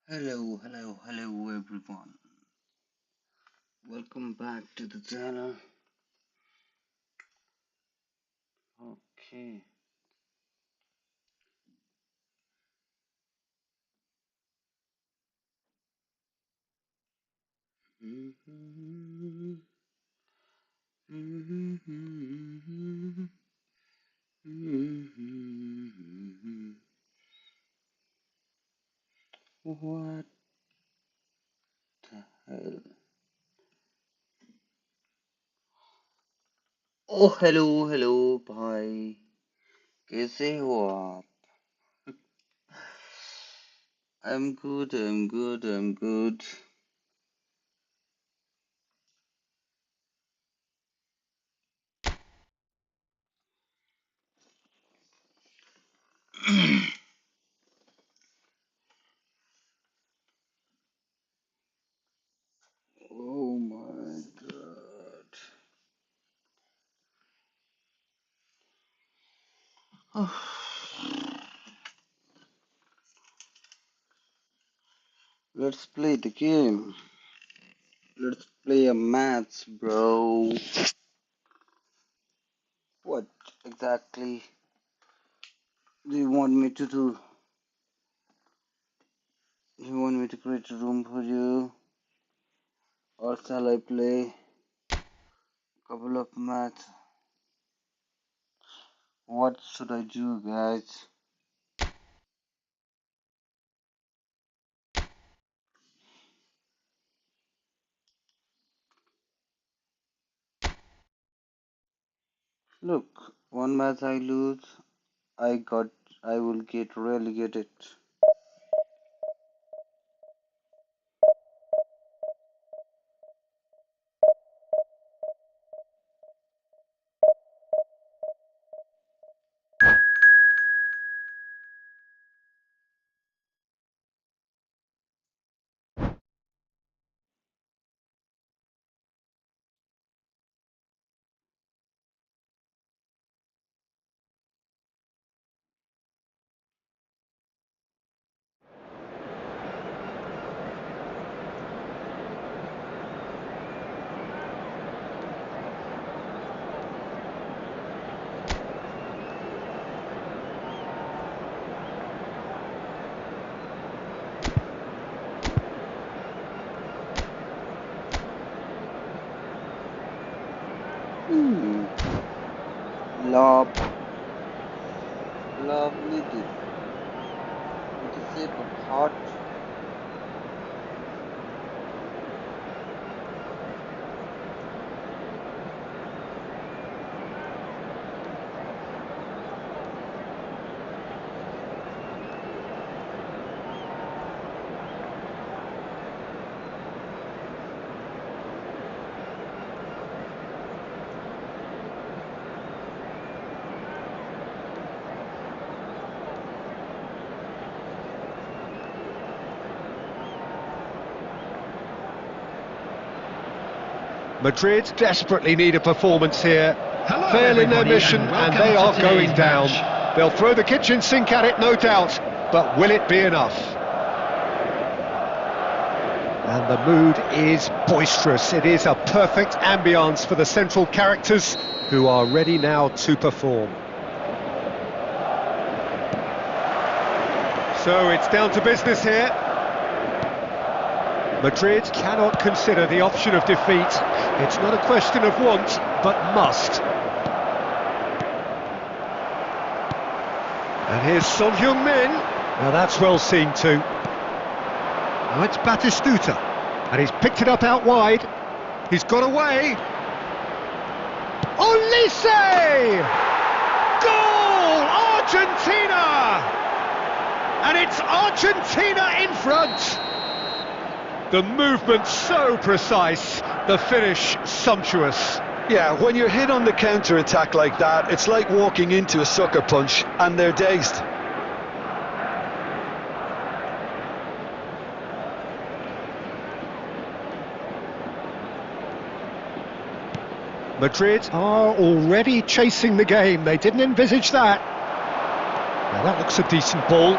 Hello everyone. Welcome back to the channel. Okay. What the hell? Oh, hello भाई. कैसे हो आप? I'm good. Oh my god. Let's play the game. Let's play a match, bro. What exactly do you want me to do? You want me to create a room for you? Or shall I play a couple of matches? What should I do, guys? Look, one match I lose, I will get relegated. Hmm. Lovely dude. With the shape of heart. Madrid desperately need a performance here. Fail in their mission and they are going down. They'll throw the kitchen sink at it, no doubt, but will it be enough? And the mood is boisterous. It is a perfect ambience for the central characters who are ready now to perform. So it's down to business here. Madrid cannot consider the option of defeat. It's not a question of want, but must. And here's Son Heung-min. Now that's well seen too. Now it's Batistuta. And he's picked it up out wide. He's got away. Olise! Goal! Argentina! And it's Argentina in front. The movement so precise, the finish sumptuous. Yeah, when you're hit on the counter-attack like that, it's like walking into a sucker punch and they're dazed. Madrid are already chasing the game. They didn't envisage that. Now that looks a decent ball.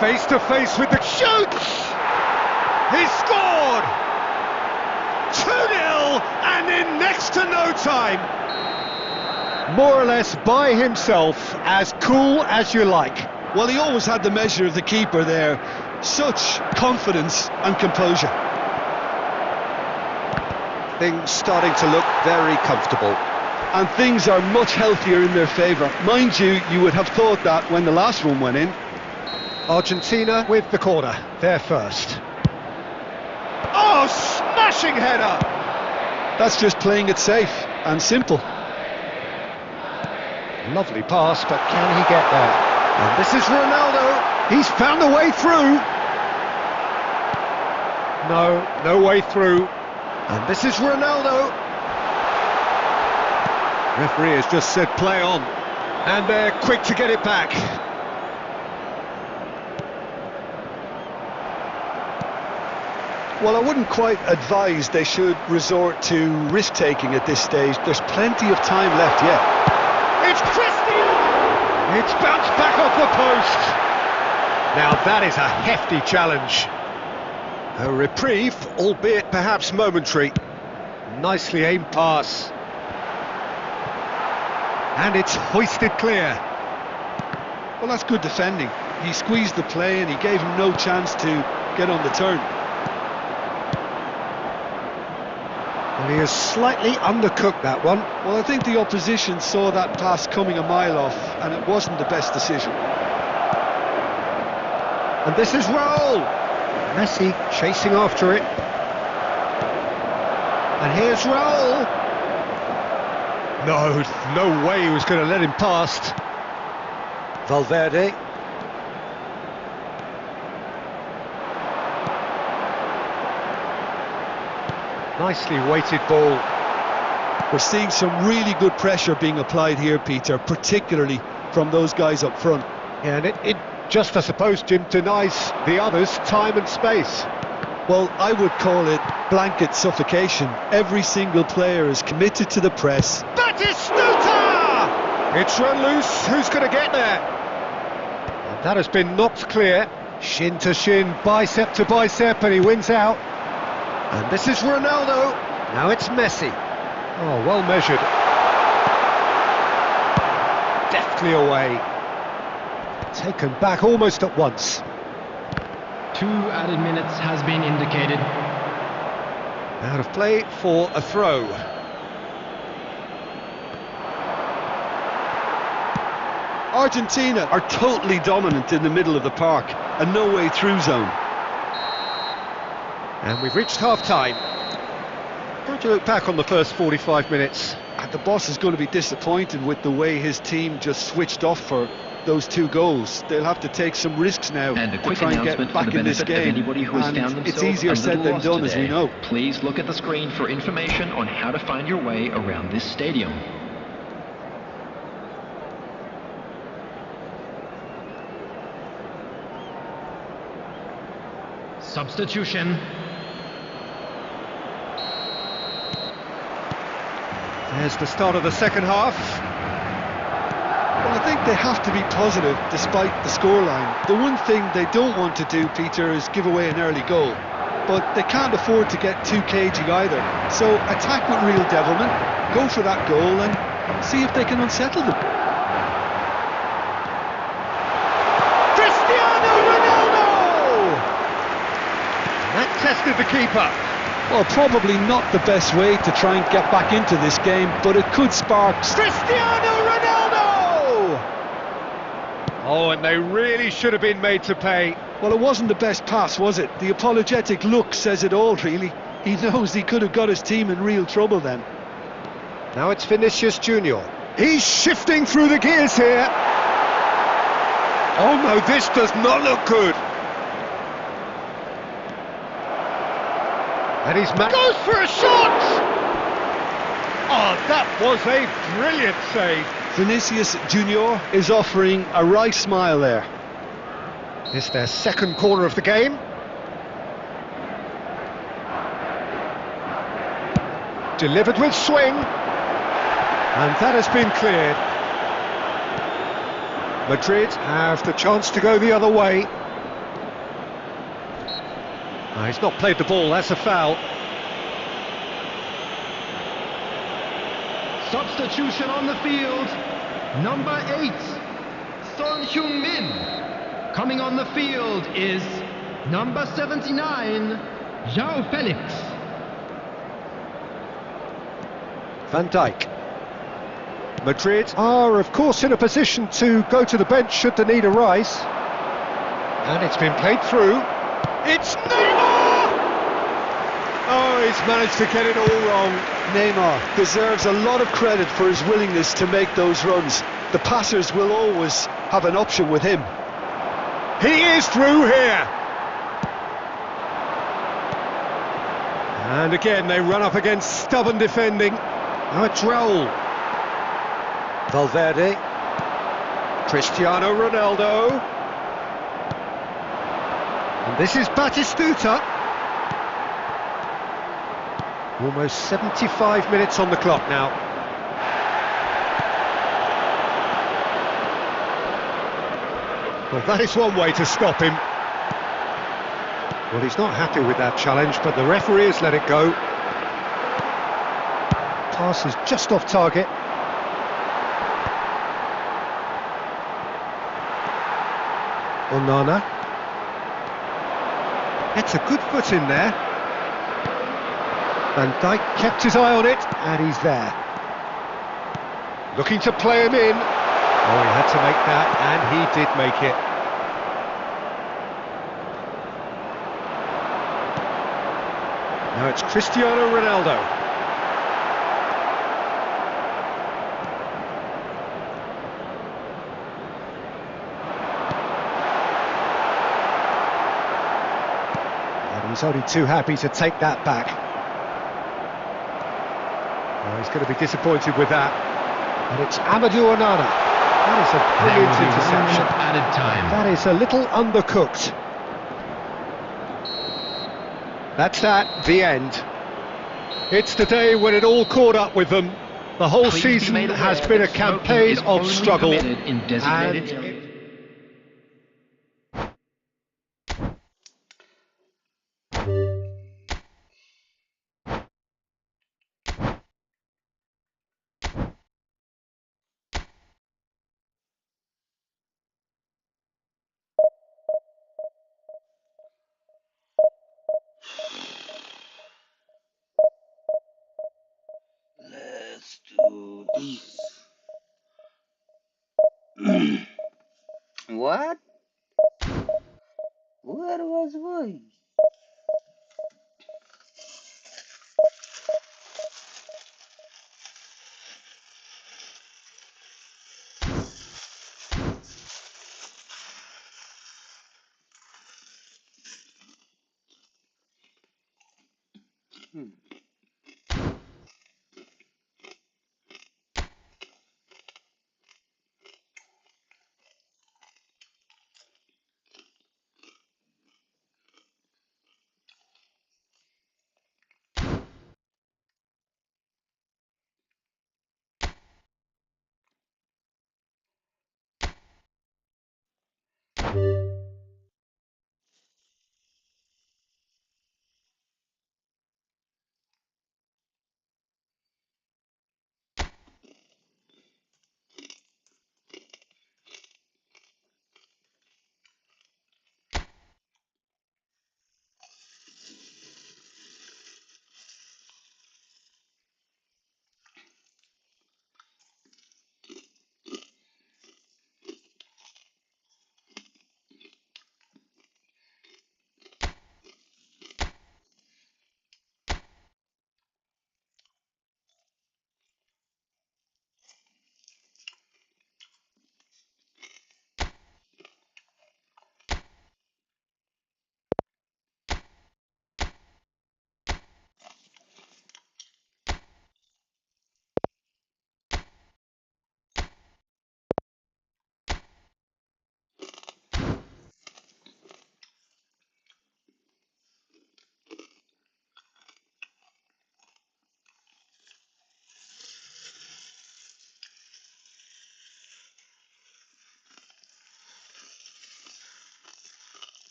Face to face with the shoots! He's scored! 2-0 and in next to no time. More or less by himself, as cool as you like. Well, he always had the measure of the keeper there. Such confidence and composure. Things starting to look very comfortable. And things are much healthier in their favour. Mind you, you would have thought that when the last one went in. Argentina with the corner, they're first. Oh, smashing header! That's just playing it safe and simple. Lovely pass, but can he get there? And this is Ronaldo. He's found a way through. No way through. And this is Ronaldo. Referee has just said play on. And they're quick to get it back. Well, I wouldn't quite advise they should resort to risk-taking at this stage. There's plenty of time left yet. It's Christian! It's bounced back off the post. Now that is a hefty challenge. A reprieve, albeit perhaps momentary. Nicely aimed pass. And it's hoisted clear. Well, that's good defending. He squeezed the play and he gave him no chance to get on the turn. Well, he has slightly undercooked that one. Well, I think the opposition saw that pass coming a mile off, and it wasn't the best decision. And this is Raul. Messi chasing after it. And here's Raul. No way he was going to let him past. Valverde. Nicely weighted ball. We're seeing some really good pressure being applied here, Peter, particularly from those guys up front. Yeah, and it just, I suppose, Jim, denies the others time and space. Well, I would call it blanket suffocation. Every single player is committed to the press. Batistuta! It's run loose. Who's going to get there? And that has been knocked clear. Shin to shin, bicep to bicep, and he wins out. And this is Ronaldo. Now it's Messi. Oh, well measured. Deftly away. Taken back almost at once. 2 added minutes has been indicated. Out of play for a throw. Argentina are totally dominant in the middle of the park, a no-way through zone. And we've reached half-time. How do you look back on the first 45 minutes? And the boss is going to be disappointed with the way his team just switched off for those 2 goals. They'll have to take some risks now to try and get back in this game. And it's easier said than done, as we know. Please look at the screen for information on how to find your way around this stadium. Substitution. There's the start of the second half. Well, I think they have to be positive despite the scoreline. The one thing they don't want to do, Peter, is give away an early goal. But they can't afford to get too cagey either. So attack with real devilment, go for that goal and see if they can unsettle them. Cristiano Ronaldo! That tested the keeper. Well, probably not the best way to try and get back into this game, but it could spark... Cristiano Ronaldo! Oh, and they really should have been made to pay. Well, it wasn't the best pass, was it? The apologetic look says it all, really. He knows he could have got his team in real trouble then. Now it's Vinicius Junior. He's shifting through the gears here. Oh no, this does not look good. And he's goes for a shot! Oh, that was a brilliant save. Vinicius Junior is offering a wry smile there. It's their second corner of the game. Delivered with swing. And that has been cleared. Madrid have the chance to go the other way. He's not played the ball, that's a foul. Substitution on the field. Number 8, Son Heung-min. Coming on the field is number 79, João Felix. Van Dijk. Madrid are, of course, in a position to go to the bench should the need arise. And it's been played through. It's Neymar! Oh, he's managed to get it all wrong. Neymar deserves a lot of credit for his willingness to make those runs. The passers will always have an option with him. He is through here. And again, they run up against stubborn defending. Now it's Raul. Valverde. Cristiano Ronaldo. And this is Batistuta. Almost 75 minutes on the clock now. Well, that is one way to stop him. Well, he's not happy with that challenge, but the referee has let it go. Pass is just off target. Onana. Gets a good foot in there. Van Dijk kept his eye on it, and he's there. Looking to play him in. Oh, he had to make that, and he did make it. Now it's Cristiano Ronaldo. And he's only too happy to take that back. Oh, he's going to be disappointed with that. And it's Amadou Onana. That is a brilliant interception. Added time. That is a little undercooked. That's that, the end. It's the day when it all caught up with them. The whole Please season be made aware has been a that smoking campaign is of only struggle. permitted in designated And areas. Let's do this. What? Where was I?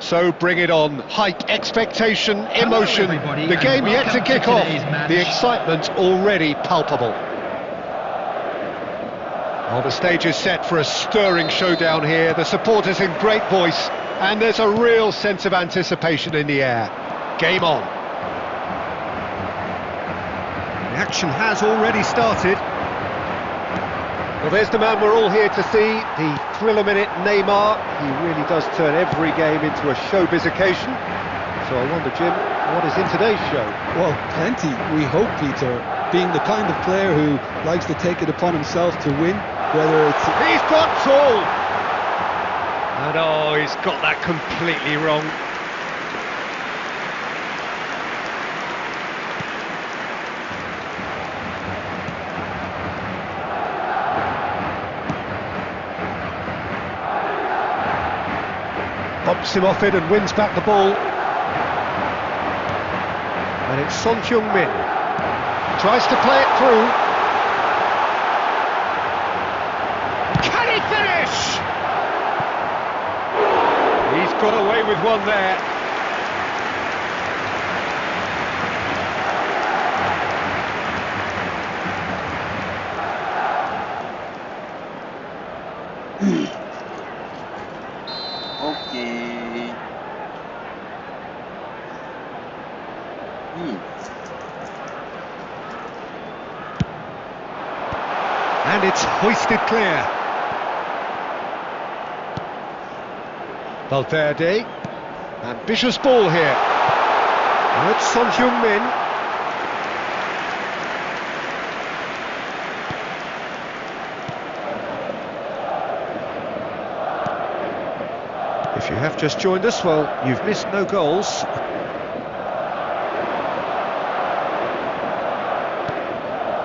So bring it on. Hype, expectation, emotion. everybody, The and game yet to welcome to kick off. today's match. The excitement already palpable. Well, the stage is set for a stirring showdown here. The supporters in great voice, and there's a real sense of anticipation in the air. Game on. The action has already started. Well, there's the man we're all here to see, the thriller-minute Neymar. He really does turn every game into a showbiz occasion. So I wonder, Jim, what is in today's show? Well, plenty, we hope, Peter. Being the kind of player who likes to take it upon himself to win, whether it's... He's got tall! And oh, he's got that completely wrong. Bumps him off it and wins back the ball. And it's Son Heung-min. Tries to play it through. Can he finish? He's got away with one there. Okay. And it's hoisted clear. Valverde. Ambitious ball here. And it's Son Heung-min. If you have just joined us, well, you've missed no goals.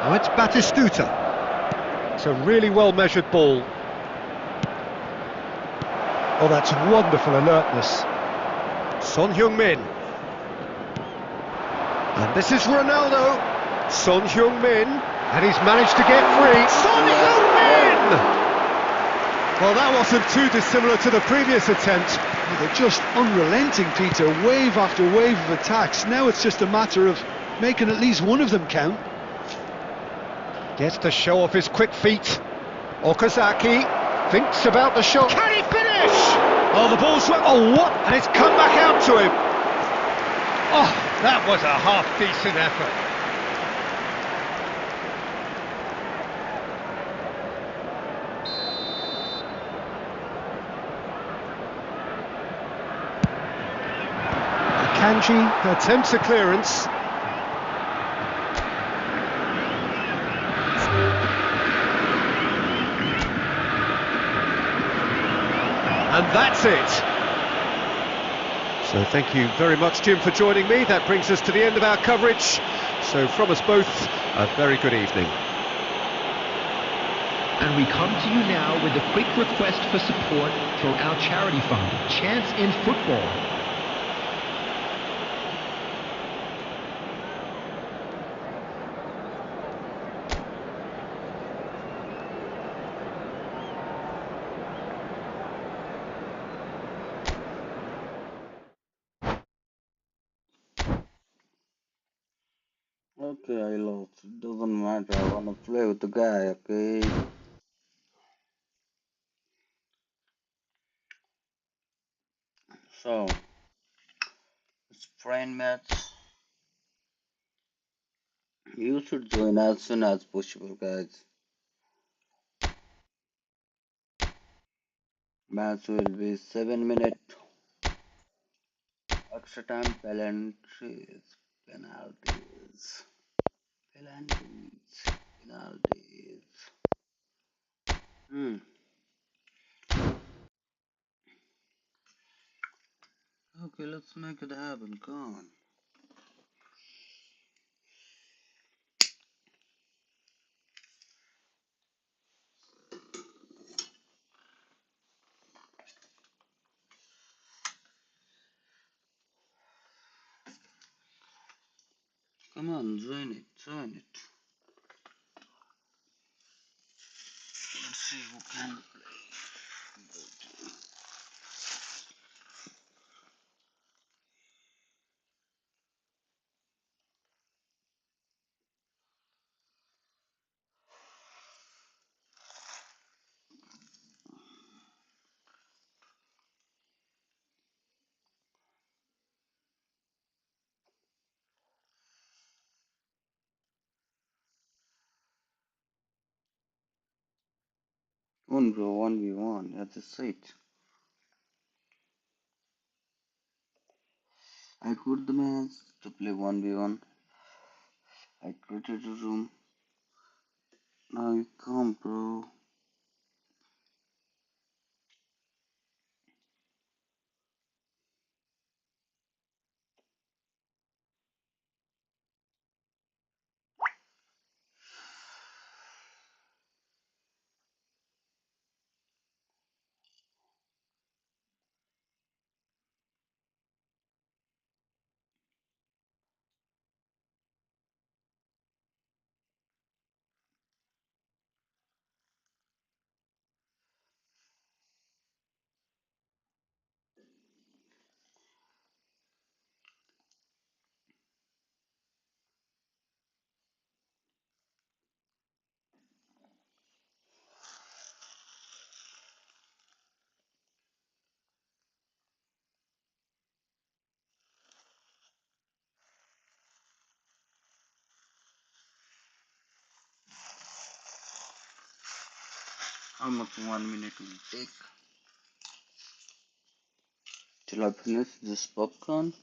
Now it's Batistuta. It's a really well-measured ball. Oh, that's wonderful alertness. Son Heung-min. And this is Ronaldo. Son Heung-min. And he's managed to get free. Son Heung-min! Well, that wasn't too dissimilar to the previous attempt. They're just unrelenting, Peter. Wave after wave of attacks. Now it's just a matter of making at least one of them count. Gets to show off his quick feet. Okazaki thinks about the shot. Can he finish? Oh, the ball's swept. Oh, what? And it's come back out to him. Oh, that was a half-decent effort. Kanji attempts a clearance. And that's it. So thank you very much, Jim, for joining me. That brings us to the end of our coverage. So from us both, a very good evening. And we come to you now with a quick request for support for our charity fund, Chance in Football. Okay, I lost. It doesn't matter. I wanna play with the guy, okay? So, it's friend match. You should join as soon as possible, guys. Match will be 7 minutes. Extra time, penalties, penalties, penalties, penalties. Okay, let's make it happen. Come on. Come on, join it, join it. Let's see who can play. 1v1, bro. 1v1. Yeah, that's it. I quit the match to play 1v1. I created a room. Now you come, bro. How much 1 minute will take till I finish this popcorn?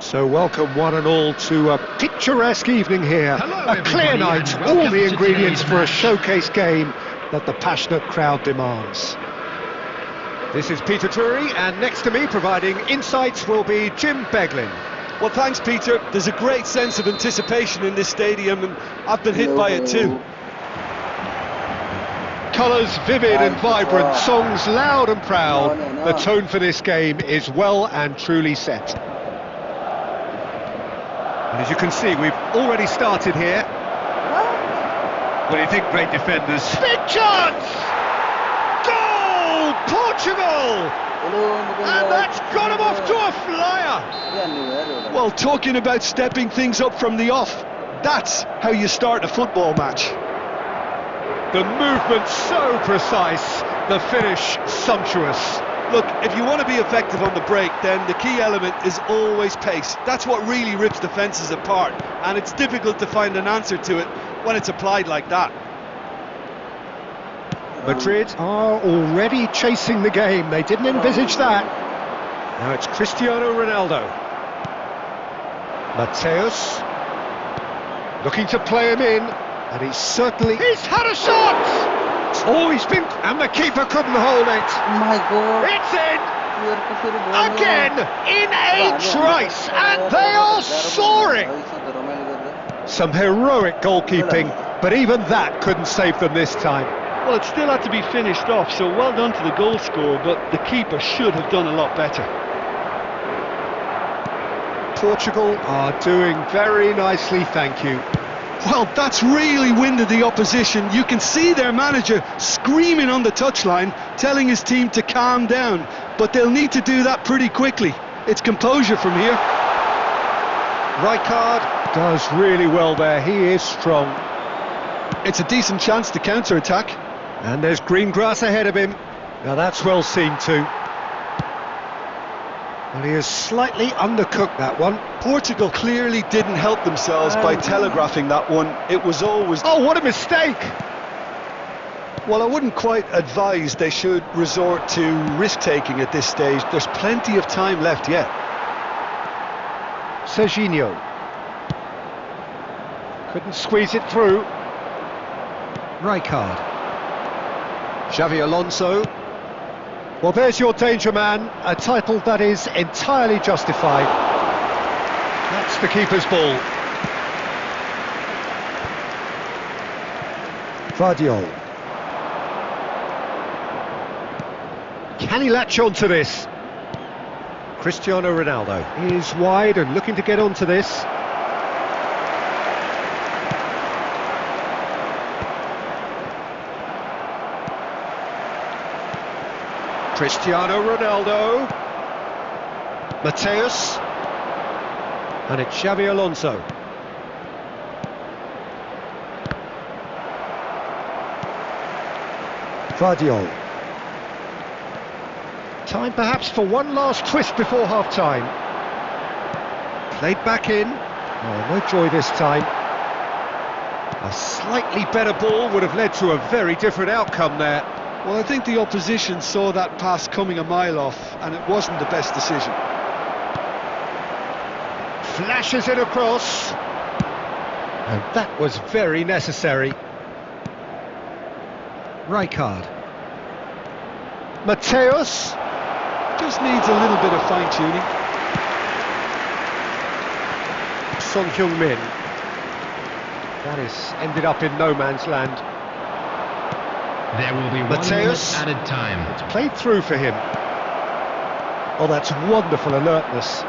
So welcome one and all to a picturesque evening here. Hello, A clear everybody, night, and all welcome the to ingredients today's for a match. showcase game that the passionate crowd demands. This is Peter Drury, and next to me providing insights will be Jim Beglin. Well, thanks, Peter. There's a great sense of anticipation in this stadium, and I've been hit by it too. Colours vivid and vibrant, songs loud and proud. No. The tone for this game is well and truly set. And as you can see, we've already started here. What do you think, great defenders? Big chance! Goal! Portugal! And that's got him off to a flyer! Well, talking about stepping things up from the off, that's how you start a football match. The movement so precise, the finish sumptuous. Look, if you want to be effective on the break, then the key element is always pace. That's what really rips defences apart, and it's difficult to find an answer to it when it's applied like that. Madrid are already chasing the game. They didn't envisage that. Now it's Cristiano Ronaldo. Mateus looking to play him in, and he's had a shot! Oh, and the keeper couldn't hold it. My God. It's in! Again, in a trice, and they are soaring! Some heroic goalkeeping, but even that couldn't save them this time. Well, it still had to be finished off, so well done to the goal scorer, but the keeper should have done a lot better. Portugal are doing very nicely, thank you. Well, that's really winded the opposition. You can see their manager screaming on the touchline, telling his team to calm down, but they'll need to do that pretty quickly. It's composure from here. Rijkaard does really well there, he is strong. It's a decent chance to counter-attack. And there's green grass ahead of him. Now that's well seen too. Well, he has slightly undercooked that one. Portugal clearly didn't help themselves by telegraphing that one. It was always... Oh, what a mistake! Well, I wouldn't quite advise they should resort to risk-taking at this stage. There's plenty of time left yet. Serginho. Couldn't squeeze it through. Rijkaard. Xavi Alonso. Well, there's your danger man, a title that is entirely justified. That's the keeper's ball. Vardiol. Can he latch on to this? Cristiano Ronaldo is wide and looking to get onto this. Cristiano Ronaldo. Mateus. And it's Xavi Alonso. Vardiol. Time perhaps for one last twist before half-time. Played back in. Oh, no joy this time. A slightly better ball would have led to a very different outcome there. Well, I think the opposition saw that pass coming a mile off, and it wasn't the best decision. Flashes it across. And that was very necessary. Rijkaard. Mateus. Just needs a little bit of fine-tuning. Son Heung-min. That has ended up in no man's land. There will be 1 minute added time. It's played through for him. Oh, that's wonderful alertness.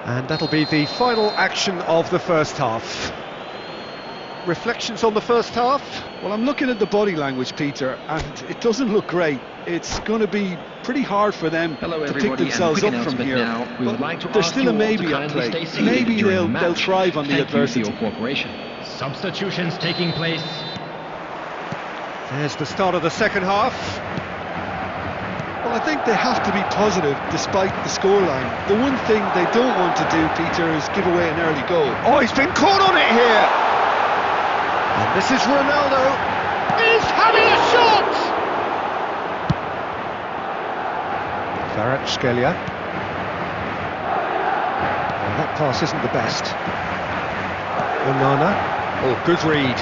And that'll be the final action of the first half. Reflections on the first half? Well, I'm looking at the body language, Peter, and it doesn't look great. It's going to be pretty hard for them to pick themselves up from here. We would like to there's ask still a you all maybe to at kindly play. stay seated Maybe during the they'll match. thrive on the Thank you adversity. for your cooperation. Substitutions taking place. There's the start of the second half. Well, I think they have to be positive despite the scoreline. The one thing they don't want to do, Peter, is give away an early goal. Oh, he's been caught on it here. And this is Ronaldo. He's having a shot! Kvaratskhelia. Well, that pass isn't the best. Onana. Oh, good read.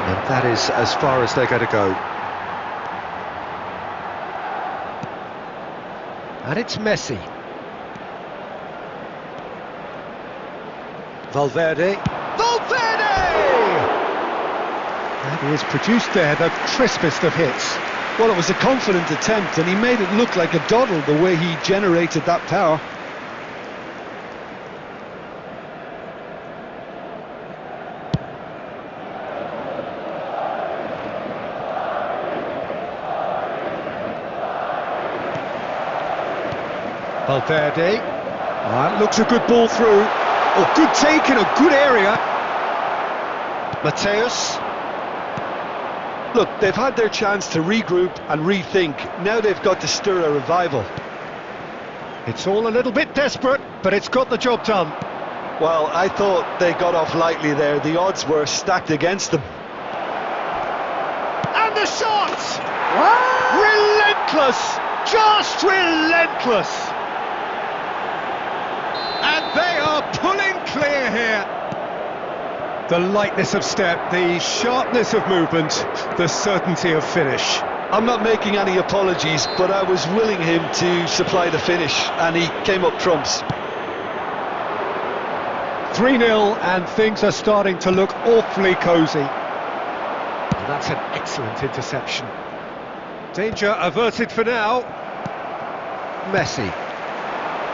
And that is as far as they're going to go. And it's Messi. Valverde. Valverde! And he has produced there the crispest of hits. Well, it was a confident attempt, and he made it look like a doddle the way he generated that power. Valverde. That looks a good ball through. Oh, good take in a good area. Mateus. Look, they've had their chance to regroup and rethink. Now they've got to stir a revival. It's all a little bit desperate, but it's got the job done. Well, I thought they got off lightly there. The odds were stacked against them. And the shot! What? Relentless! Just relentless! And they are pulling clear here. The lightness of step, the sharpness of movement, the certainty of finish. I'm not making any apologies, but I was willing him to supply the finish, and he came up trumps. 3-0, and things are starting to look awfully cosy. And that's an excellent interception. Danger averted for now. Messi.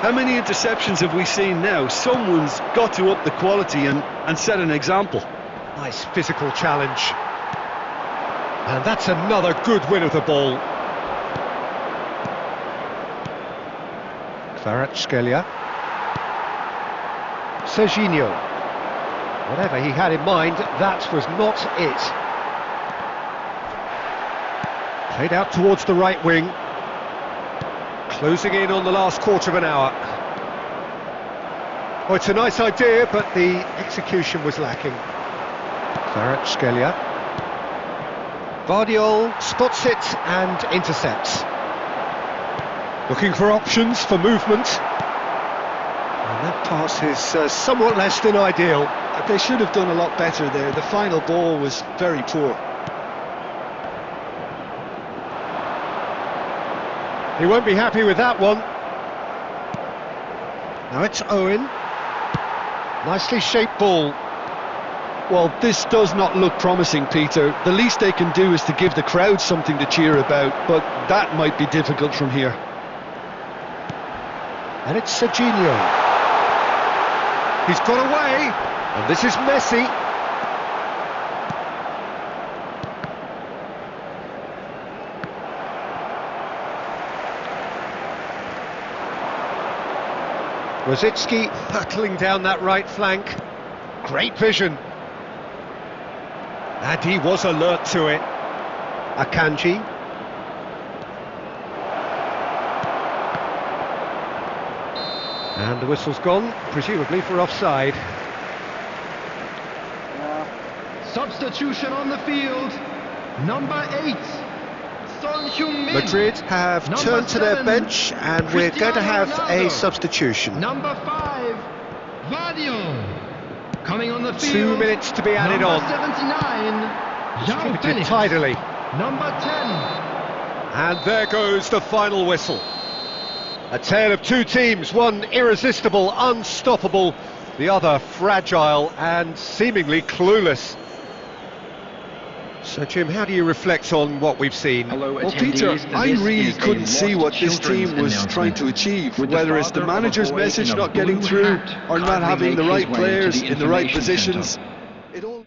How many interceptions have we seen now? Someone's got to up the quality and set an example. Nice physical challenge. And that's another good win of the ball. Kvaratskhelia. Serginho. Whatever he had in mind, that was not it. Played out towards the right wing. Closing in on the last quarter of an hour. Oh, it's a nice idea, but the execution was lacking. Kvaratskhelia. Vardiol spots it and intercepts. Looking for options for movement. And that pass is somewhat less than ideal. They should have done a lot better there. The final ball was very poor. He won't be happy with that one. Now it's Owen. Nicely shaped ball. Well, this does not look promising, Peter. The least they can do is to give the crowd something to cheer about, but that might be difficult from here. And it's Serginho. He's got away, and this is Messi. Rosicki hurtling down that right flank. Great vision. And he was alert to it. Akanji. And the whistle's gone, presumably for offside. Substitution on the field. Number 8, Son Heung-min. Madrid have Number turned to their 7, bench, and we're going to have Cristiano a Ronaldo. substitution. Number 5, Vardiol. Coming on the field. 2 minutes to be added Number on. 79, Distributed Felix. tidily. Number 10. And there goes the final whistle. A tale of two teams, one irresistible, unstoppable, the other fragile and seemingly clueless. So Jim, how do you reflect on what we've seen? Well, Peter, I really couldn't see what this team was trying to achieve, whether it's the manager's message not getting through or not having the right players in the right positions. It all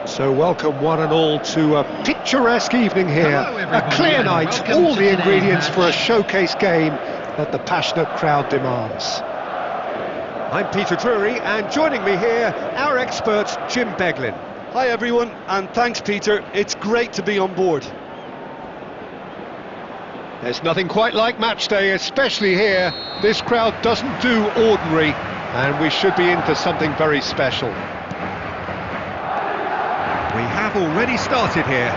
So welcome one and all to a picturesque evening here, Hello, a everybody, clear and night, welcome all to the today's ingredients for a match. showcase game that the passionate crowd demands. I'm Peter Drury, and joining me here, our expert Jim Beglin. Hi everyone, and thanks Peter, it's great to be on board. There's nothing quite like match day, especially here. This crowd doesn't do ordinary, and we should be in for something very special. We have already started here.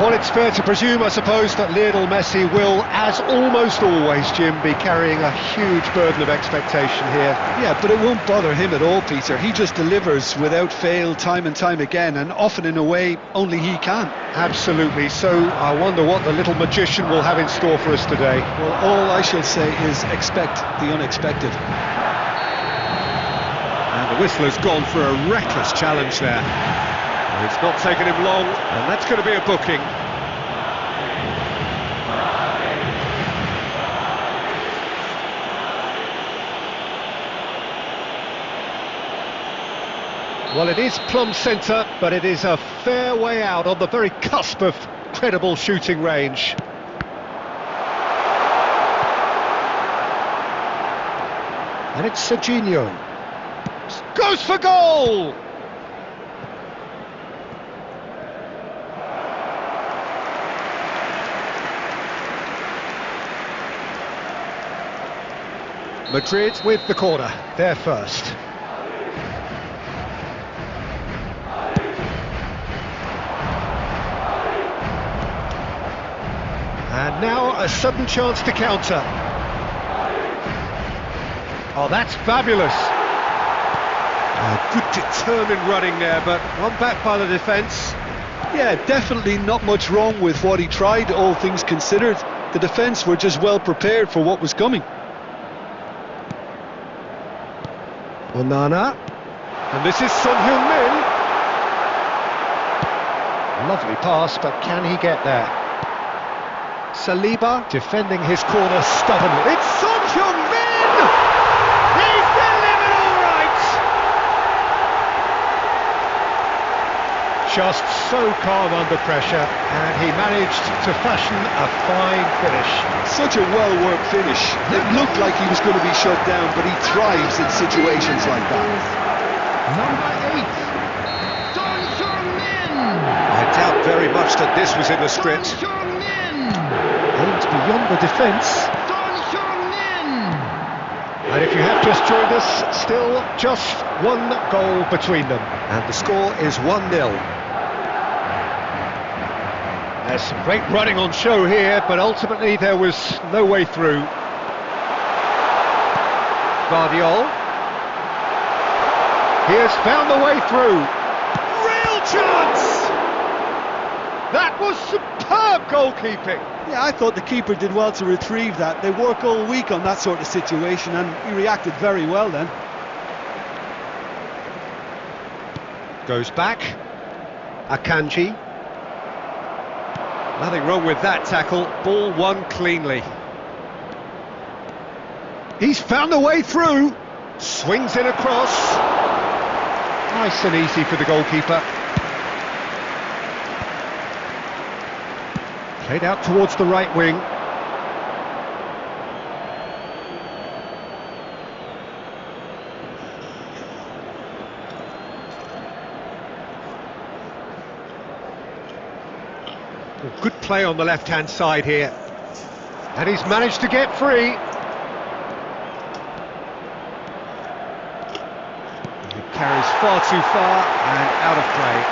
Well, it's fair to presume, I suppose, that Lionel Messi will, as almost always, Jim, be carrying a huge burden of expectation here. Yeah, but it won't bother him at all, Peter. He just delivers without fail time and time again, and often in a way only he can. Absolutely. So I wonder what the little magician will have in store for us today. Well, all I shall say is expect the unexpected. And the whistler's gone for a reckless challenge there. It's not taken him long, and that's going to be a booking. Well, it is plumb centre, but it is a fair way out on the very cusp of credible shooting range. And it's Serginho. Goes for goal! Madrid with the corner, they're first. And now a sudden chance to counter. Oh, that's fabulous. Good determined running there, but one back by the defence. Yeah, definitely not much wrong with what he tried, all things considered. The defence were just well prepared for what was coming. Onana, and this is Son Heung-min. Lovely pass, but can he get there? Saliba defending his corner stubbornly. It's Son Heung-min! He's delivered all right! Just so calm under pressure, and he managed to fashion a fine finish. Such a well-worked finish. It looked like he was going to be shut down, but he thrives in situations like that. Number 8, Son Heung-min. I doubt very much that this was in the script. Son Heung-min. Aimed beyond the defence. Son Heung-min. And if you have just joined us, still just one goal between them. And the score is 1-0. There's some great running on show here, but ultimately there was no way through. Guardiola. He has found the way through. Real chance! That was superb goalkeeping. Yeah, I thought the keeper did well to retrieve that. They work all week on that sort of situation, and he reacted very well then. Goes back. Akanji. Nothing wrong with that tackle. Ball won cleanly. He's found the way through. Swings in across. Nice and easy for the goalkeeper. Played out towards the right wing. Good play on the left-hand side here. And he's managed to get free. He carries far too far and out of play.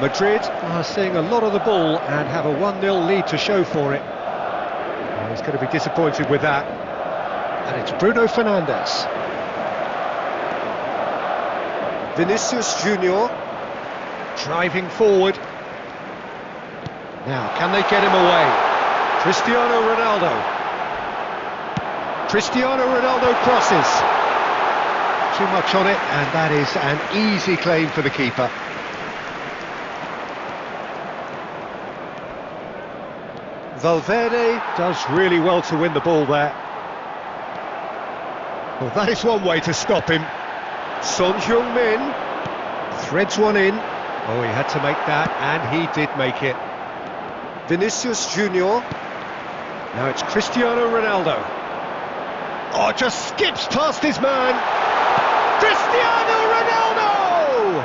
Madrid are seeing a lot of the ball and have a 1-0 lead to show for it. Well, he's going to be disappointed with that. And it's Bruno Fernandes. Vinicius Junior driving forward. Now, can they get him away? Cristiano Ronaldo. Cristiano Ronaldo crosses. Too much on it, and that is an easy claim for the keeper. Valverde does really well to win the ball there. Well, that is one way to stop him. Son Heung-min threads one in. Oh, he had to make that, and he did make it. Vinicius Junior. Now it's Cristiano Ronaldo. Oh, just skips past his man. Cristiano Ronaldo!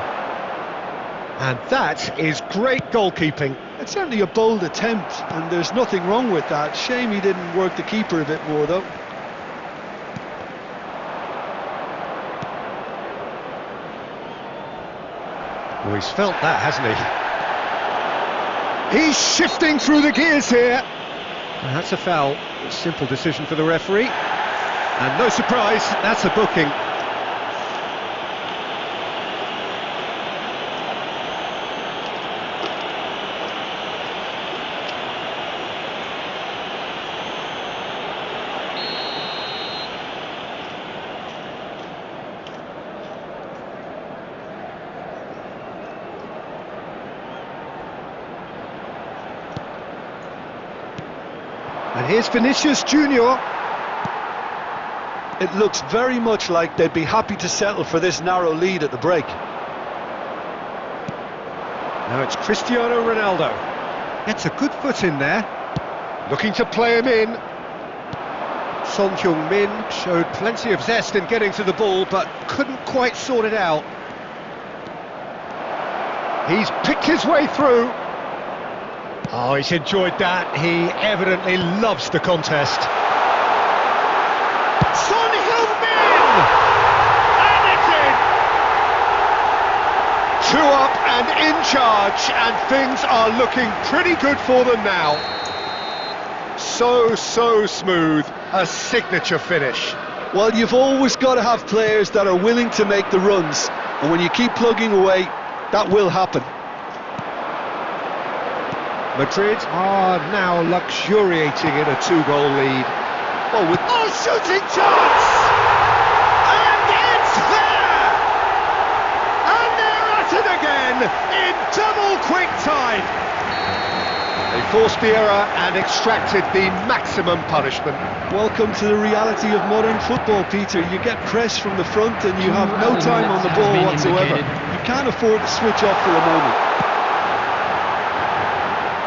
And that is great goalkeeping. It's certainly a bold attempt, and there's nothing wrong with that. Shame he didn't work the keeper a bit more, though. Oh, he's felt that, hasn't he? He's shifting through the gears here. And that's a foul. A simple decision for the referee. And no surprise, that's a booking. And here's Vinicius Junior. It looks very much like they'd be happy to settle for this narrow lead at the break. Now it's Cristiano Ronaldo. Gets a good foot in there. Looking to play him in. Son Heung-min showed plenty of zest in getting to the ball, but couldn't quite sort it out. He's picked his way through. Oh, he's enjoyed that. He evidently loves the contest. Son Heung-min! And it's in! 2 up and in charge, and things are looking pretty good for them now. So smooth. A signature finish. Well, you've always got to have players that are willing to make the runs, and when you keep plugging away, that will happen. Madrid are now luxuriating in a 2-goal lead. Oh, shooting chance! And it's there! And they're at it again in double quick time. They forced the error and extracted the maximum punishment. Welcome to the reality of modern football, Peter. You get pressed from the front and you have no time on the ball whatsoever. You can't afford to switch off for a moment.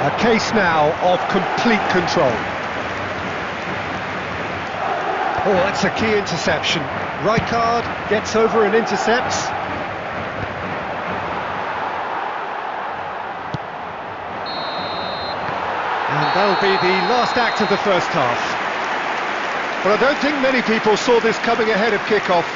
A case now of complete control. Oh, that's a key interception. Rijkaard gets over and intercepts. And that'll be the last act of the first half. But I don't think many people saw this coming ahead of kick-off.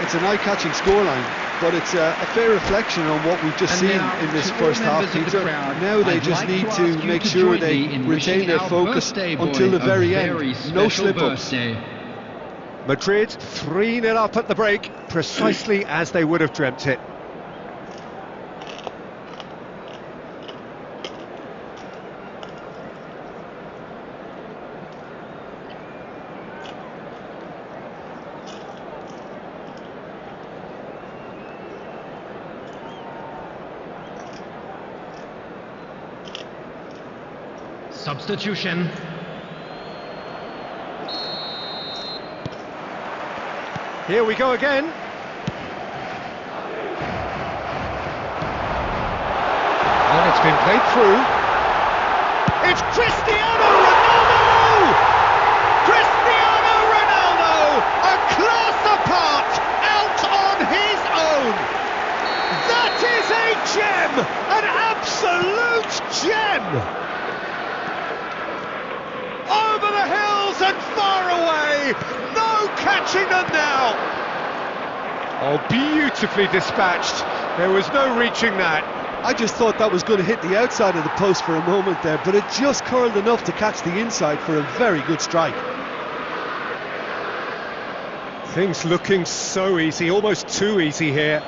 It's an eye-catching scoreline, but it's a fair reflection on what we've just seen in this first half, Peter. Now they just need to make sure they retain their focus until the very end. No slip-ups. Madrid 3-0 up at the break, precisely as they would have dreamt it. Substitution. Here we go again. And it's been played through. It's Cristiano Ronaldo! Cristiano Ronaldo! A class apart, out on his own! That is a gem! An absolute gem! Over the hills and far away, no catching them now. Oh, beautifully dispatched. There was no reaching that. I just thought that was going to hit the outside of the post for a moment there, but it just curled enough to catch the inside for a very good strike. Things looking so easy, almost too easy here.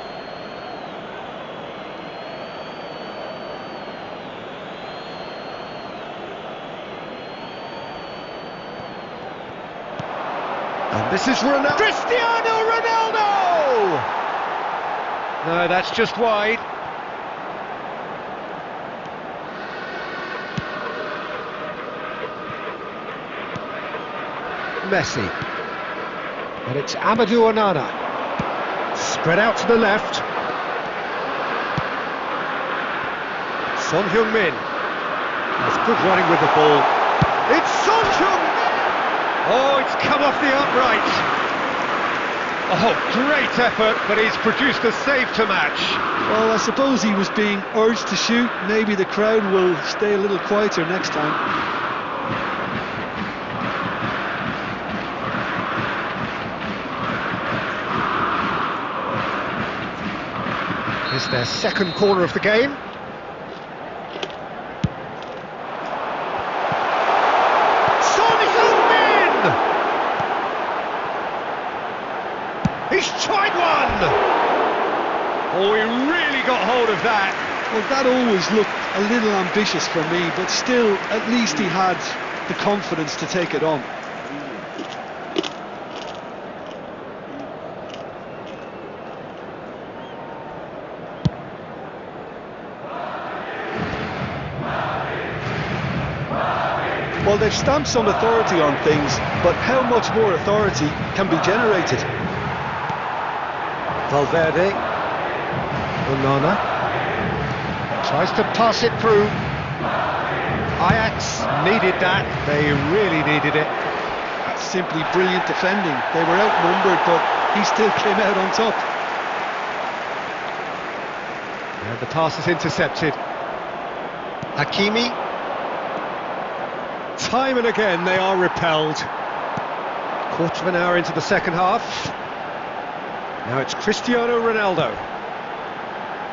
And this is Ronaldo. Cristiano Ronaldo! No, that's just wide. Messi. And it's Amadou Onana. Spread out to the left. Son Heung-min. That's good running with the ball. It's Son Heung-min! Oh, it's come off the upright. Oh, great effort, but he's produced a save to match. Well, I suppose he was being urged to shoot. Maybe the crowd will stay a little quieter next time. It's their second corner of the game. Son Heung-min! He's tried one! Oh, he really got hold of that. Well, that always looked a little ambitious for me, but still, at least he had the confidence to take it on. Well, they've stamped some authority on things, but how much more authority can be generated? Valverde. Onana. Tries to pass it through. Ajax needed that. They really needed it. That's simply brilliant defending. They were outnumbered, but he still came out on top. And the pass is intercepted. Hakimi. Time and again they are repelled. Quarter of an hour into the second half. Now it's Cristiano Ronaldo.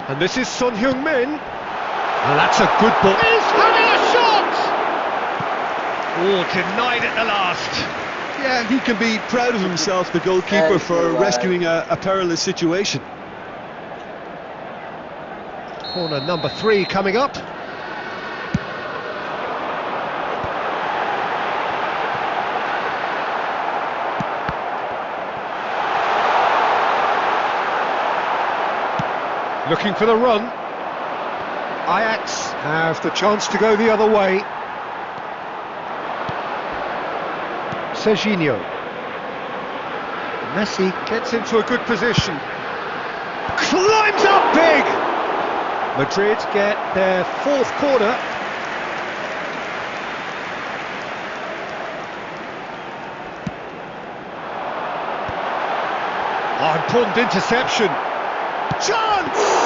And this is Son Heung-min. And that's a good ball. He's having a shot! Oh, denied at the last. Yeah, he can be proud of himself, the goalkeeper, for rescuing a perilous situation. Corner number 3 coming up. Looking for the run. Ajax have the chance to go the other way. Serginho. Messi gets into a good position. Climbs up big! Madrid get their 4th corner. Oh, important interception. Chance!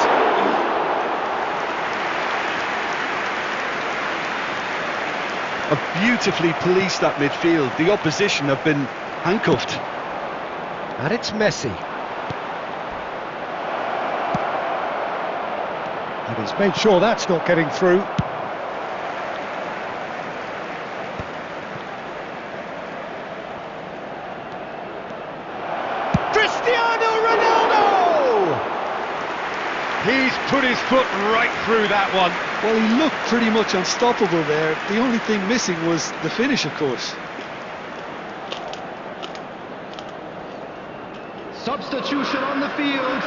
Beautifully policed that midfield. The opposition have been handcuffed. And it's Messi. And he's made sure that's not getting through. Cristiano Ronaldo! He's put his foot right through that one. Well, he looked pretty much unstoppable there. The only thing missing was the finish, of course. Substitution on the field.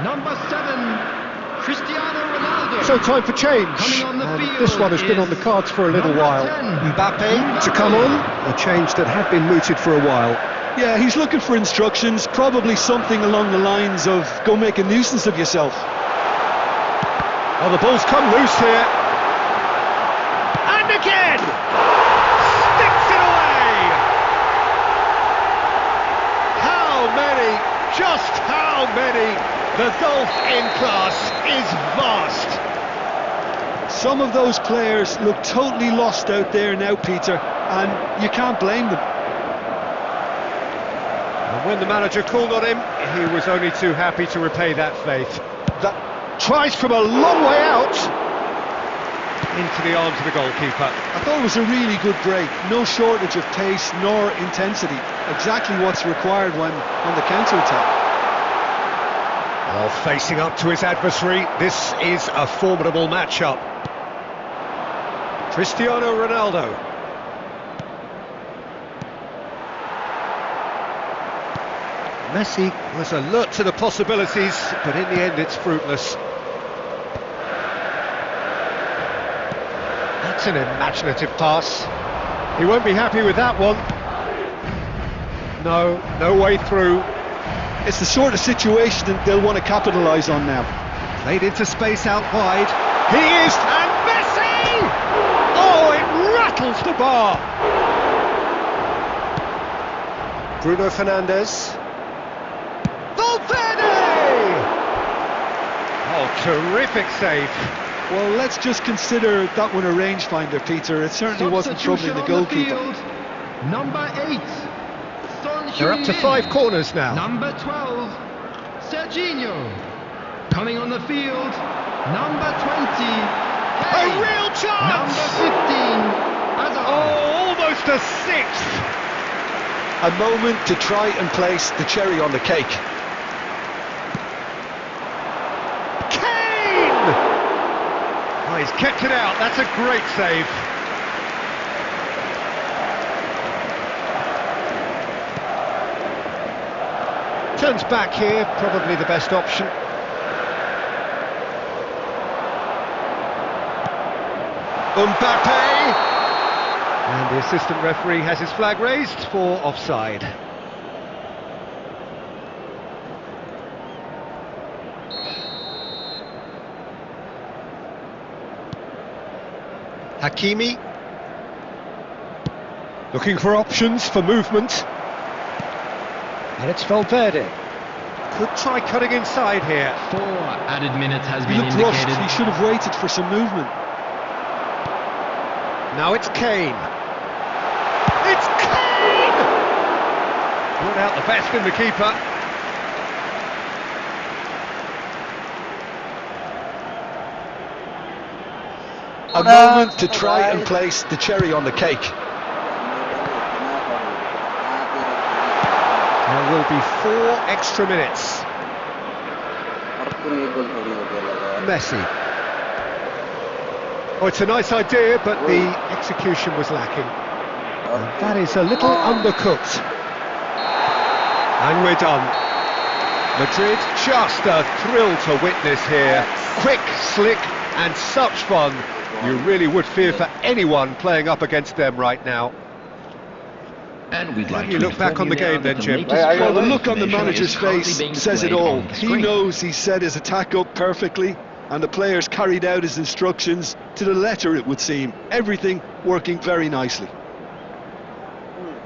Number 7, Cristiano Ronaldo. So time for change. Coming on the field this one has been on the cards for a little while. 10. Mbappe to come on. A change that had been mooted for a while. Yeah, he's looking for instructions, probably something along the lines of, go make a nuisance of yourself. Oh, the ball's come loose here. And again! Sticks it away! How many? Just how many? The gulf in class is vast. Some of those players look totally lost out there now, Peter, and you can't blame them. And when the manager called on him, he was only too happy to repay that faith. That tries from a long way out into the arms of the goalkeeper. I thought it was a really good break. No shortage of pace nor intensity. Exactly what's required when on the counter-attack. Oh, facing up to his adversary, this is a formidable matchup. Cristiano Ronaldo. Messi was alert to the possibilities, but in the end it's fruitless. That's an imaginative pass. He won't be happy with that one. No way through. It's the sort of situation that they'll want to capitalise on now. Played into space out wide. He is, and Messi! Oh, it rattles the bar. Bruno Fernandes. Valverde! Oh, terrific save. Well, let's just consider that one a rangefinder, Peter. It certainly wasn't troubling the goalkeeper. Number 8. They're up to 5 corners now. Number 12, Serginho. Coming on the field, number 20. A real chance! Number 15, Hazard. Oh, almost a 6th. A moment to try and place the cherry on the cake. Kane! Oh, he's kept it out. That's a great save. Turns back here, probably the best option. Mbappe! And the assistant referee has his flag raised for offside. Hakimi. Looking for options for movement. And it's Valverde. Could try cutting inside here. 4 added minutes has He been looked rushed. indicated. He should have waited for some movement. Now it's Kane. It's Kane! Brought out the best in the keeper. A moment to try and place the cherry on the cake. There will be 4 extra minutes. Messi. Oh, it's a nice idea, but the execution was lacking. And that is a little undercooked. And we're done. Madrid, just a thrill to witness here. Quick, slick, and such fun. You really would fear for anyone playing up against them right now. And we'd like You to look back on the game then, Jim. Well, the look on the manager's face says it all. He knows he set his attack up perfectly, and the players carried out his instructions to the letter, it would seem. Everything working very nicely.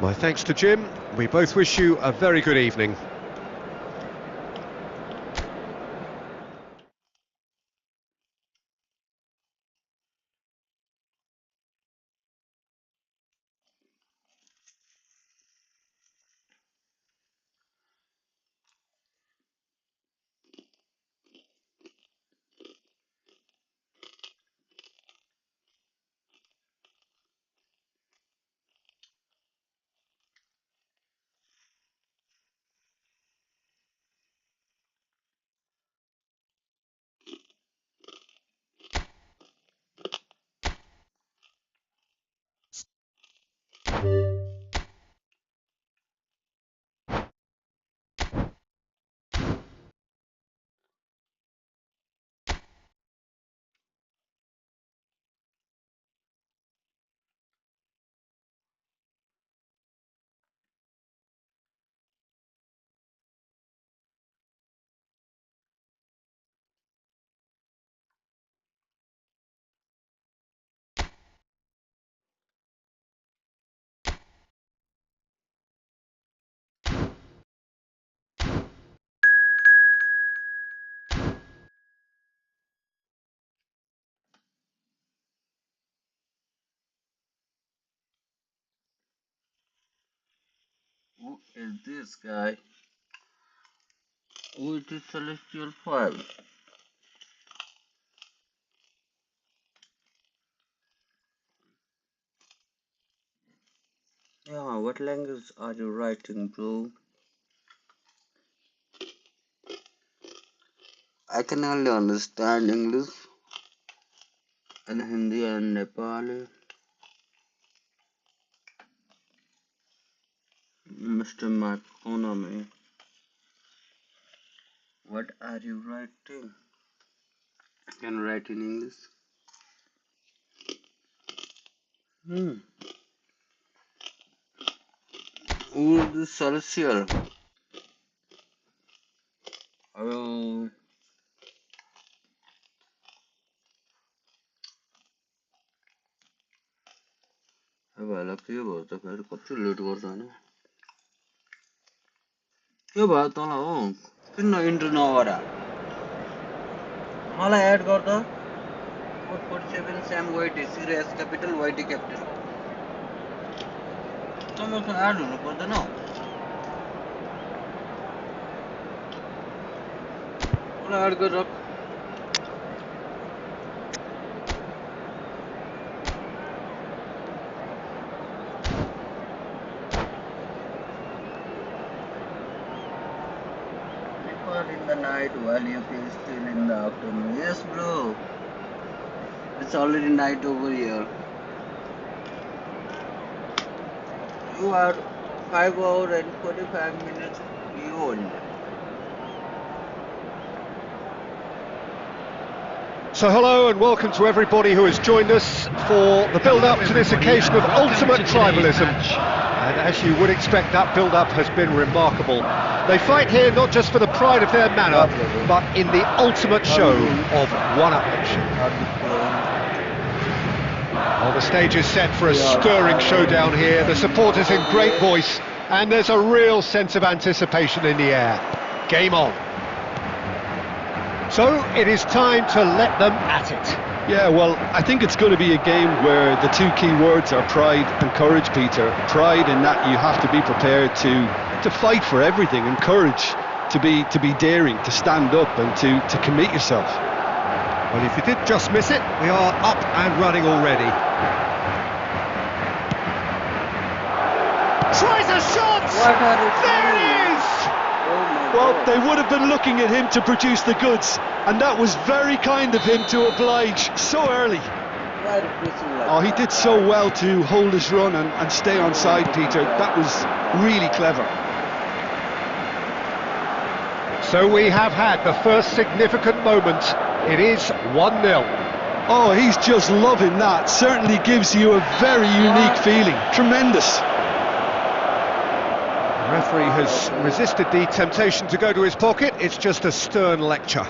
My thanks to Jim. We both wish you a very good evening. Who is this guy? Who is this Celestial 5? Yeah, what language are you writing, bro? I can only understand English and Hindi and Nepali. Mr. McConaughey, what are you writing? I can write in English. Who's Celestial? Um, भाइलाई के भयो त फेरि कति late गर्छ हैन के भयो तँलाई हो किन इन्ट्रो नगरा मलाई एड गर त 447 स्याम वाइटी सिरियस क्यापिटल वाइटी क्यापिटल त मसँग एड हुनु पर्दैन मलाई एड गरेर in the night while you feel still in the afternoon. Yes, bro. It's already night over here. You are 5 hours and 45 minutes beyond. So hello and welcome to everybody who has joined us for the build-up to this occasion of ultimate tribalism. And as you would expect, that build-up has been remarkable. They fight here not just for the pride of their manor, but in the ultimate show of one-upmanship. Well, the stage is set for a stirring showdown here. The supporters in great voice, and there's a real sense of anticipation in the air. Game on. So it is time to let them at it. Yeah, well, I think it's going to be a game where the two key words are pride and courage, Peter. Pride in that you have to be prepared to fight for everything, and courage to be daring, to stand up and to commit yourself. Well, if you did just miss it, we are up and running already. Tries a shot! There it is! Well, they would have been looking at him to produce the goods, and that was very kind of him to oblige so early. Oh, he did so well to hold his run and stay on side, Peter. That was really clever. So we have had the first significant moment. It is 1-0. Oh, he's just loving that. Certainly gives you a very unique feeling. Tremendous. The referee has resisted the temptation to go to his pocket. It's just a stern lecture.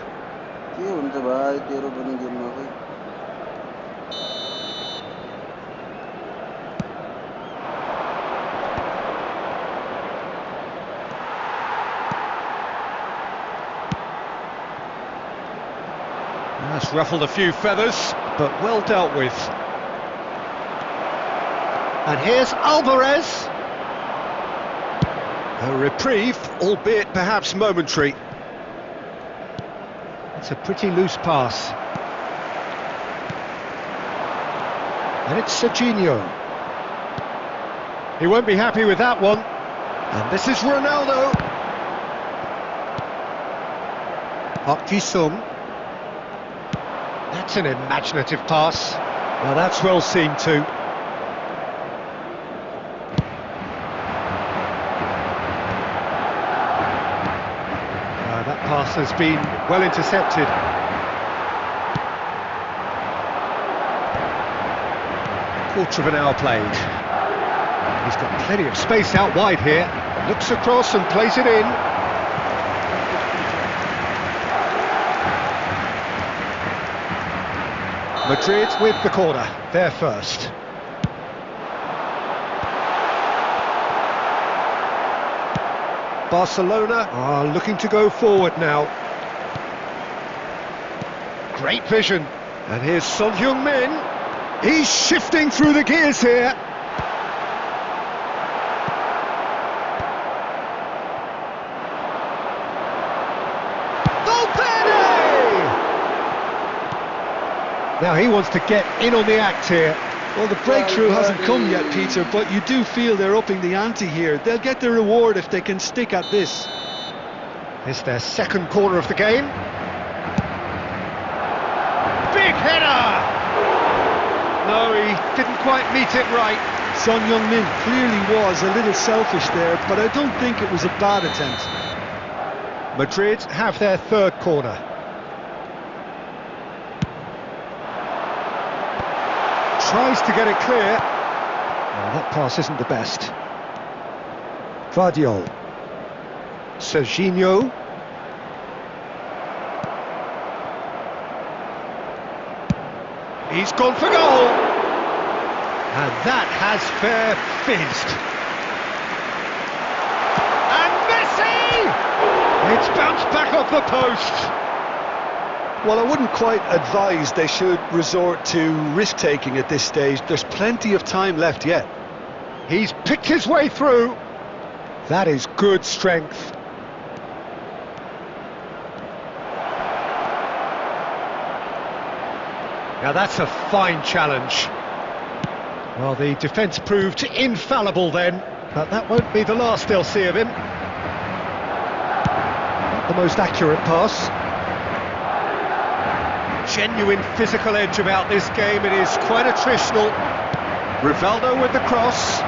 That's ruffled a few feathers, but well dealt with. And here's Alvarez. A reprieve, albeit perhaps momentary. It's a pretty loose pass. And it's Serginho. He won't be happy with that one. And this is Ronaldo. Park Ji-sung. That's an imaginative pass. Well, that's well seen too. That pass has been well intercepted. Quarter of an hour played. He's got plenty of space out wide here. Looks across and plays it in. Madrid with the corner, they're first. Barcelona are looking to go forward now. Great vision. And here's Son Heung-min. He's shifting through the gears here. Now he wants to get in on the act here. Well, the breakthrough hasn't come yet, Peter, but you do feel they're upping the ante here. They'll get the reward if they can stick at this. It's their second corner of the game. Big header! No, he didn't quite meet it right. Son Heung-min clearly was a little selfish there, but I don't think it was a bad attempt. Madrid have their third corner. Tries to get it clear. Well, that pass isn't the best. Vardiol. Serginho. He's gone for goal. And that has fair fizzed. And Messi! It's bounced back off the post. Well, I wouldn't quite advise they should resort to risk-taking at this stage. There's plenty of time left yet. He's picked his way through. That is good strength. Now that's a fine challenge. Well, the defence proved infallible then, but that won't be the last they'll see of him. Not the most accurate pass. Genuine physical edge about this game. It is quite attritional. Rivaldo with the cross.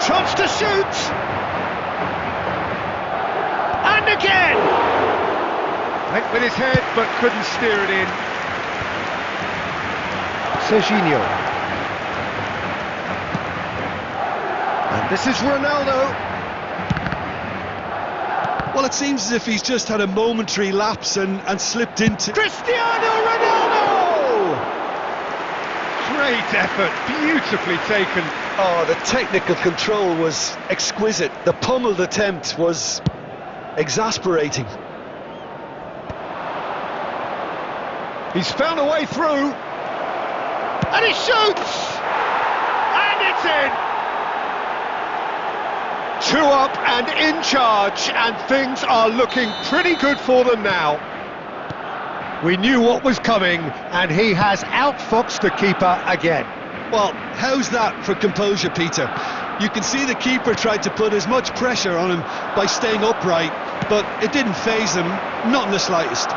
Chance to shoot! And again! Went with his head, but couldn't steer it in. Serginho. And this is Ronaldo. Well, it seems as if he's just had a momentary lapse and slipped into... Cristiano Ronaldo! Great effort, beautifully taken. Oh, the technical control was exquisite. The pummeled attempt was exasperating. He's found a way through. And he shoots! And it's in! 2 up and in charge, and things are looking pretty good for them now. We knew what was coming, and he has outfoxed the keeper again. Well, how's that for composure, Peter? You can see the keeper tried to put as much pressure on him by staying upright, but it didn't faze him, not in the slightest.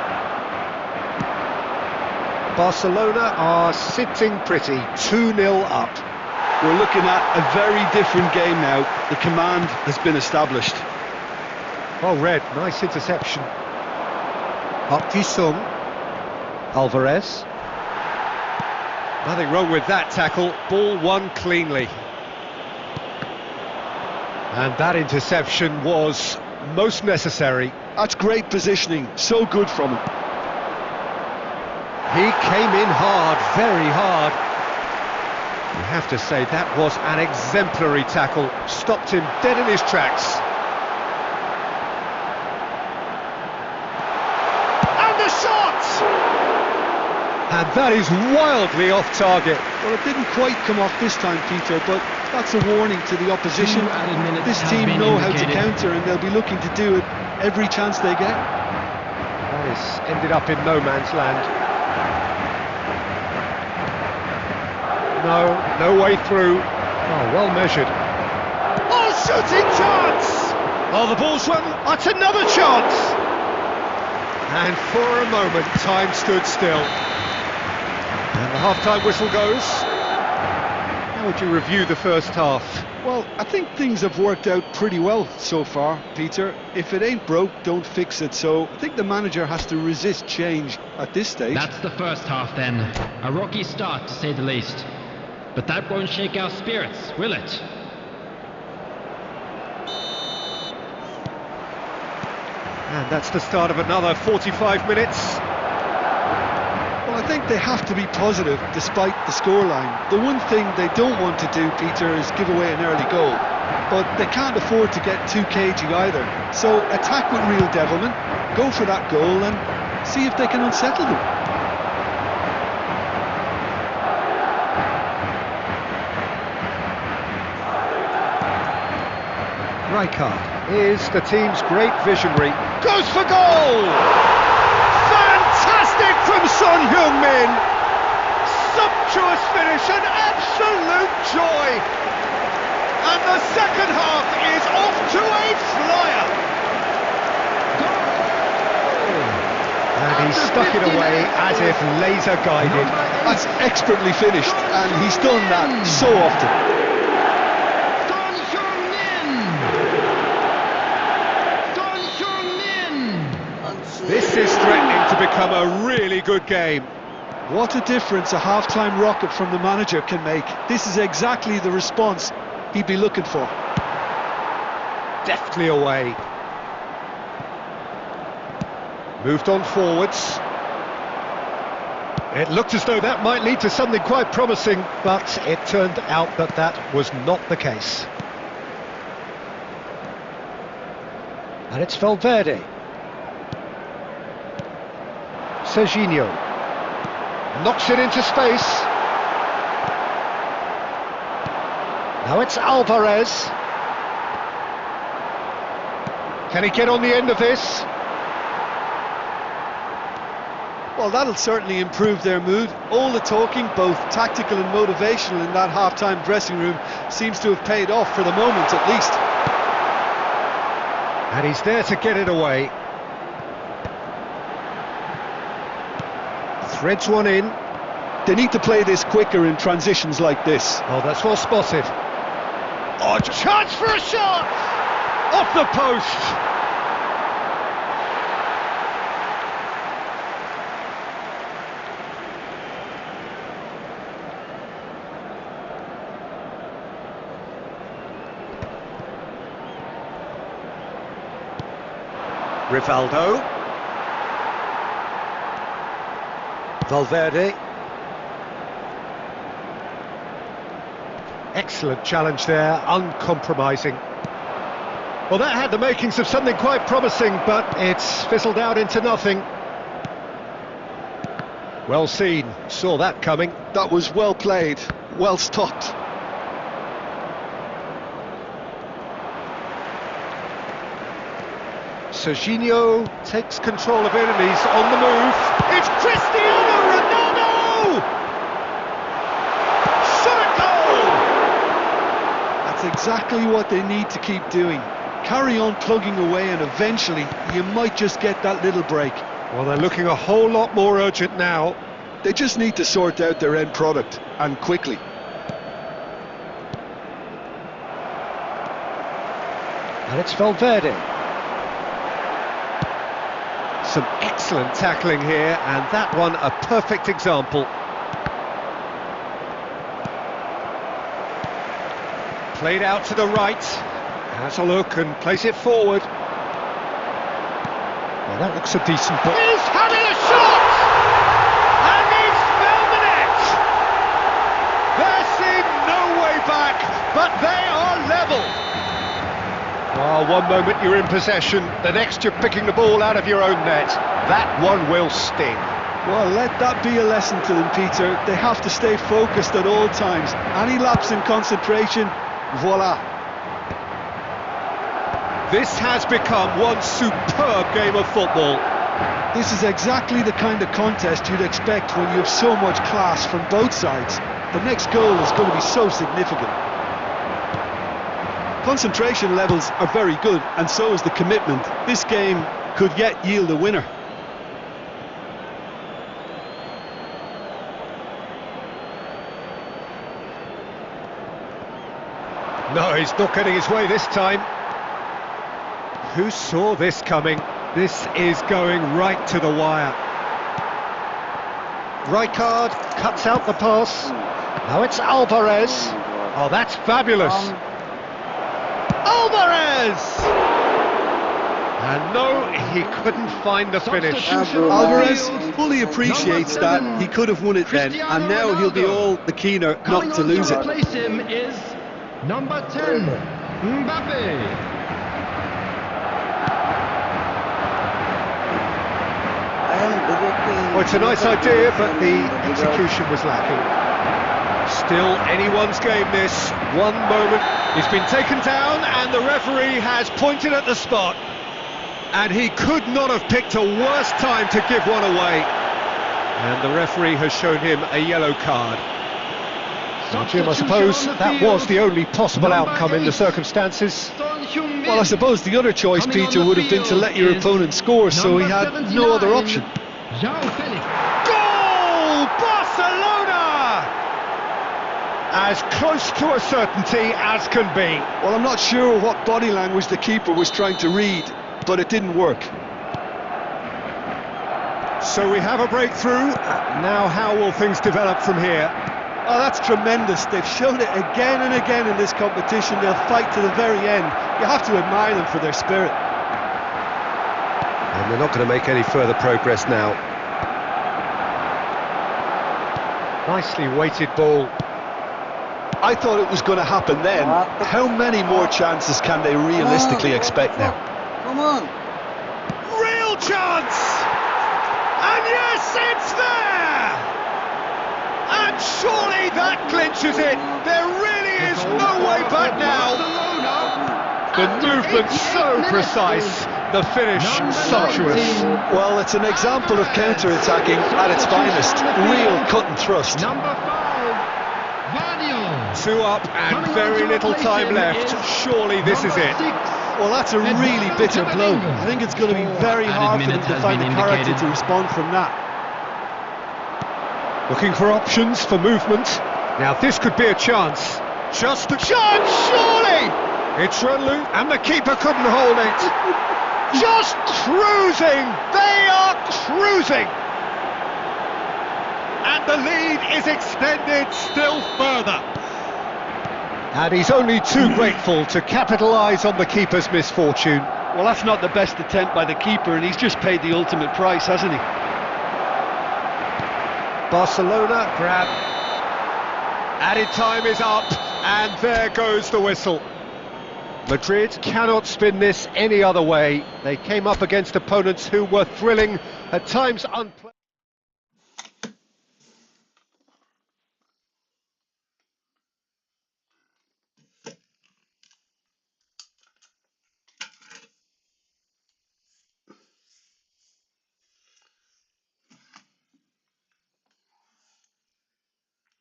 Barcelona are sitting pretty, 2-0 up. We're looking at a very different game now. The command has been established. Well read, nice interception. Park Ji-sung. Alvarez. Nothing wrong with that tackle, ball won cleanly. And that interception was most necessary. That's great positioning, so good from him. He came in hard, very hard. You have to say that was an exemplary tackle, stopped him dead in his tracks. And the shot! And that is wildly off target. Well, it didn't quite come off this time, Peter, but that's a warning to the opposition. This team know how to counter, and they'll be looking to do it every chance they get. That is ended up in no man's land. No way through. Oh, well measured. Oh, shooting chance! Oh, the ball's run. That's another chance. And for a moment, time stood still. And the half-time whistle goes. How would you review the first half? Well, I think things have worked out pretty well so far, Peter. If it ain't broke, don't fix it. So I think the manager has to resist change at this stage. That's the first half then. A rocky start, to say the least. But that won't shake our spirits, will it? And that's the start of another 45 minutes. Well, I think they have to be positive despite the scoreline. The one thing they don't want to do, Peter, is give away an early goal. But they can't afford to get too cagey either. So attack with real devilment, go for that goal and see if they can unsettle them. Rijkaard is the team's great visionary. Goes for goal! Fantastic from Son Heung-min! Sumptuous finish, an absolute joy! And the second half is off to a flyer! And he stuck it away as if laser guided. That's expertly finished, and he's done that so often. This is threatening to become a really good game. What a difference a half-time rocket from the manager can make. This is exactly the response he'd be looking for. deftly away. Moved on forwards. It looked as though that might lead to something quite promising, but it turned out that that was not the case. And it's Valverde. Serginho. Knocks it into space. Now it's Alvarez. Can he get on the end of this? Well, that'll certainly improve their mood. All the talking, both tactical and motivational, in that half-time dressing room seems to have paid off for the moment at least. And he's there to get it away. Threads one in. They need to play this quicker in transitions like this. Oh, that's well spotted. Oh, chance for a shot! Off the post! Rivaldo. Valverde. Excellent challenge there, uncompromising. Well, that had the makings of something quite promising, but it's fizzled out into nothing. Well seen, saw that coming. That was well played, well stopped. Serginho takes control of it and he's on the move. It's Cristiano Ronaldo! Shot a goal! That's exactly what they need to keep doing. Carry on plugging away and eventually you might just get that little break. Well, they're looking a whole lot more urgent now. They just need to sort out their end product, and quickly. And it's Valverde. Some excellent tackling here, and that one a perfect example. Played out to the right. Has a look and plays it forward. Well, that looks a decent ball. He's having a shot! And he's found the net! There seemed no way back, but they are level. Oh, one moment you're in possession, the next you're picking the ball out of your own net. That one will sting. Well, let that be a lesson to them, Peter. They have to stay focused at all times. Any lapse in concentration, voila. This has become one superb game of football. This is exactly the kind of contest you'd expect when you have so much class from both sides. The next goal is going to be so significant. Concentration levels are very good, and so is the commitment. This game could yet yield a winner. No, he's not getting his way this time. Who saw this coming? This is going right to the wire. Rijkaard cuts out the pass. Now it's Alvarez. Oh, that's fabulous. Alvarez! And no, he couldn't find the finish. Alvarez fully appreciates that. He could have won it then, and now he'll be all the keener not to lose it. Replace him is number 10, Mbappe. Well, it's a nice idea, but the execution was lacking. Still anyone's game this. One moment, he's been taken down and the referee has pointed at the spot. And he could not have picked a worse time to give one away. And the referee has shown him a yellow card. Well, Jim, I suppose that was the only possible outcome in the circumstances. Well, I suppose the other choice, Peter, would have been to let your opponent score, so he had no other option. Goal! Barcelona! As close to a certainty as can be. Well, I'm not sure what body language the keeper was trying to read, but it didn't work. So we have a breakthrough. Now how will things develop from here? Oh, that's tremendous. They've shown it again and again in this competition. They'll fight to the very end. You have to admire them for their spirit. And they're not going to make any further progress now. Nicely weighted ball. I thought it was going to happen then. How many more chances can they realistically expect now? Come on. Real chance! And yes, it's there! And surely that clinches it. There really is no way back now. The movement so precise, the finish sumptuous. Well, it's an example of counter-attacking at its finest. Real cut and thrust. Number 5, Vaniel. 2 up and very little time left. Surely this is it. Well, that's a really bitter blow. I think it's going to be very hard for them to find the character to respond from that. Looking for options for movement. Now this could be a chance. Just a chance, surely! It's run loose, and the keeper couldn't hold it. Just cruising! They are cruising! And the lead is extended still further. And he's only too grateful to capitalise on the keeper's misfortune. Well, that's not the best attempt by the keeper, and he's just paid the ultimate price, hasn't he? Barcelona grab. Added time is up, and there goes the whistle. Madrid cannot spin this any other way. They came up against opponents who were thrilling, at times unpleasant.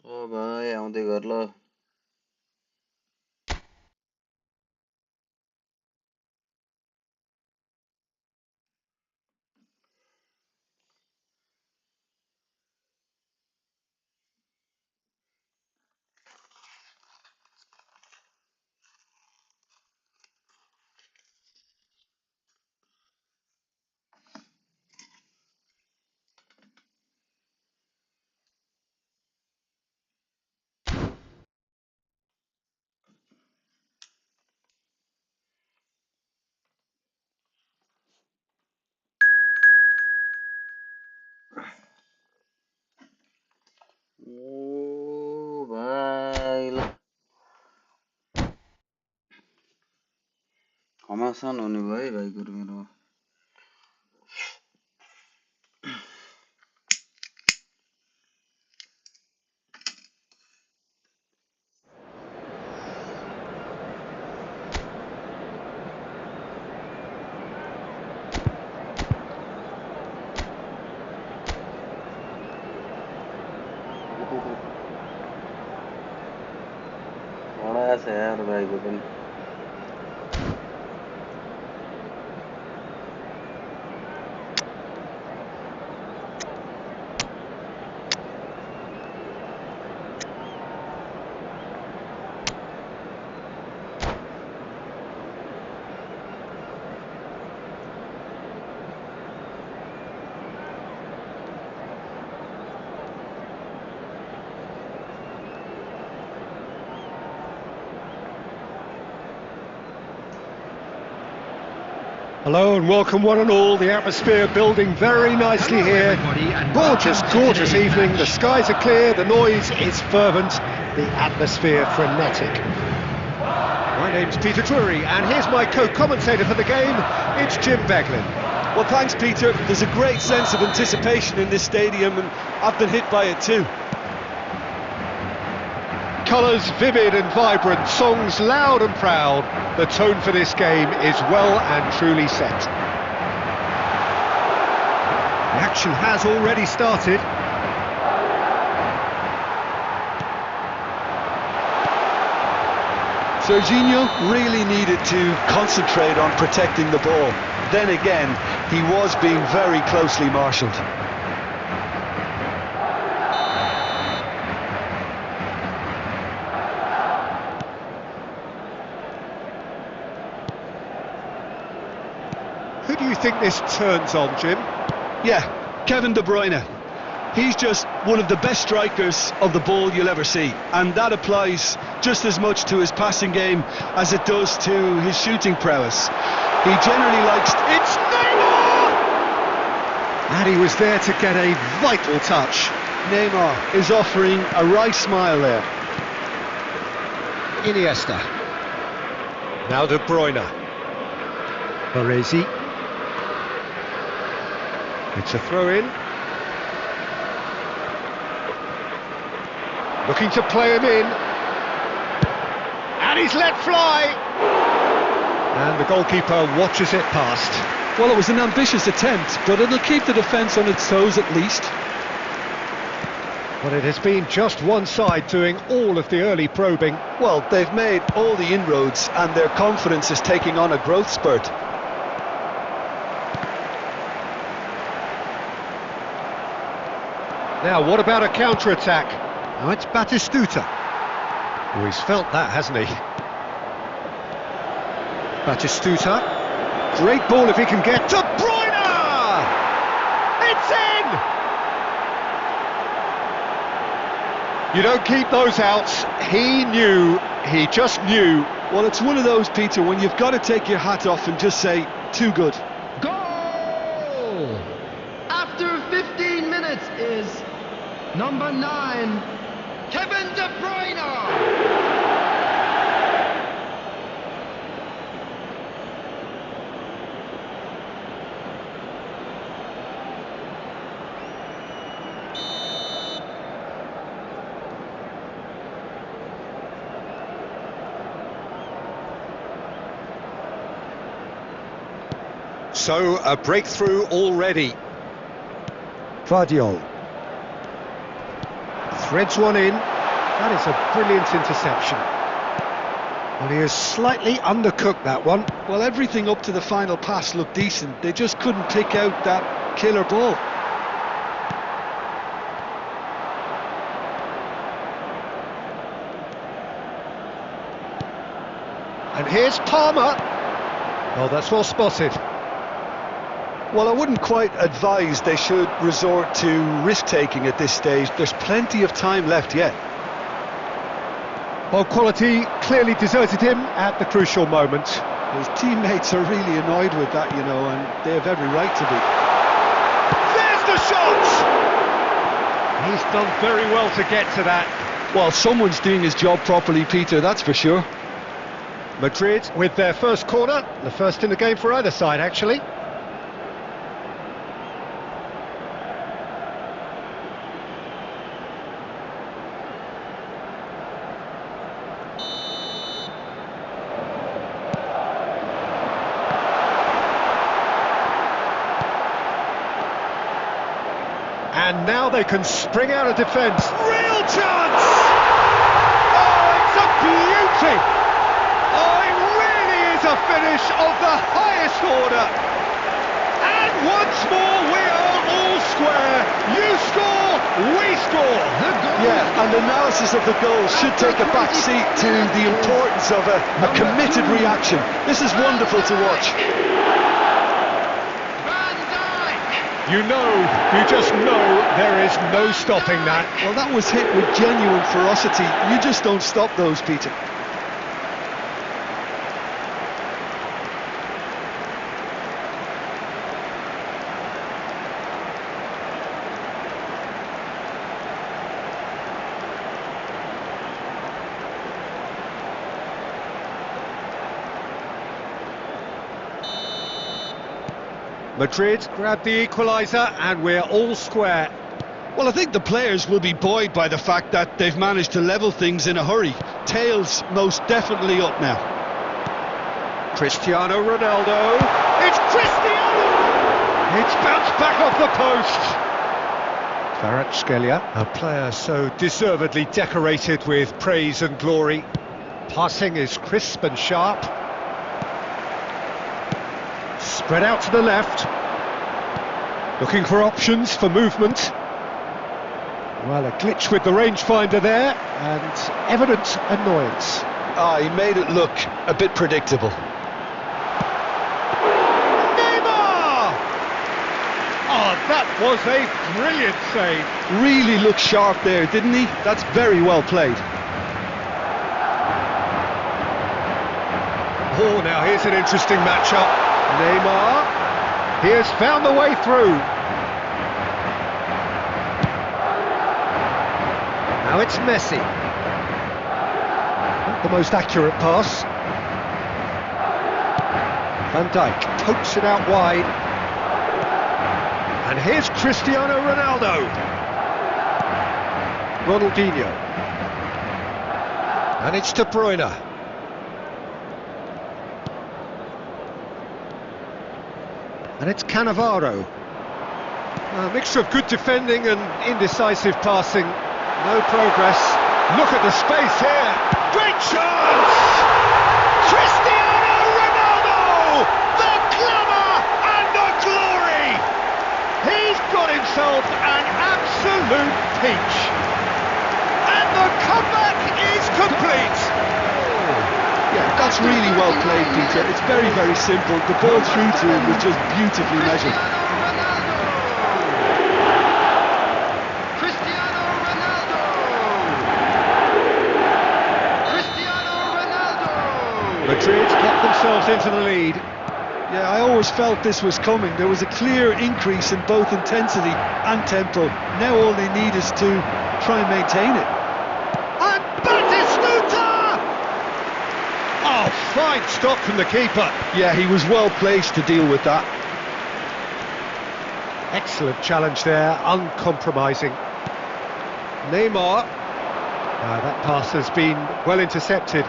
ओ भाइ आउँदै गर ल ओ भाइ ल घमासान हुने भयो है भाइ गुरु मेरो बडा छ यार भाइको पनि Hello and welcome one and all. The atmosphere building very nicely here. Gorgeous, gorgeous evening. The skies are clear, the noise is fervent, the atmosphere frenetic. My name's Peter Drury and here's my co-commentator for the game. It's Jim Beglin. Well, thanks, Peter. There's a great sense of anticipation in this stadium, and I've been hit by it too. Colours vivid and vibrant, songs loud and proud. The tone for this game is well and truly set. The action has already started. Serginho really needed to concentrate on protecting the ball. Then again, he was being very closely marshalled. Who do you think this turns on, Jim? Yeah, Kevin De Bruyne. He's just one of the best strikers of the ball you'll ever see, and that applies just as much to his passing game as it does to his shooting prowess. He generally likes... It's Neymar! And he was there to get a vital touch. Neymar is offering a right smile there. Iniesta. Now De Bruyne. Baresi. It's a throw-in. Looking to play him in. And he's let fly. And the goalkeeper watches it past. Well, it was an ambitious attempt, but it'll keep the defence on its toes at least. But it has been just one side doing all of the early probing. Well, they've made all the inroads and their confidence is taking on a growth spurt. Now, what about a counter-attack? Now it's Batistuta. Oh, he's felt that, hasn't he? Batistuta. Great ball if he can get De Bruyne! It's in! You don't keep those outs. He just knew. Well, it's one of those, Peter, when you've got to take your hat off and just say, too good. Goal! After 15 minutes is number 9, Kevin De Bruyne! So, a breakthrough already. Vardiol. Threads one in. That is a brilliant interception. Well, he has slightly undercooked that one. Well, everything up to the final pass looked decent. They just couldn't pick out that killer ball. And here's Palmer. Oh, that's well spotted. Well, I wouldn't quite advise they should resort to risk-taking at this stage. There's plenty of time left yet. Well, quality clearly deserted him at the crucial moment. His teammates are really annoyed with that, you know, and they have every right to be. There's the shot! He's done very well to get to that. Well, someone's doing his job properly, Peter, that's for sure. Madrid with their first corner, the first in the game for either side, actually. And now they can spring out of defence. Real chance! Oh, it's a beauty! Oh, it really is a finish of the highest order. And once more we are all square. You score, we score. Yeah, and analysis of the goal should take a back seat to the importance of a committed reaction. This is wonderful to watch. You just know there is no stopping that. Well, that was hit with genuine ferocity. You just don't stop those, Peter. Madrid grab the equaliser and we're all square. Well, I think the players will be buoyed by the fact that they've managed to level things in a hurry. Tails most definitely up now. Cristiano Ronaldo. It's Cristiano! It's bounced back off the post. Kvaratskhelia, a player so deservedly decorated with praise and glory. Passing is crisp and sharp. Spread out to the left. Looking for options for movement. Well, a glitch with the rangefinder there, and evident annoyance. He made it look a bit predictable. Neymar! Oh, that was a brilliant save. Really looked sharp there, didn't he? That's very well played. Oh, now here's an interesting matchup. Neymar, he has found the way through. Now it's Messi. Not the most accurate pass. Van Dijk pokes it out wide. And here's Cristiano Ronaldo. Ronaldinho. And it's De Bruyne. And it's Cannavaro. A mixture of good defending and indecisive passing. No progress. Look at the space here. Great chance! Cristiano Ronaldo! The glamour and the glory! He's got himself an absolute peach. And the comeback is complete. Yeah, that's really well played, Peter. It's very, very simple. The ball through to him was just beautifully measured. Madrid get themselves into the lead. Yeah, I always felt this was coming. There was a clear increase in both intensity and tempo. Now all they need is to try and maintain it. And Batistuta! Oh, fine stop from the keeper. Yeah, he was well placed to deal with that. Excellent challenge there, uncompromising. Neymar. That pass has been well intercepted.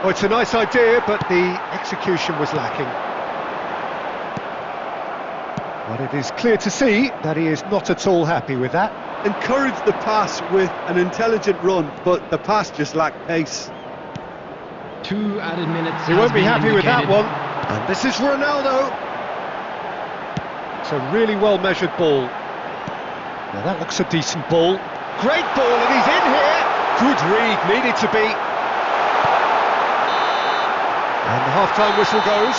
Oh, it's a nice idea, but the execution was lacking. But it is clear to see that he is not at all happy with that. Encouraged the pass with an intelligent run, but the pass just lacked pace. 2 added minutes. He won't be happy with that one. And this is Ronaldo. It's a really well-measured ball. Now that looks a decent ball. Great ball, and he's in here. Good read, needed to be. And the half-time whistle goes.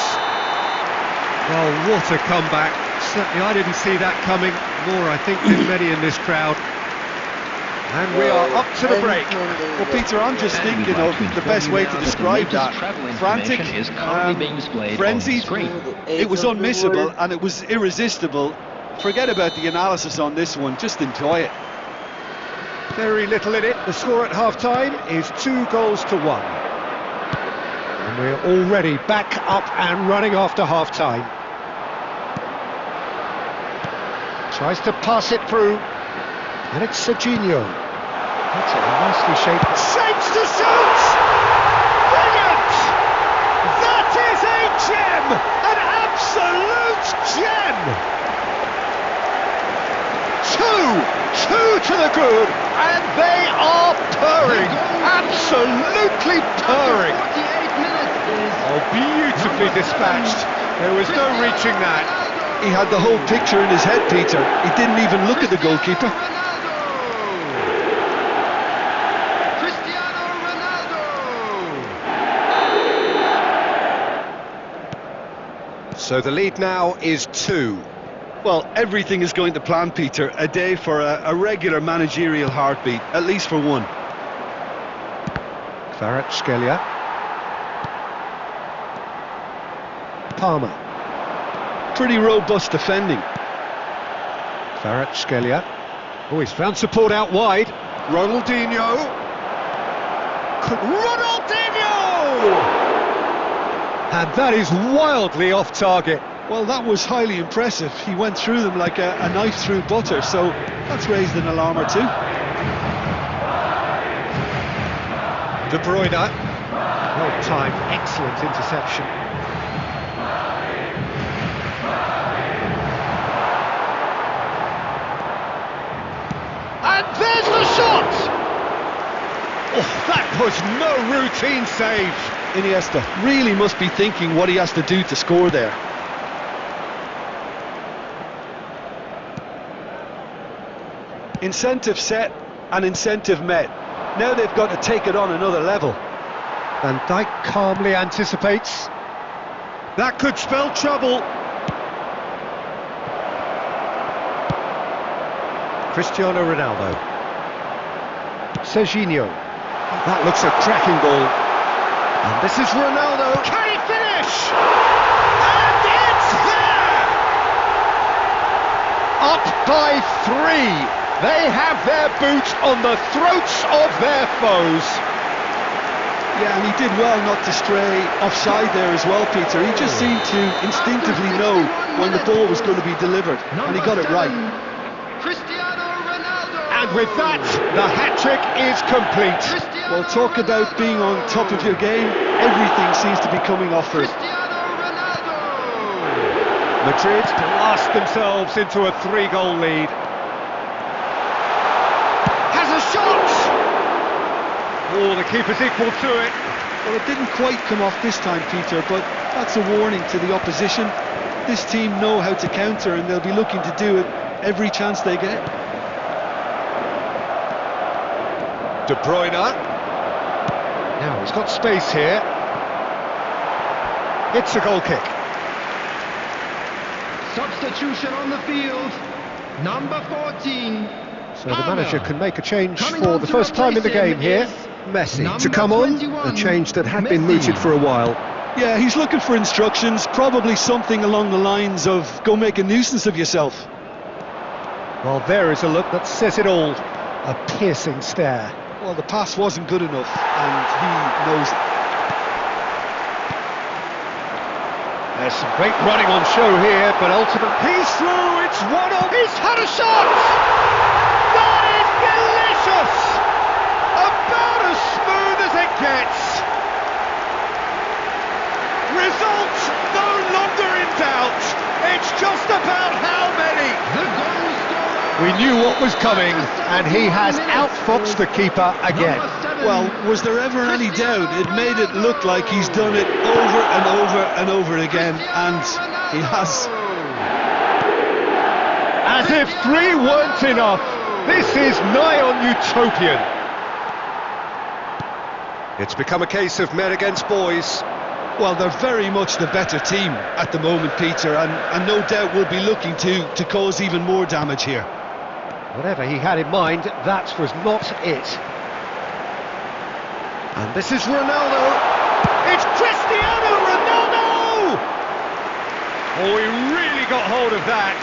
Well, what a comeback. Certainly I didn't see that coming, nor I think did many in this crowd. And we are up to the break. Well, Peter, I'm just thinking of the best way to describe that. Frantic, frenzied, it was unmissable and it was irresistible. Forget about the analysis on this one, just enjoy it. Very little in it. The score at half-time is 2-1. And we're already back up and running after half-time. Tries to pass it through. And it's Serginho. That's a nicely shaped. Shapes to shoot! Brilliant! That is a gem! An absolute gem! Two to the good, and they are purring. Absolutely purring. Oh, beautifully dispatched. There was no reaching that. He had the whole picture in his head, Peter. He didn't even look at the goalkeeper. So the lead now is 2. Well, everything is going to plan, Peter. A day for a regular managerial heartbeat, at least for one. Kvaratskhelia. Palmer. Pretty robust defending. Kvaratskhelia. Oh, he's found support out wide. Ronaldinho. Ronaldinho! And that is wildly off target. Well, that was highly impressive. He went through them like a knife through butter, so that's raised an alarm or two. De Bruyne. Well timed, excellent interception. And there's the shot! Oh, that was no routine save. Iniesta really must be thinking what he has to do to score there. Incentive set and incentive met. Now they've got to take it on another level. Van Dijk calmly anticipates. That could spell trouble. Cristiano Ronaldo. Serginho. That looks a cracking ball. And this is Ronaldo. Can he finish? And it's there! Up by 3. They have their boot on the throats of their foes. Yeah, and he did well not to stray offside there as well, Peter. He just seemed to instinctively know when the ball was going to be delivered, and he got it right. And with that, the hat-trick is complete. Well, talk about being on top of your game. Everything seems to be coming off for him. Madrid blast themselves into a 3-goal lead. Has a shot! Oh, the keeper's equal to it. Well, it didn't quite come off this time, Peter, but that's a warning to the opposition. This team know how to counter, and they'll be looking to do it every chance they get. De Bruyne. Now he's got space here. It's a goal kick. Substitution on the field, number 14. So the manager can make a change for the first time in the game here. Messi to come on, a change that had been mooted for a while. Yeah, he's looking for instructions, probably something along the lines of, go make a nuisance of yourself. Well, there is a look that says it all. A piercing stare. Well, the pass wasn't good enough, and he knows it. There's some great running on show here, but ultimately he's through, it's 1-0, he's had a shot! That is delicious! About as smooth as it gets! Result no longer in doubt, it's just about how many! The goal scorer. We knew what was coming, and he has outfoxed the keeper again. Well, was there ever any doubt? It made it look like he's done it over and over and over again, and he has. As if 3 weren't enough, this is nigh on utopian. It's become a case of men against boys. Well, they're very much the better team at the moment, Peter, and no doubt will be looking to cause even more damage here. Whatever he had in mind, that was not it. And this is Ronaldo. It's Cristiano Ronaldo! Oh, he really got hold of that.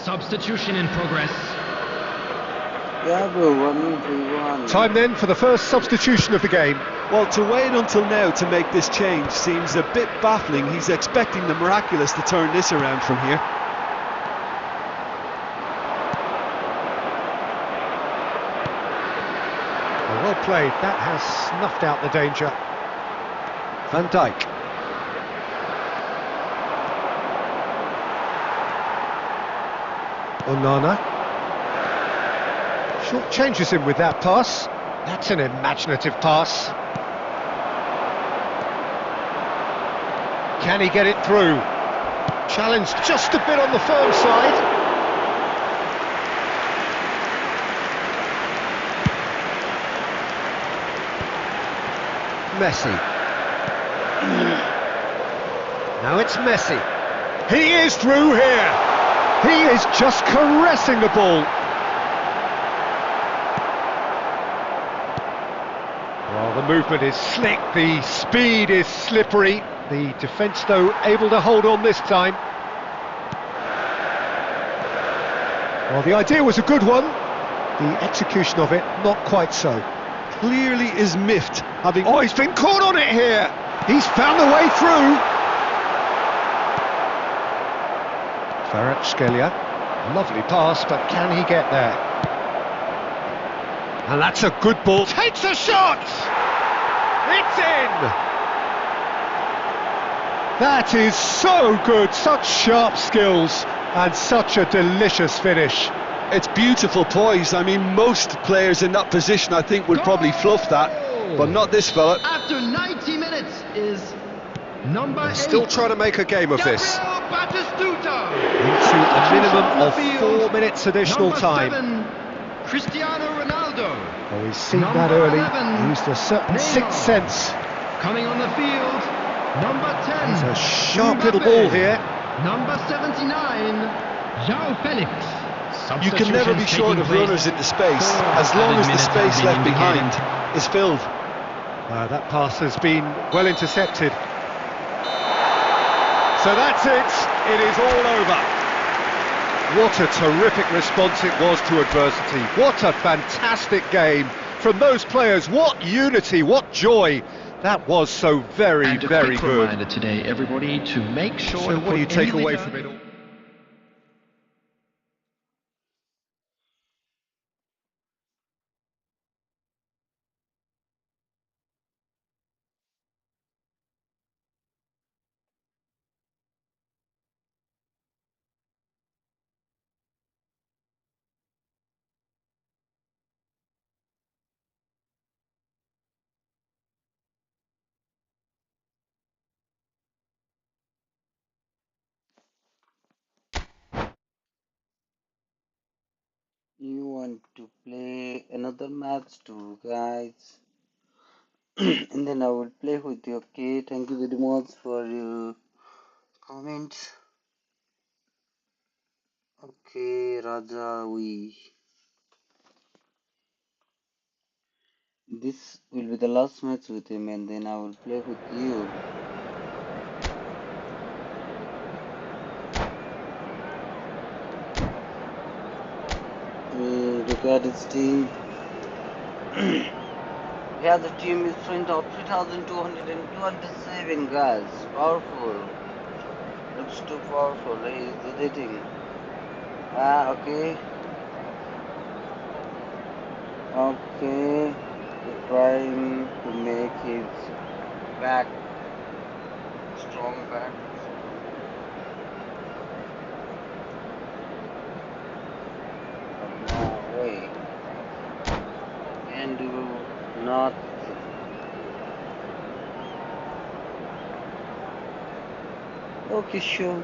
Substitution in progress. Yeah, bro, 1-3-1. Time then for the first substitution of the game. Well, to wait until now to make this change seems a bit baffling. He's expecting the miraculous to turn this around from here. Well played, that has snuffed out the danger. Van Dijk. Onana. Short changes him with that pass. That's an imaginative pass. Can he get it through? Challenged just a bit on the firm side. Messi. Now it's Messi. He is through here. He is just caressing the ball. Well, the movement is slick, the speed is slippery. The defence, though, able to hold on this time. Well, the idea was a good one. The execution of it, not quite so. Clearly is miffed, having... Oh, he's been caught on it here! He's found a way through! Kvaratskhelia, lovely pass, but can he get there? And that's a good ball. Takes a shot! It's in! That is so good, such sharp skills, and such a delicious finish. It's beautiful poise. I mean, most players in that position, I think, would probably fluff that, but not this fella. After 90 minutes is number 8. Still trying to make a game of this. Batistuta. Into a minimum of 4 minutes additional Number time. 7, Cristiano Ronaldo. Oh, he's seen Number that early, 11, used a certain Neymar. sixth sense. Coming on the field, number 10. It's a sharp Mbappe. little ball here. Number 79, João Felix. You can never be short of runners into space, as long as the space left behind is filled. That pass has been well intercepted. So that's it. It is all over. What a terrific response it was to adversity. What a fantastic game from those players. What unity, what joy. That was so very, very good. Reminder today, everybody, to make sure. So what do you take away from it all? You want to play another match too, guys? And then I will play with you. Okay, thank you very much for your comments. Okay, Raja, this will be the last match with him, and then I will play with you. Look at his team. Yeah, the team is strength of 3,227 guys. Powerful. Looks too powerful. He is editing. Okay. Okay. He's trying to make his back strong back. But no way. Can do nothing. Okay, sure.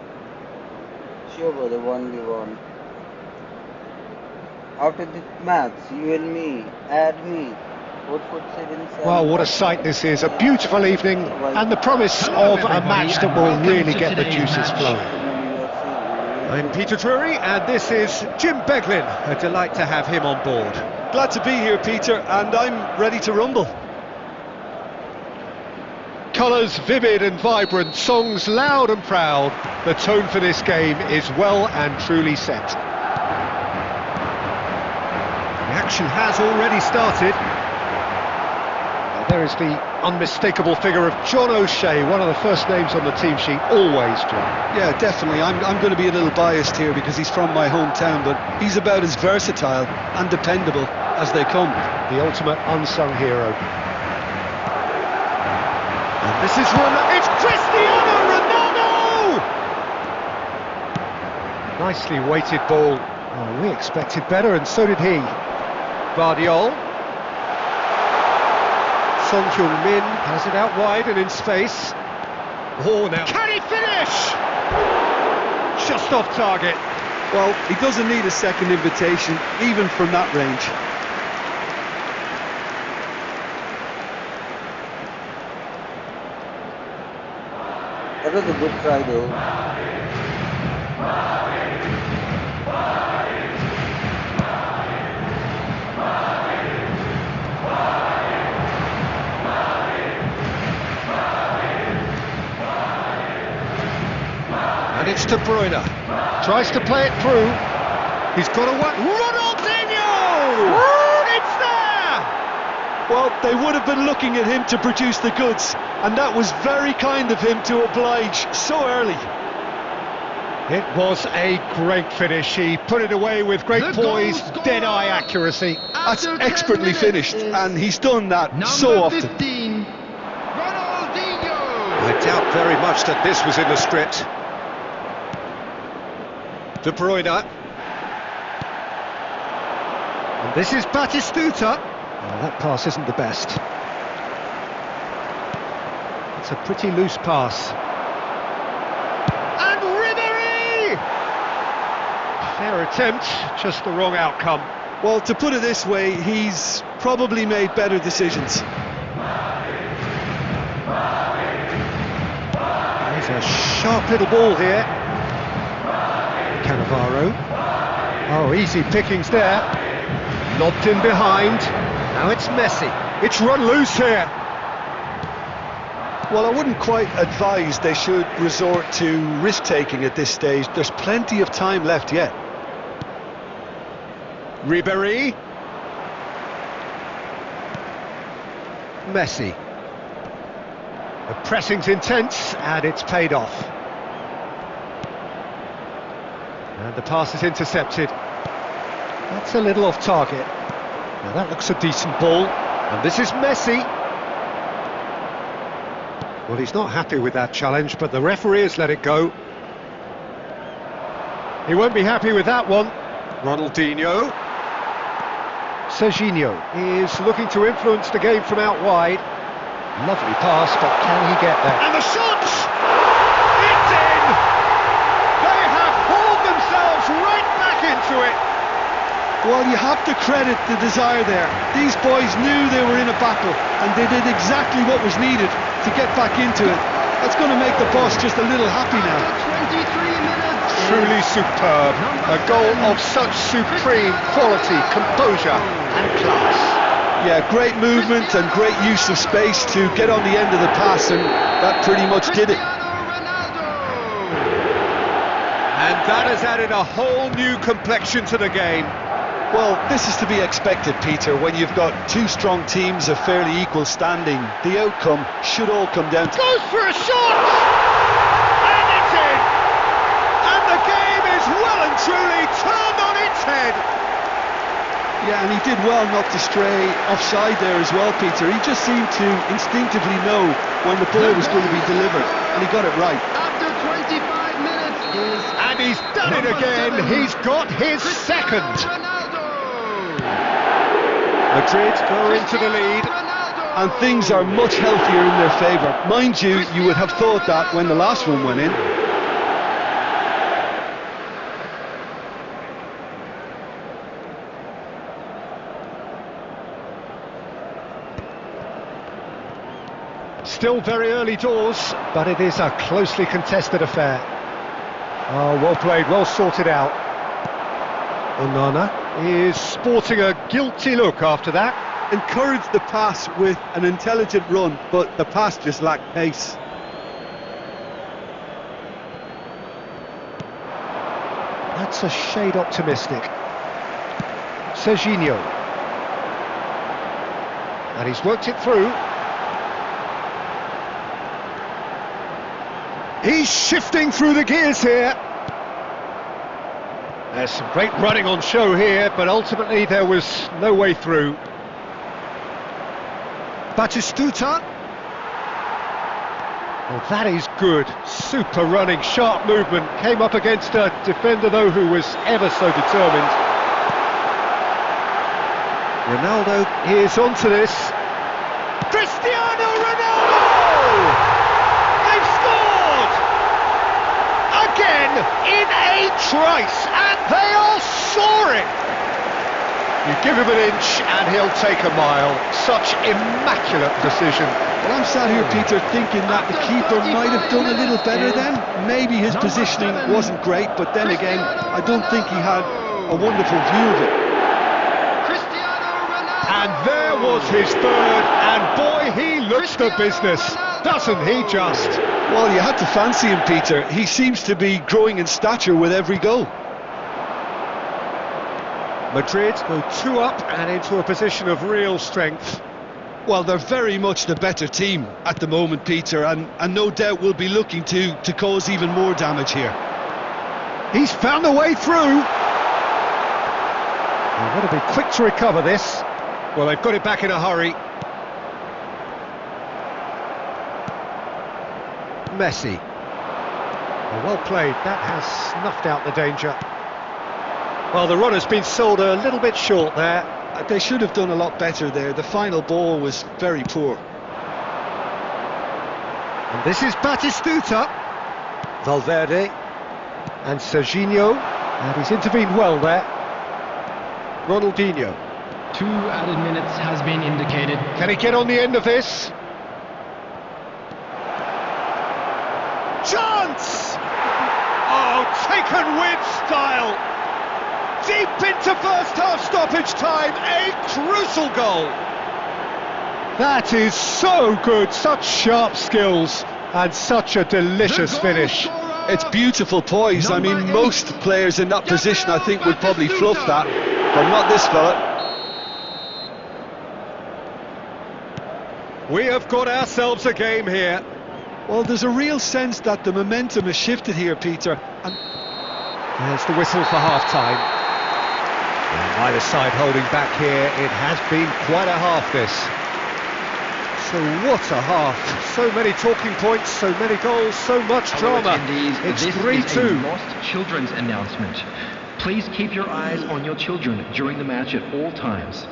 Sure, brother, 1v1. After this match, you and me, add me. 447. Well, what a sight this is. A beautiful evening and the promise of a match that will really get the juices flowing. I'm Peter Drury and this is Jim Beglin. A delight to have him on board. Glad to be here, Peter, and I'm ready to rumble. Colours vivid and vibrant, songs loud and proud. The tone for this game is well and truly set. The action has already started. There is the unmistakable figure of John O'Shea, one of the first names on the team sheet, always, John. Yeah, definitely. I'm going to be a little biased here because he's from my hometown, but he's about as versatile and dependable as they come. The ultimate unsung hero. And this is Ronaldo. It's Cristiano Ronaldo! Nicely weighted ball. Oh, we expected better, and so did he. Guardiola. Son Heung-min has it out wide and in space. Oh, now can he finish? Just off target. Well, he doesn't need a second invitation, even from that range. That was a good try, though. And it's De Bruyne. Tries to play it through. He's got a one. Ronaldinho! It's there! Well, they would have been looking at him to produce the goods, and that was very kind of him to oblige so early. It was a great finish. He put it away with great poise, dead-eye accuracy. That's expertly finished, and he's done that so often. 15, Ronaldinho! I doubt very much that this was in the script. De Bruyne. And this is Batistuta. Well, that pass isn't the best. It's a pretty loose pass. And Ribéry! Fair attempt, just the wrong outcome. Well, to put it this way, he's probably made better decisions. It's a sharp little ball here. Cannavaro. Oh, easy pickings there. Lobbed in behind. Now it's Messi. It's run loose here. Well, I wouldn't quite advise they should resort to risk-taking at this stage. There's plenty of time left yet. Ribéry. Messi. The pressing's intense and it's paid off. And the pass is intercepted. That's a little off target. Now that looks a decent ball. And this is Messi. Well, he's not happy with that challenge, but the referee has let it go. He won't be happy with that one. Ronaldinho. Serginho is looking to influence the game from out wide. Lovely pass, but can he get there? And the shot! It's in! They have hauled themselves right back into it. Well, you have to credit the desire there. These boys knew they were in a battle, and they did exactly what was needed to get back into it. That's going to make the boss just a little happy now. 23 minutes. Truly superb. A goal of such supreme quality, composure and class. Yeah, great movement and great use of space to get on the end of the pass, and that pretty much did it. And that has added a whole new complexion to the game. Well, this is to be expected, Peter, when you've got two strong teams of fairly equal standing. The outcome should all come down to... Goes for a shot! And it's in! And the game is well and truly turned on its head! Yeah, and he did well not to stray offside there as well, Peter. He just seemed to instinctively know when the ball was going to be delivered, and he got it right. After 25 minutes is... And he's done it again! He's got his second! Madrid go into the lead. And things are much healthier in their favour. Mind you, you would have thought that when the last one went in. Still very early doors, but it is a closely contested affair. Oh, well played, well sorted out. Onana is sporting a guilty look after that. Encouraged the pass with an intelligent run, but the pass just lacked pace. That's a shade optimistic. Serginho. And he's worked it through. He's shifting through the gears here. There's some great running on show here, but ultimately there was no way through. Batistuta. Well, that is good. Super running, sharp movement. Came up against a defender, though, who was ever so determined. Ronaldo is onto this. Cristiano Ronaldo! They've scored! Again, in a trice, and they are soaring! You give him an inch and he'll take a mile. Such immaculate precision. Well, I'm sat here, Peter, thinking that the keeper might have done a little better then. Maybe his positioning wasn't great, but then again, I don't think he had a wonderful view of it. And there was his third, and boy, he looks the business, doesn't he just? Well, you had to fancy him, Peter. He seems to be growing in stature with every goal. Madrid go 2 up and into a position of real strength. Well, they're very much the better team at the moment, Peter, and no doubt will be looking to cause even more damage here. He's found a way through. They've got to be quick to recover this. Well, they've got it back in a hurry. Messi. Well played, that has snuffed out the danger. Well, the run has been sold a little bit short there. They should have done a lot better there. The final ball was very poor. And this is Batistuta. Valverde. And Serginho. And he's intervened well there. Ronaldinho. 2 added minutes has been indicated. Can he get on the end of this? chance! Oh, taken with style! Deep into first half stoppage time, a crucial goal! That is so good, such sharp skills, and such a delicious finish. It's beautiful poise. I mean, most players in that position, I think, would probably fluff that, but not this fella. We have got ourselves a game here. Well, there's a real sense that the momentum has shifted here, Peter. And there's the whistle for half-time. Either side holding back here. It has been quite a half, this. So what a half. So many talking points, so many goals, so much drama. It's 3-2. This is a lost children's announcement. Please keep your eyes on your children during the match at all times.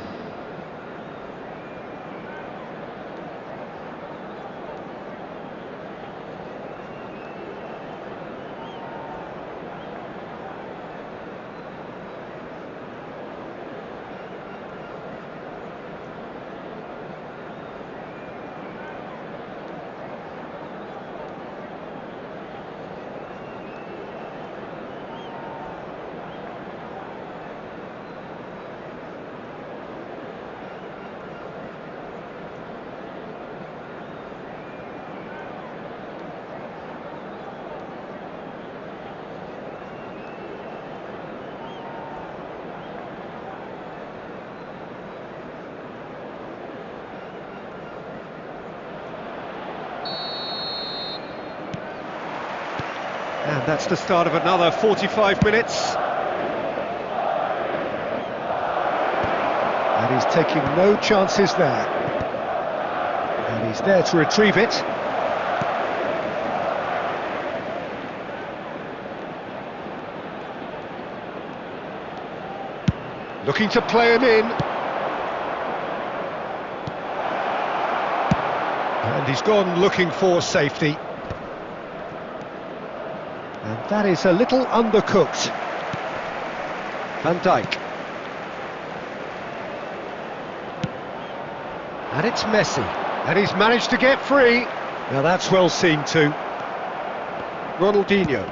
And that's the start of another 45 minutes. And he's taking no chances there. And he's there to retrieve it. Looking to play him in. And he's gone looking for safety. And that is a little undercooked. Van Dijk. And it's Messi. And he's managed to get free. Now that's well seen too. Ronaldinho.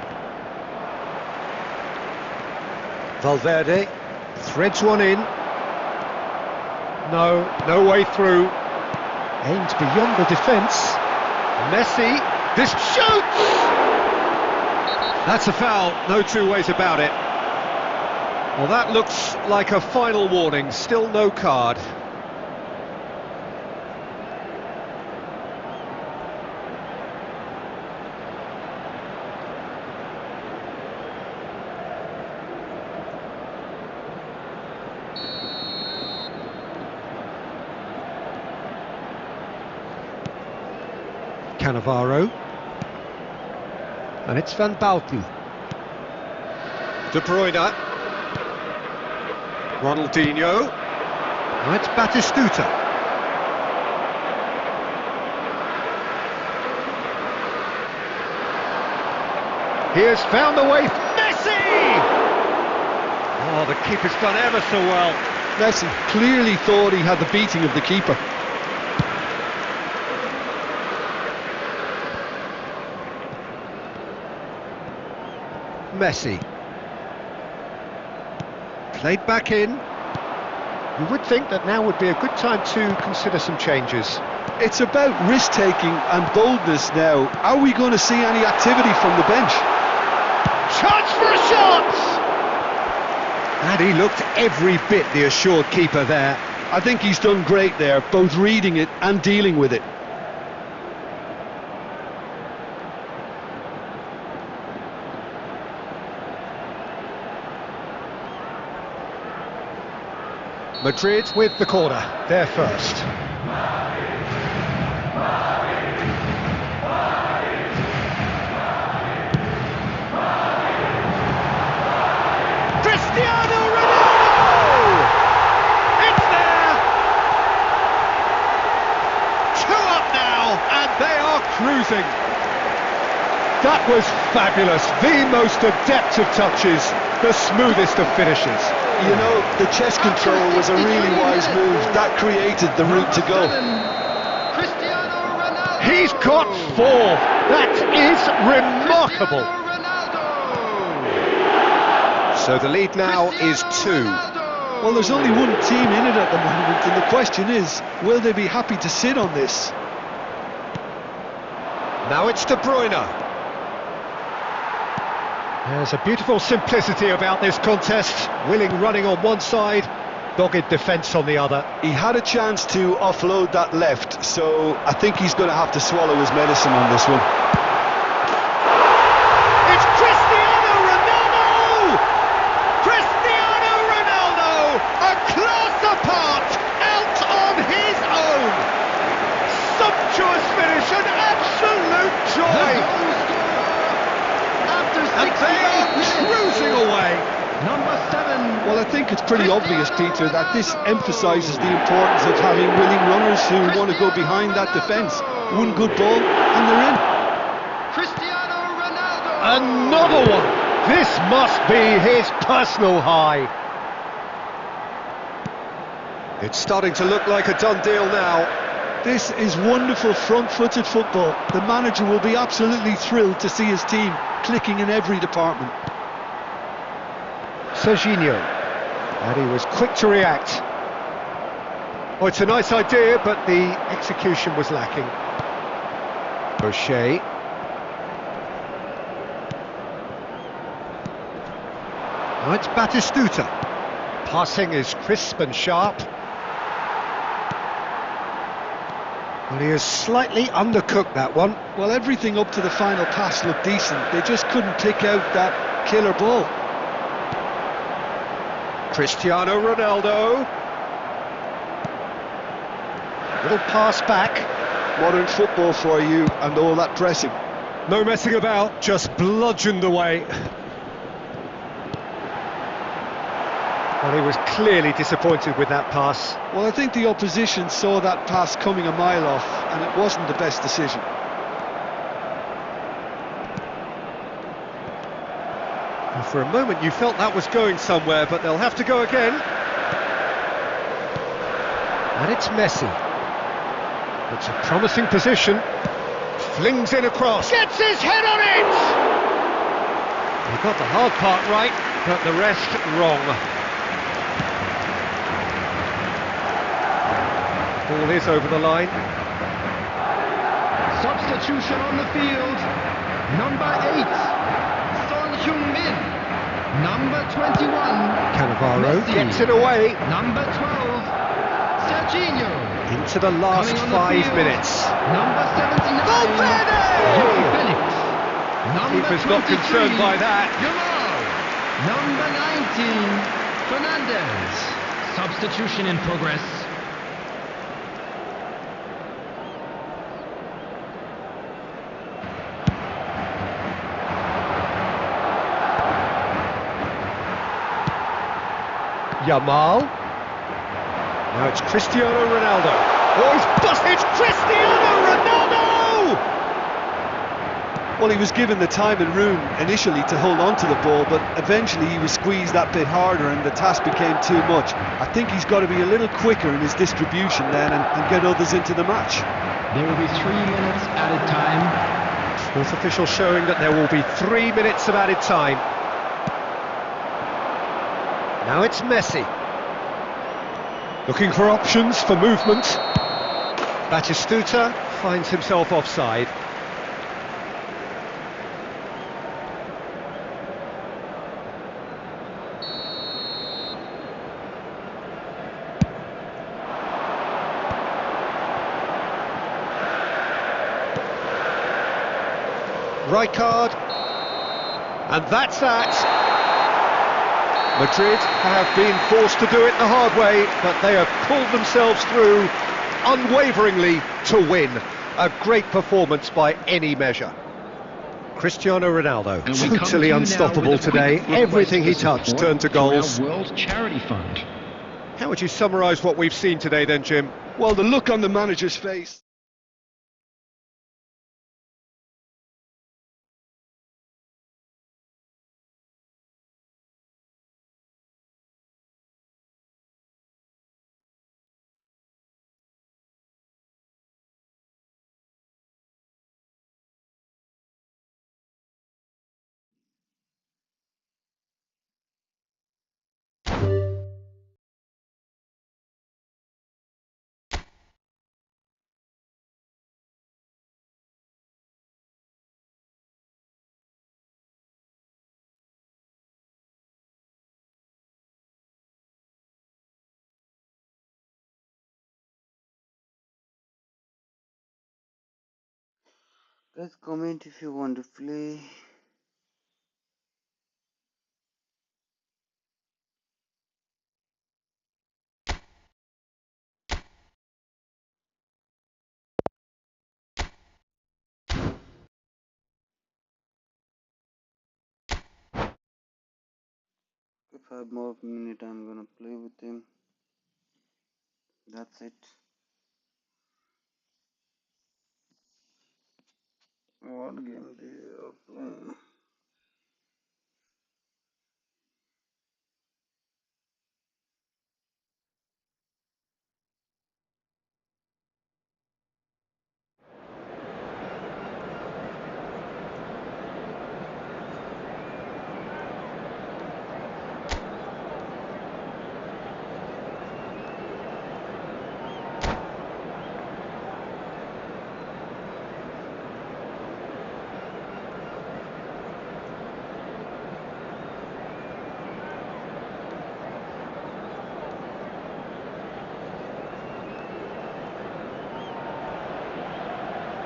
Valverde threads one in. No way through. Aimed beyond the defence. Messi. This shoots! That's a foul, no two ways about it. Well, that looks like a final warning, still no card. Cannavaro. And it's Van Bauten. De Bruyne. Ronaldinho. And it's Batistuta. He has found the way. Messi! Oh, the keeper's done ever so well. Messi clearly thought he had the beating of the keeper. Messi. Played back in. You would think that now would be a good time to consider some changes. It's about risk-taking and boldness now. Are we going to see any activity from the bench? Chance for a shot! And he looked every bit the assured keeper there. I think he's done great there, both reading it and dealing with it. Madrid with the corner, they're first. Cristiano Ronaldo! It's there! 2 up now, and they are cruising. That was fabulous, the most adept of touches, the smoothest of finishes. You know, the chest control was a really wise move. That created the route to go. He's got 4. That is remarkable. So the lead now is 2. Well, there's only one team in it at the moment, and the question is, will they be happy to sit on this? Now it's De Bruyne. There's a beautiful simplicity about this contest. Willing running on one side, dogged defence on the other. He had a chance to offload that left, so I think he's going to have to swallow his medicine on this one. It's Cristiano Ronaldo! Cristiano Ronaldo, a class apart, out on his own. Sumptuous finish, an absolute joy. And they are cruising away. Number 7. Well, I think it's pretty obvious, Peter, that this emphasises the importance of having willing runners who want to go behind that defence. One good ball, and they're in. Cristiano Ronaldo. Another one. This must be his personal high. It's starting to look like a done deal now. This is wonderful front-footed football. The manager will be absolutely thrilled to see his team clicking in every department. Serginho, and he was quick to react. Oh, it's a nice idea, but the execution was lacking. O'Shea. Now it's Batistuta. Passing is crisp and sharp. Well, he has slightly undercooked that one. Well, everything up to the final pass looked decent. They just couldn't pick out that killer ball. Cristiano Ronaldo. Little pass back. Modern football for you, and all that pressing. No messing about, just bludgeoned away. Well, he was clearly disappointed with that pass. Well, I think the opposition saw that pass coming a mile off, and it wasn't the best decision. And for a moment you felt that was going somewhere, but they'll have to go again. And it's Messi. It's a promising position. Flings in across. Gets his head on it! He got the hard part right, but the rest wrong. Ball is over the line. Substitution on the field. Number 8, Son Heung-min. Number 21, Cannavaro Messi. gets it away. Number 12, Serginho. Into the last Coming on the 5 field, minutes. Number 79, Valverde! Joe Felix. Number Keeper's not 23, concerned by that. Yamal. Number 19, Fernandez. Substitution in progress. Yamal. Now it's Cristiano Ronaldo. Oh, he's busted! It's Cristiano Ronaldo! Well, he was given the time and room initially to hold on to the ball, but eventually he was squeezed that bit harder and the task became too much. I think he's got to be a little quicker in his distribution then and get others into the match. There will be 3 minutes added time. Fourth official showing that there will be 3 minutes of added time. Now it's Messi. Looking for options for movement. Batistuta finds himself offside. Right card. And that's that. Madrid have been forced to do it the hard way, but they have pulled themselves through unwaveringly to win. A great performance by any measure. Cristiano Ronaldo, totally unstoppable today. Everything he touched turned to goals. World Charity Fund. How would you summarise what we've seen today then, Jim? Well, the look on the manager's face. Guys, comment if you want to play. If 5 more minutes, I'm gonna play with him. That's it. What game they are playing?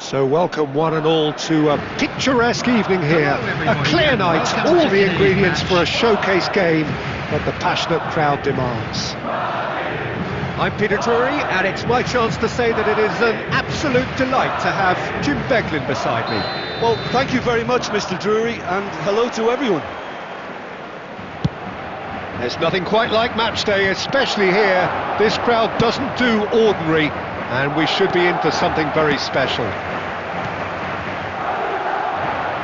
So welcome one and all to a picturesque evening here, a clear night, all the ingredients for a showcase game that the passionate crowd demands. I'm Peter Drury, and it's my chance to say that it is an absolute delight to have Jim Beglin beside me. Well, thank you very much, Mr. Drury, and hello to everyone. There's nothing quite like match day, especially here. This crowd doesn't do ordinary, and we should be in for something very special.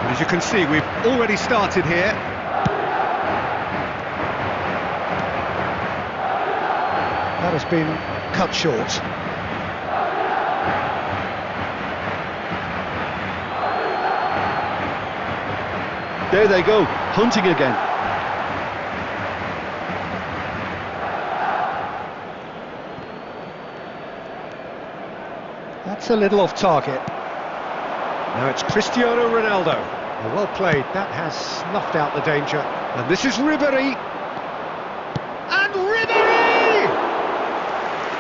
And as you can see, we've already started here. That has been cut short. There they go, hunting again. That's a little off target. Now it's Cristiano Ronaldo. Well played, that has snuffed out the danger. And this is Ribery. And Ribery!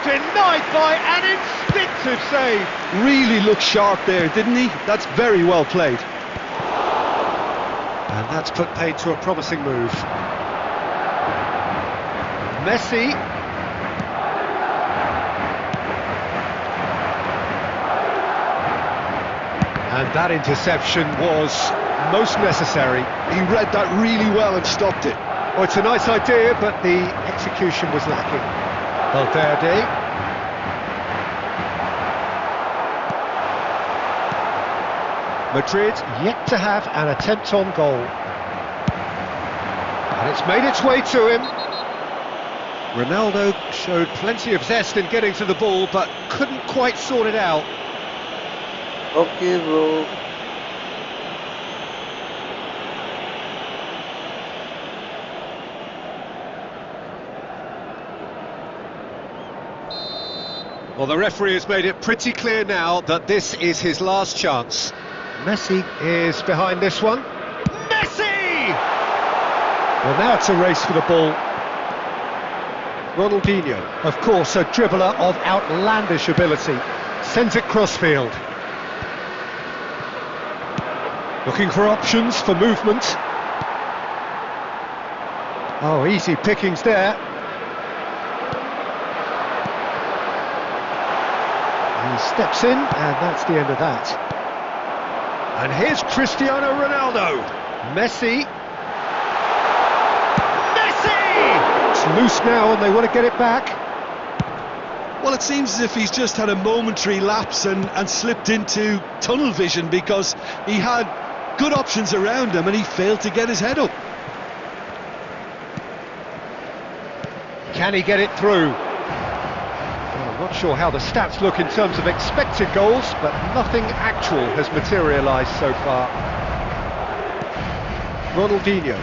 Denied by an instinctive save. Really looked sharp there, didn't he? That's very well played. And that's put paid to a promising move. Messi. And that interception was most necessary. He read that really well and stopped it. Oh, it's a nice idea, but the execution was lacking. Valverde. Madrid yet to have an attempt on goal. And it's made its way to him. Ronaldo showed plenty of zest in getting to the ball, but couldn't quite sort it out. Okay, bro. Well, the referee has made it pretty clear now that this is his last chance. Messi is behind this one. Messi! Well, now it's a race for the ball. Ronaldinho, of course, a dribbler of outlandish ability. Sends it crossfield. Looking for options for movement. Oh, easy pickings there. He steps in, and that's the end of that. And here's Cristiano Ronaldo. Messi. Messi! It's loose now, and they want to get it back. Well, it seems as if he's just had a momentary lapse and slipped into tunnel vision, because he had good options around him and he failed to get his head up. Can he get it through? Well, I'm not sure how the stats look in terms of expected goals, but nothing actual has materialised so far. Ronaldinho.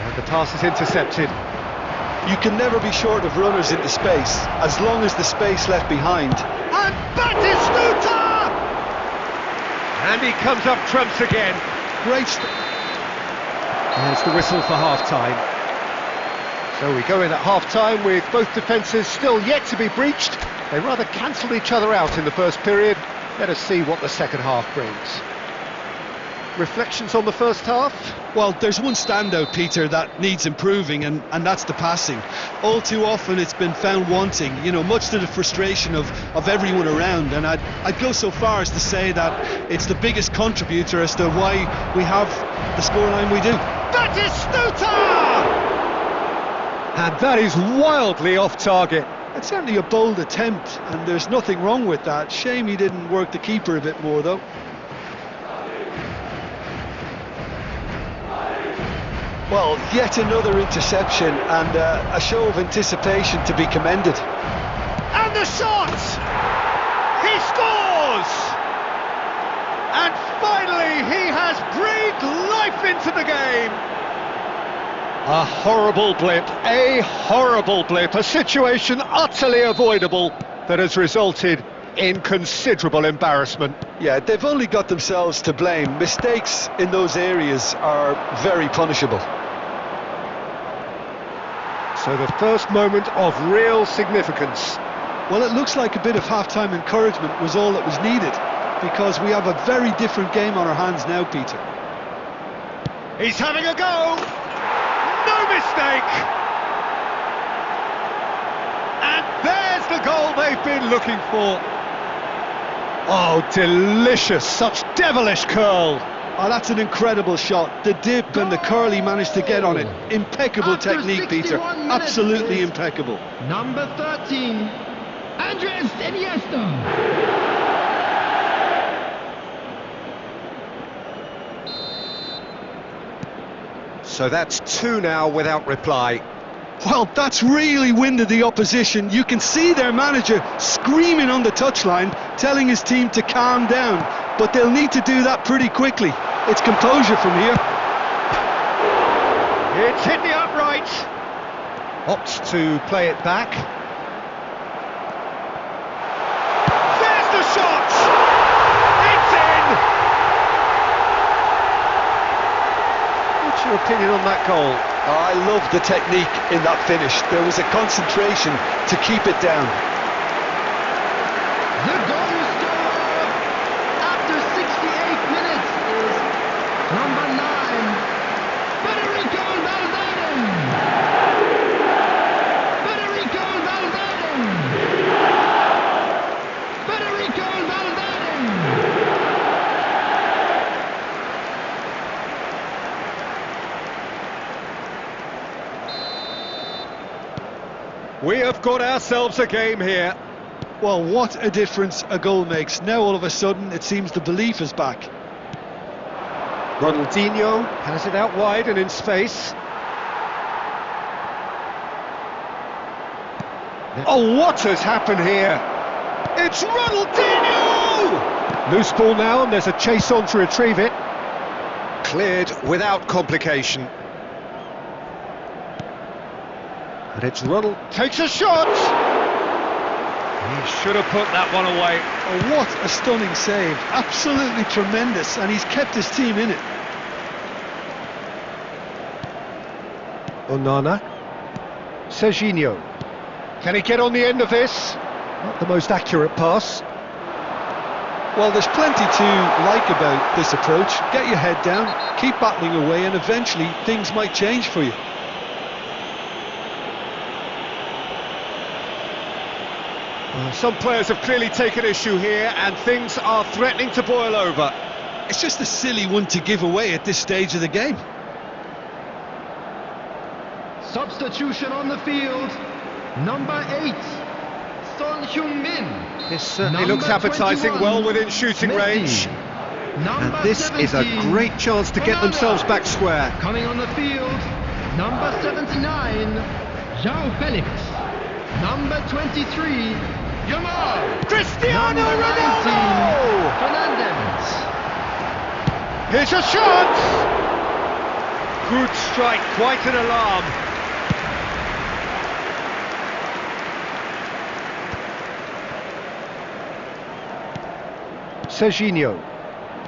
And the pass is intercepted. You can never be short of runners into space, as long as the space left behind. And Batistuta! And he comes up trumps again. Great. There's the whistle for half-time. So we go in at half-time with both defences still yet to be breached. They rather cancelled each other out in the first period, Let us see what the second half brings. Reflections on the first half? Well, there's one standout, Peter, that needs improving, and that's the passing. All too often it's been found wanting, much to the frustration of everyone around, and I'd go so far as to say that it's the biggest contributor as to why we have the scoreline we do. That is Stuta! And that is wildly off target. It's certainly a bold attempt, and there's nothing wrong with that. Shame he didn't work the keeper a bit more, though. Well, yet another interception, and a show of anticipation to be commended. And the shot! He scores! And finally he has breathed life into the game! A horrible blip, a situation utterly avoidable that has resulted in considerable embarrassment. Yeah, they've only got themselves to blame. Mistakes in those areas are very punishable. So the first moment of real significance. Well, it looks like a bit of half-time encouragement was all that was needed, because we have a very different game on our hands now, Peter. He's having a go! No mistake! And there's the goal they've been looking for. Oh, delicious, such devilish curl. Oh, that's an incredible shot. The dip and the curl he managed to get on it. Impeccable technique, Peter. Absolutely impeccable. Number 13, Andres Iniesta. So that's two now without reply. Well, that's really winded the opposition. You can see their manager screaming on the touchline, telling his team to calm down. But they'll need to do that pretty quickly. It's composure from here. It's hit the upright. Opts to play it back. There's the shot! It's in! What's your opinion on that goal? I love the technique in that finish. There was a concentration to keep it down. The goal scorer after 68 minutes is number 9, Federico Valverde. Federico Valverde. Federico Valverde. We have got ourselves a game here. Well, what a difference a goal makes. Now all of a sudden it seems the belief is back. Ronaldinho has it out wide and in space. Oh, what has happened here? It's Ronaldinho! Loose ball now, and there's a chase on to retrieve it. Cleared without complication. And it's Ronald takes a shot! He should have put that one away. Oh, what a stunning save. Absolutely tremendous, and he's kept his team in it. Onana. Serginho. Can he get on the end of this? Not the most accurate pass. Well, there's plenty to like about this approach. Get your head down, keep battling away, and eventually things might change for you. Some players have clearly taken issue here, and things are threatening to boil over. It's just a silly one to give away at this stage of the game. Substitution on the field, number 8, Son Heung-min. This certainly Number looks appetising, 21, well within shooting Messi. range. Number And this is a 17, great chance to get Ronaldo. themselves back square. Coming on the field, number 79, João Felix. Number 23, Yamal. Cristiano Number 19, Ronaldo! Fernandez. Here's a shot! Good strike, quite an alarm. Serginho.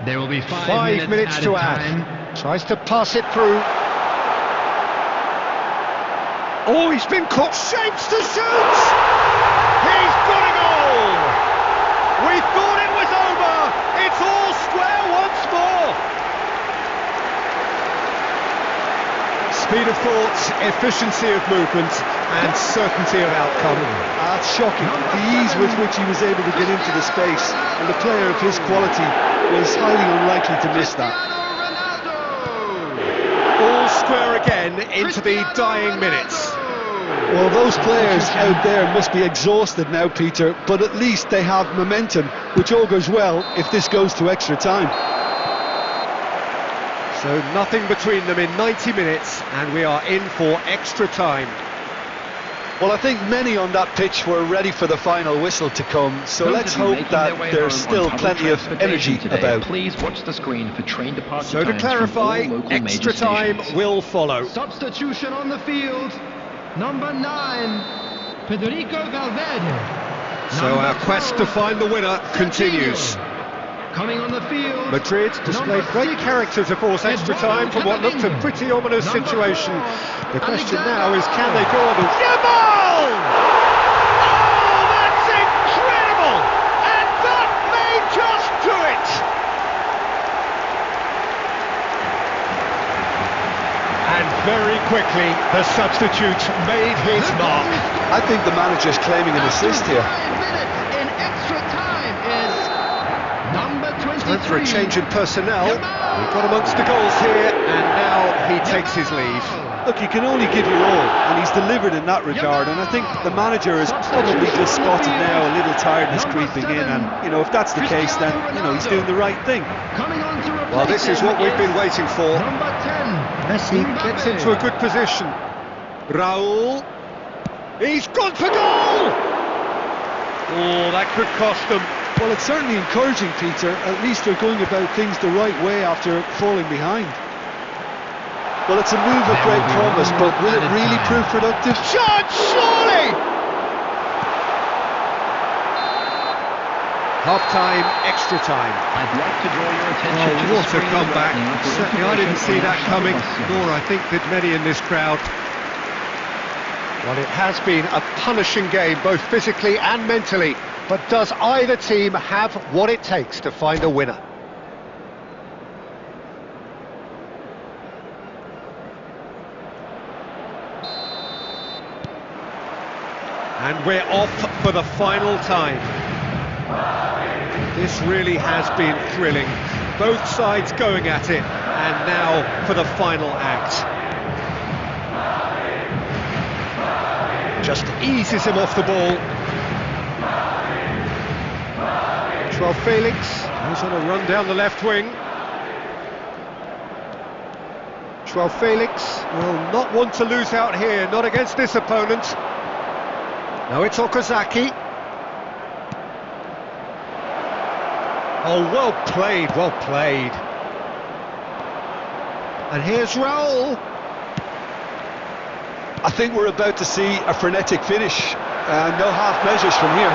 There will be 5 minutes to add. Tries to pass it through. Oh, he's been caught. Shapes to shoot! He's got a goal! We thought it was over. thought, efficiency of movement and certainty of outcome. That's shocking. The ease with which he was able to get into the space, and a player of his quality was highly unlikely to miss that. All square again into the dying minutes. Well, those players out there must be exhausted now, Peter, but at least they have momentum, which augurs well if this goes to extra time. So nothing between them in 90 minutes, and we are in for extra time. Well, I think many on that pitch were ready for the final whistle to come, so let's hope that there's still plenty of energy about. Please watch the screen for train departure So to times from clarify, all local extra major time stations. will follow. Substitution on the field. Number 9, Federico Valverde. So Number our quest to 12, find the winner continues. Coming on the field. Madrid displayed great 6, character to force extra time from what looked a pretty ominous Number situation. 4, The question Alexander now is, can they go on the... Jabal! Oh, that's incredible! And that may just do it! And very quickly, the substitute made his mark. I think the manager's claiming an assist here. 5 minutes in extra time is number 23. Time for a change in personnel. He got amongst the goals here, and now he takes his leave. Look, you can only give your all, and he's delivered in that regard, and I think the manager has probably just spotted now a little tiredness creeping in, and, if that's the case, then, he's doing the right thing. Coming on to replace Well, this is what we've been waiting for. Number 10. Messi gets into a good position. Raul. He's gone for goal! Oh, that could cost them. Well, it's certainly encouraging, Peter. At least they're going about things the right way after falling behind. Well, it's a move of great promise, but will it really prove productive? Shot, surely! Half-time, extra time. I'd like to draw your attention to the What a screen comeback. right now for Certainly I didn't see information that on coming, Shot nor I think did many in this crowd. Well, it has been a punishing game, both physically and mentally. But does either team have what it takes to find a winner? And we're off for the final time. This really has been thrilling. Both sides going at it, and now for the final act. Just eases him off the ball. Joao Felix goes on a run down the left wing. Joao Felix will not want to lose out here, not against this opponent. Now it's Okazaki. Oh, well played, well played. And here's Raul. I think we're about to see a frenetic finish. No half measures from here.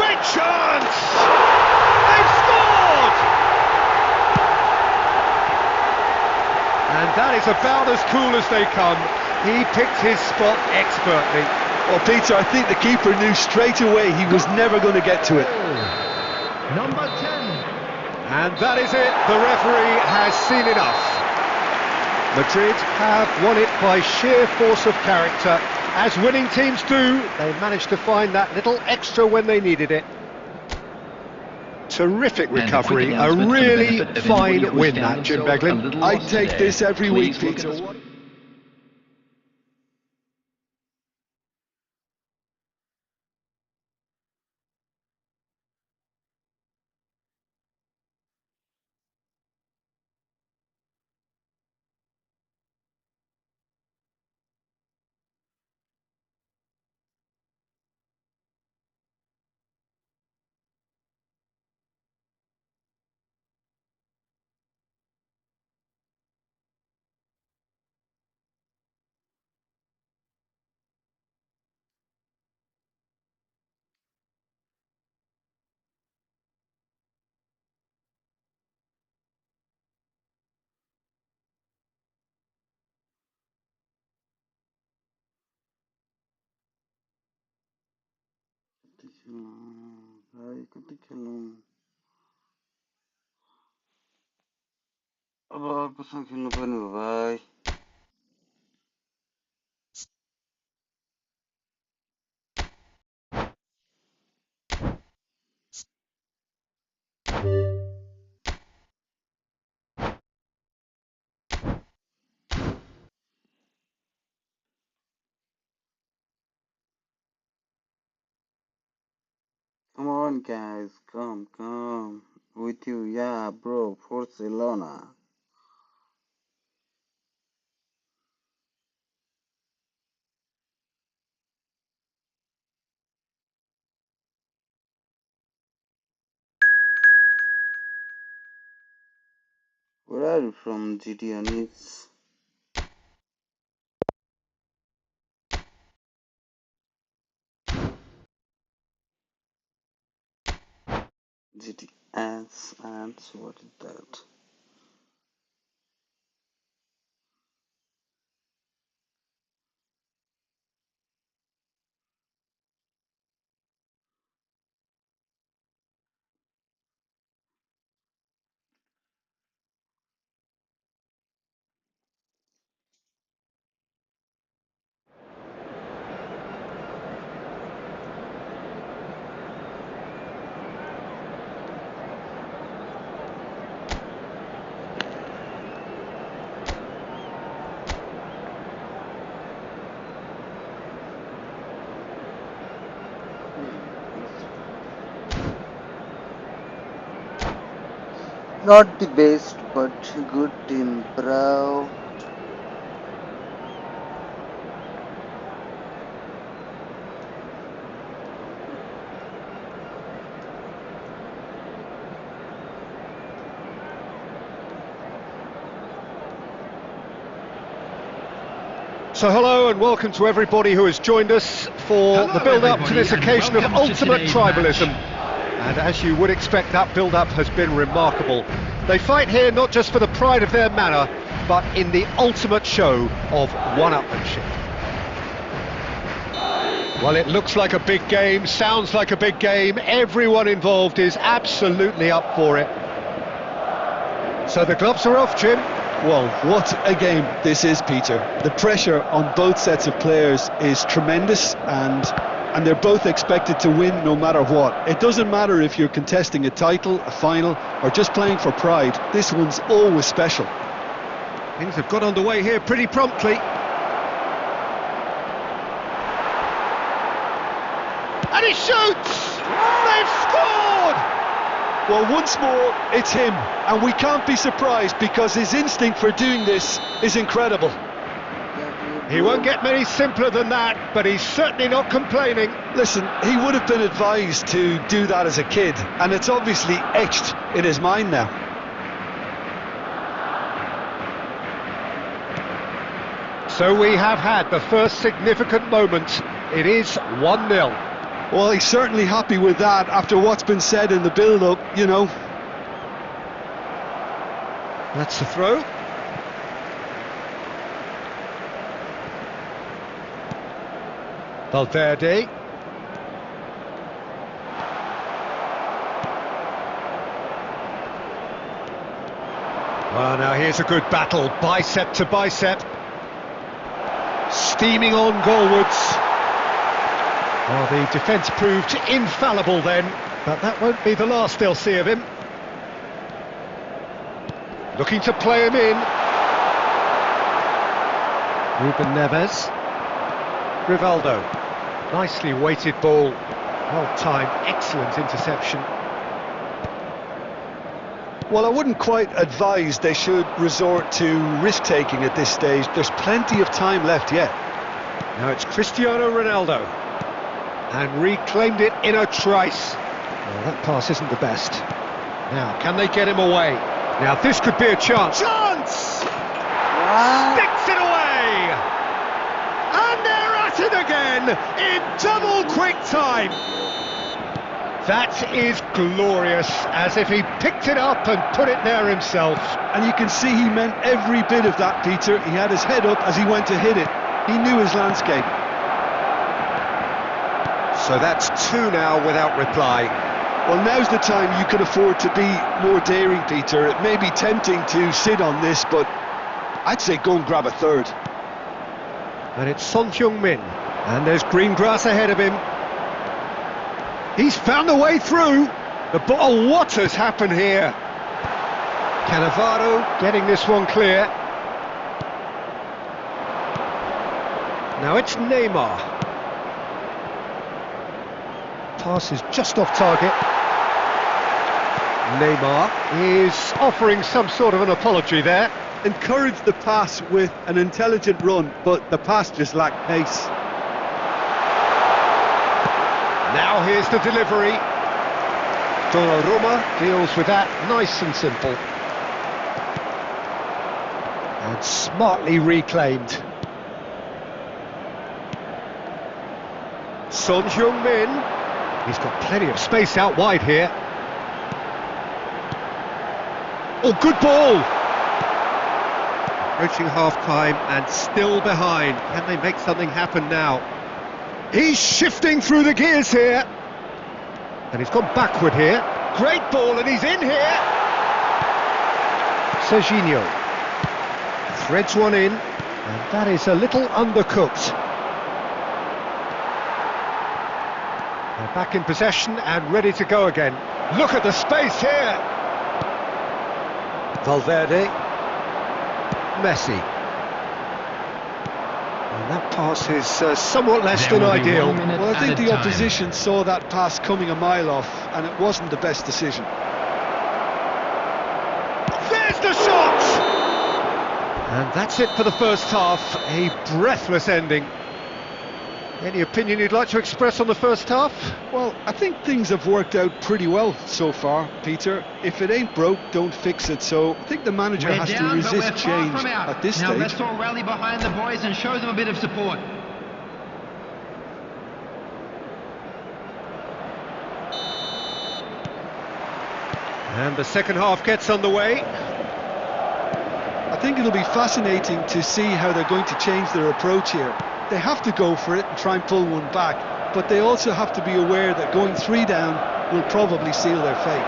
Great chance! They've scored! And that is about as cool as they come. He picked his spot expertly. Well, Peter, I think the keeper knew straight away he was never going to get to it. Number 10. And that is it. The referee has seen enough. Madrid have won it by sheer force of character. As winning teams do, they managed to find that little extra when they needed it. Terrific recovery, a really fine win that, Jim Beglin. I take this every week, Peter. भाई को तो खेलूं अब अर्कोसँग खेल्नुपर्ने हो भाइ Come on, guys. Come. With you, yeah, bro. Barcelona. Where are you from, GT Anis? GT Ants. What is that? Not the best, but good team, bro. So hello and welcome to everybody who has joined us for the build-up to this occasion of ultimate tribalism. And as you would expect, that build-up has been remarkable. They fight here not just for the pride of their manor, but in the ultimate show of one-upmanship. Well, it looks like a big game, sounds like a big game. Everyone involved is absolutely up for it. So the gloves are off, Jim. Well, what a game this is, Peter. The pressure on both sets of players is tremendous, and they're both expected to win no matter what. It doesn't matter if you're contesting a title, a final, or just playing for pride. This one's always special. Things have got underway here pretty promptly. And he shoots! They've scored! Well, once more, it's him, and we can't be surprised because his instinct for doing this is incredible. He won't get many simpler than that, but he's certainly not complaining. Listen, he would have been advised to do that as a kid, and it's obviously etched in his mind now. So we have had the first significant moment. It is 1-0. Well, he's certainly happy with that after what's been said in the build-up, you know. That's the throw. Valverde. Well, now here's a good battle, bicep to bicep. Steaming on goalwards. Well, the defence proved infallible then, but that won't be the last they'll see of him. Looking to play him in. Ruben Neves. Rivaldo. Nicely weighted ball. Well timed, excellent interception. Well, I wouldn't quite advise they should resort to risk-taking at this stage. There's plenty of time left yet. Now it's Cristiano Ronaldo. And reclaimed it in a trice. Well, that pass isn't the best. Now, can they get him away? Now, this could be a chance. Chance! Sticks it away! And they're at it again in double quick time. That is glorious, as if he picked it up and put it there himself. And you can see he meant every bit of that, Peter. He had his head up as he went to hit it. He knew his landscape. So that's two now without reply. Well, now's the time you can afford to be more daring, Peter. It may be tempting to sit on this, but I'd say go and grab a third. And it's Son Heung-min, and there's green grass ahead of him. He's found a way through. The ball, what has happened here? Cannavaro getting this one clear. Now it's Neymar. Pass is just off target. Neymar is offering some sort of an apology there. Encouraged the pass with an intelligent run, but the pass just lacked pace. Now here's the delivery. Donnarumma deals with that nice and simple. And smartly reclaimed. Son Heung-min. He's got plenty of space out wide here. Oh, good ball! Approaching half-time and still behind. Can they make something happen now? He's shifting through the gears here. And he's gone backward here. Great ball, and he's in here. Serginho threads one in, and that is a little undercooked. They're back in possession and ready to go again. Look at the space here. Valverde. Messi. And that pass is somewhat less than ideal. Well, I think the opposition saw that pass coming a mile off, and it wasn't the best decision. There's the shot! And that's it for the first half. A breathless ending. Any opinion you'd like to express on the first half? Well, I think things have worked out pretty well so far, Peter. If it ain't broke, don't fix it. So I think the manager has to resist change at this stage. Now let's all rally behind the boys and show them a bit of support. And the second half gets underway. I think it'll be fascinating to see how they're going to change their approach here. They have to go for it and try and pull one back, but they also have to be aware that going 3 down will probably seal their fate.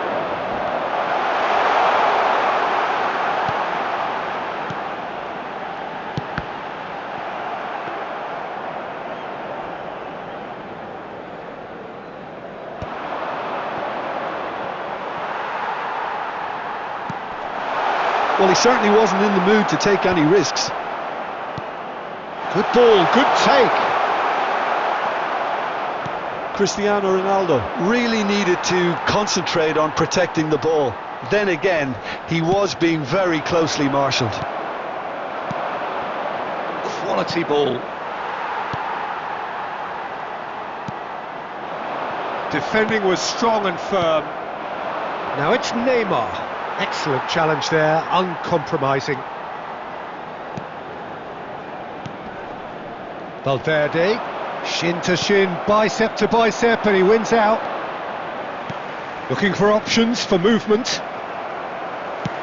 Well, he certainly wasn't in the mood to take any risks. Good ball, good take. Cristiano Ronaldo really needed to concentrate on protecting the ball. Then again, he was being very closely marshalled. Quality ball. Defending was strong and firm. Now it's Neymar. Excellent challenge there, uncompromising. Valverde, shin to shin, bicep to bicep, and he wins out. Looking for options for movement.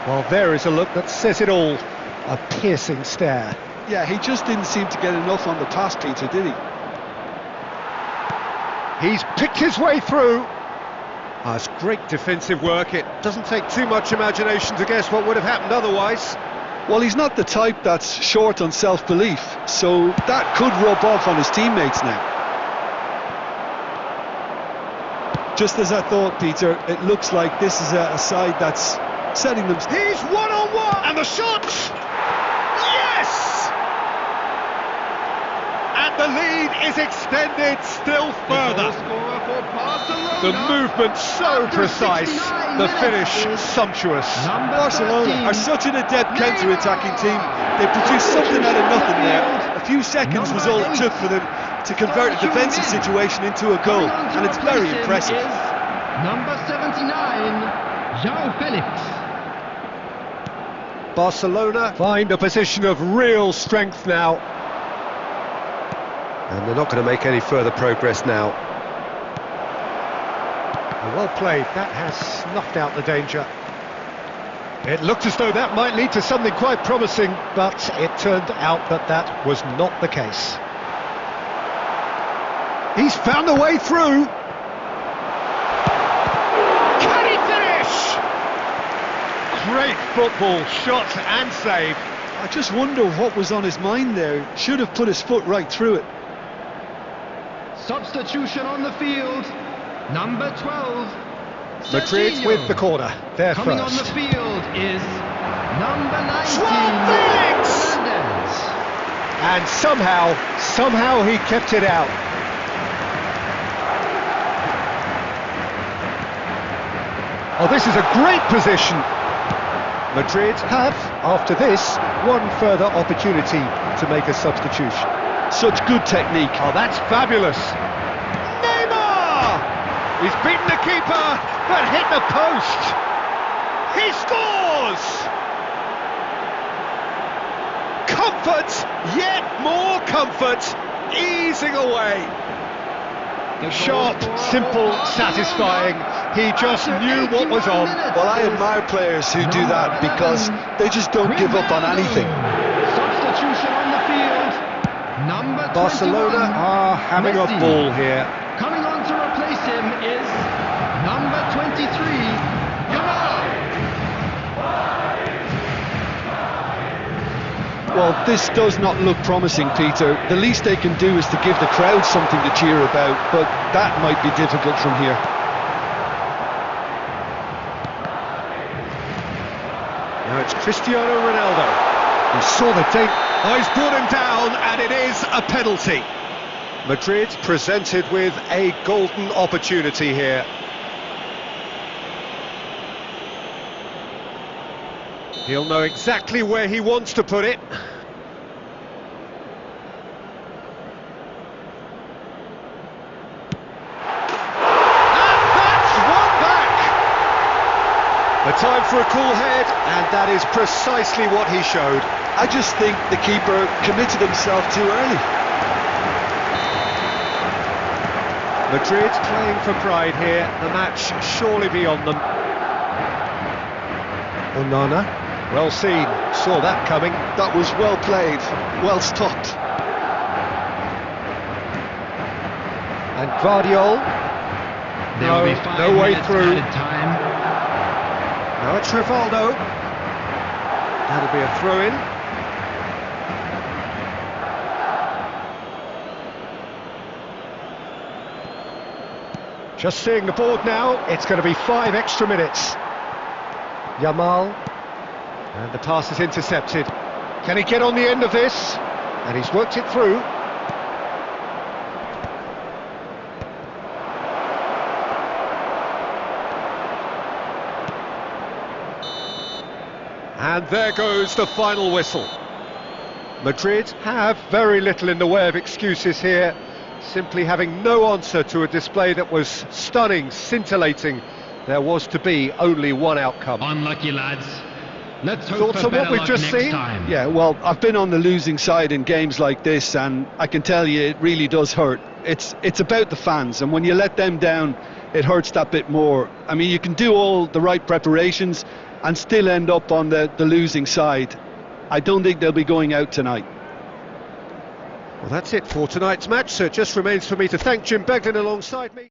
Well, there is a look that says it all. A piercing stare. Yeah, he just didn't seem to get enough on the pass, Peter, did he? He's picked his way through. It's great defensive work. It doesn't take too much imagination to guess what would have happened otherwise. Well, he's not the type that's short on self-belief, so that could rub off on his teammates now. Just as I thought, Peter, it looks like this is a side that's setting them... He's one-on-one! And the shot! Yes! And the lead is extended still further. The movement so precise, the finish sumptuous. Barcelona are such an adept counter-attacking team. They produced something out of nothing there. A few seconds was all it took for them to convert a defensive situation into a goal, and it's very impressive. Number 79, João Felix. Barcelona find a position of real strength now. And they're not going to make any further progress now. Well played, that has snuffed out the danger. It looked as though that might lead to something quite promising, but it turned out that that was not the case. He's found a way through. Great football, shot and save. I just wonder what was on his mind there. Should have put his foot right through it. Substitution on the field. Number 12. Madrid Serginho. with the corner. They're Coming first. on the field is number 19. Joao Felix! Fernandes. And somehow he kept it out. Oh, this is a great position. Madrid have, after this, one further opportunity to make a substitution. Such good technique. Oh, that's fabulous. Neymar! He's beaten the keeper, but hit the post. He scores! Comfort, yet more comfort, easing away. Sharp, simple, satisfying. He just knew what was on. Well, I admire players who do that because they just don't give up on anything. Substitution on the field. Number 21. Barcelona are having a Messi. ball here. Coming on to replace him is number 23. Yamal. Well, this does not look promising, Peter. The least they can do is to give the crowd something to cheer about, but that might be difficult from here. Now it's Cristiano Ronaldo. He saw the tape. Oh, he's brought him down, and it is a penalty. Madrid presented with a golden opportunity here. He'll know exactly where he wants to put it. And that's one back. The time for a cool head, and that is precisely what he showed. I just think the keeper committed himself too early. Madrid playing for pride here. The match surely beyond them. Onana. Well seen, saw that coming. That was well played, well stopped. And Guardiol. There will be No, 5 no way minutes through. added time. Now it's Rivaldo. That'll be a throw-in. Just seeing the board now, it's going to be 5 extra minutes. Yamal. And the pass is intercepted. Can he get on the end of this? And he's worked it through. And there goes the final whistle. Madrid have very little in the way of excuses here, simply having no answer to a display that was stunning, scintillating. There was to be only one outcome. Unlucky, lads. Let's hope Thoughts for on what better we've luck just next seen? time. Yeah, well, I've been on the losing side in games like this, and I can tell you it really does hurt. It's about the fans, and when you let them down, it hurts that bit more. I mean, you can do all the right preparations and still end up on the losing side. I don't think they'll be going out tonight. Well, that's it for tonight's match, so it just remains for me to thank Jim Beglin alongside me.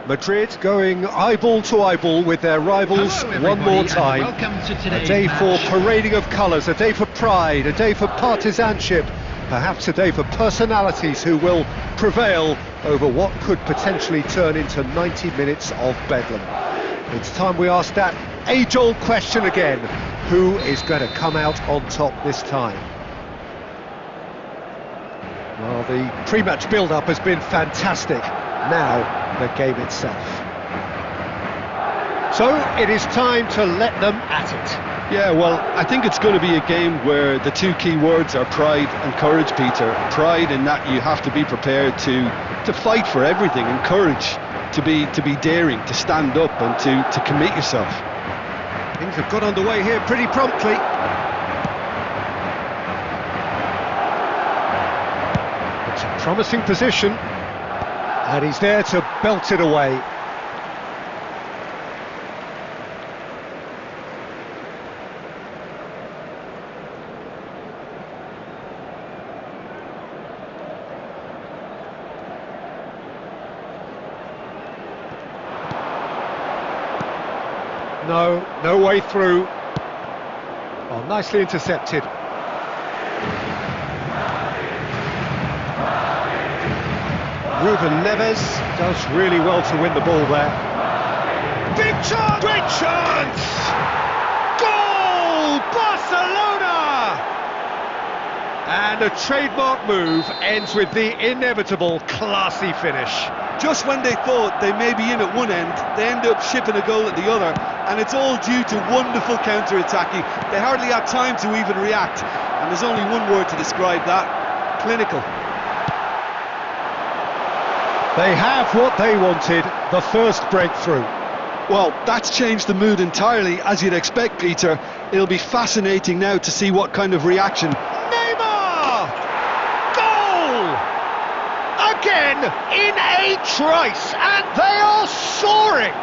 Madrid going eyeball to eyeball with their rivals Hello, one more everybody, and time. welcome to A today's day for match. parading of colours, a day for pride, a day for partisanship, perhaps a day for personalities who will prevail over what could potentially turn into 90 minutes of bedlam. It's time we ask that age-old question again: who is going to come out on top this time? Well, the pre-match build-up has been fantastic. Now, the game itself. So, it is time to let them at it. Yeah, well, I think it's going to be a game where the two key words are pride and courage, Peter. Pride in that you have to be prepared to fight for everything, and courage to be daring, to stand up and to commit yourself. Things have got underway here pretty promptly. It's a promising position, and he's there to belt it away. No way through. Oh, nicely intercepted. Ruben Neves does really well to win the ball there. Big chance! Great chance! Goal! Barcelona! And a trademark move ends with the inevitable classy finish. Just when they thought they may be in at one end, they end up shipping a goal at the other, and it's all due to wonderful counter-attacking. They hardly had time to even react, and there's only one word to describe that: clinical. They have what they wanted, the first breakthrough. Well, that's changed the mood entirely, as you'd expect, Peter. It'll be fascinating now to see what kind of reaction. Neymar! Goal! Again in a trice, and they are soaring!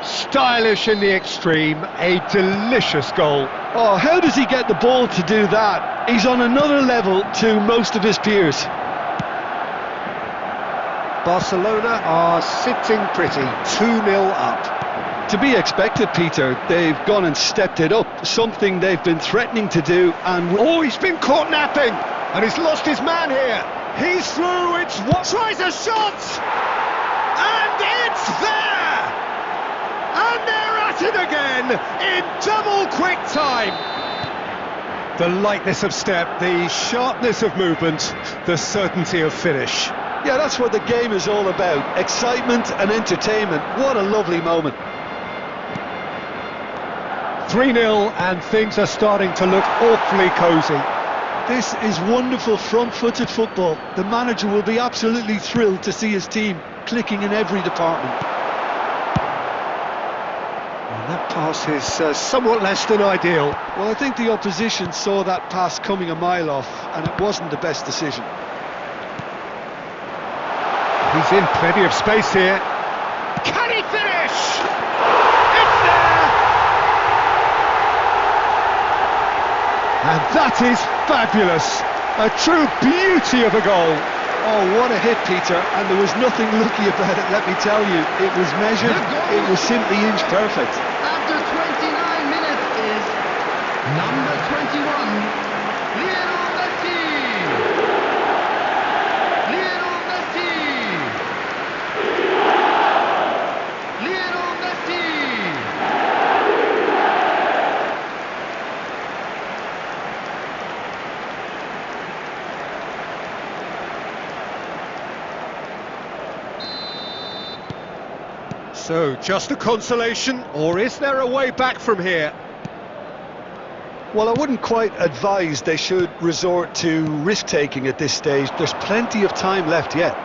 Stylish in the extreme, a delicious goal. Oh, how does he get the ball to do that? He's on another level to most of his peers. Barcelona are sitting pretty, 2-0 up. To be expected, Peter. They've gone and stepped it up, something they've been threatening to do, and... Oh, he's been caught napping, and he's lost his man here. He's through, it's what tries a shot, and it's there! And they're at it again, in double quick time. The lightness of step, the sharpness of movement, the certainty of finish. Yeah, that's what the game is all about. Excitement and entertainment. What a lovely moment. 3-0 and things are starting to look awfully cosy. This is wonderful front-footed football. The manager will be absolutely thrilled to see his team clicking in every department. And that pass is somewhat less than ideal. Well, I think the opposition saw that pass coming a mile off, and it wasn't the best decision. He's in plenty of space here. Can he finish? It's there! And that is fabulous. A true beauty of a goal. Oh, what a hit, Peter. And there was nothing lucky about it, let me tell you. It was measured, it was simply inch perfect. After 29 minutes is number 21, Lionel Messi! Lionel Messi! Lionel Messi! So, just a consolation, or is there a way back from here? Well, I wouldn't quite advise they should resort to risk-taking at this stage. There's plenty of time left yet.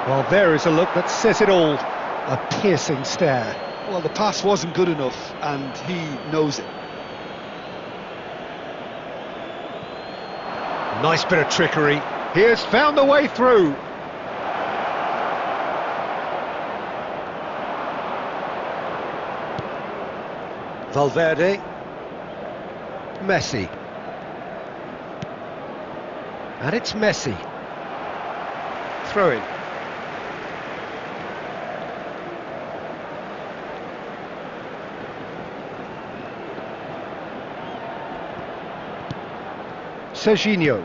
Well, there is a look that says it all. A piercing stare. Well, the pass wasn't good enough, and he knows it. Nice bit of trickery. He has found the way through. Valverde. Messi. And it's Messi. Throw in. Serginho.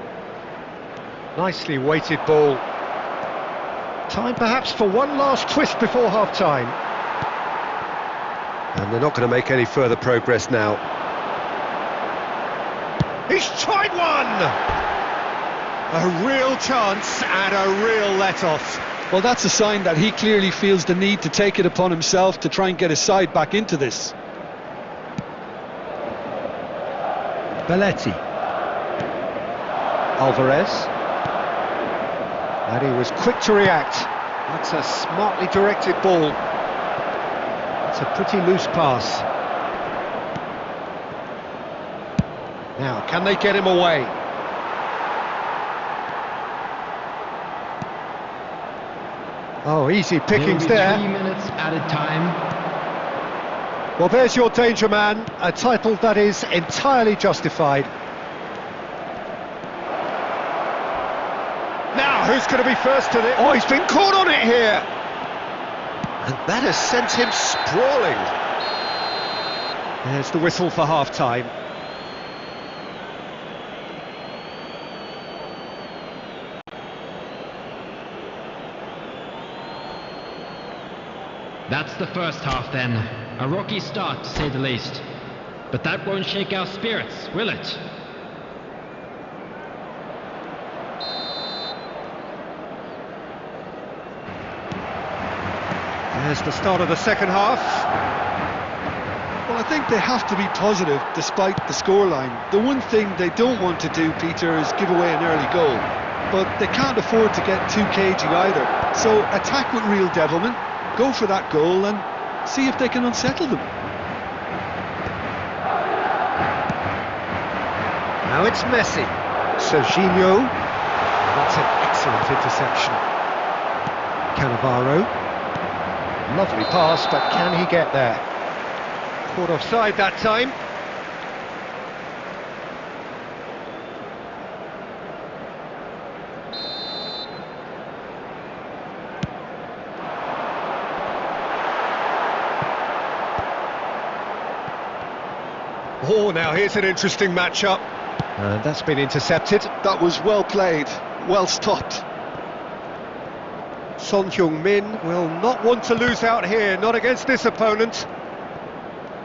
Nicely weighted ball. Time perhaps for one last twist before half-time. And they're not going to make any further progress now. He's tried one! A real chance and a real let-off. Well, that's a sign that he clearly feels the need to take it upon himself to try and get his side back into this. Belletti. Alvarez. And he was quick to react. That's a smartly directed ball. It's a pretty loose pass. Now, can they get him away? Oh, easy pickings there. 3 minutes added time. Well, there's your danger man, a title that is entirely justified. Now, who's going to be first to it? Oh, he's been caught on it here! And that has sent him sprawling. There's the whistle for half-time. That's the first half then. A rocky start, to say the least. But that won't shake our spirits, will it? There's the start of the second half. Well, I think they have to be positive despite the scoreline. The one thing they don't want to do, Peter, is give away an early goal. But they can't afford to get too cagey either. So attack with real devilment, go for that goal and see if they can unsettle them. Now it's Messi. Serginho. That's an excellent interception. Cannavaro. Lovely pass, but can he get there? Caught offside that time. Oh, now here's an interesting matchup. And that's been intercepted. That was well played, well stopped. Son Heung-min will not want to lose out here, not against this opponent.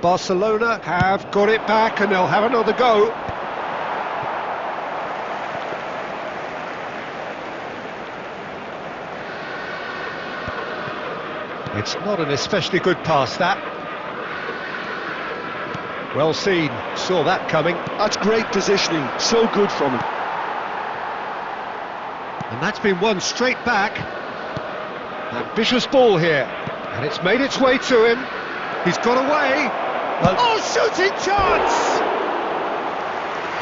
Barcelona have got it back and they'll have another go. It's not an especially good pass, that. Well seen, saw that coming. That's great positioning, so good from him. And that's been won straight back. Ambitious ball here, and it's made its way to him. He's got away. Oh, shooting chance!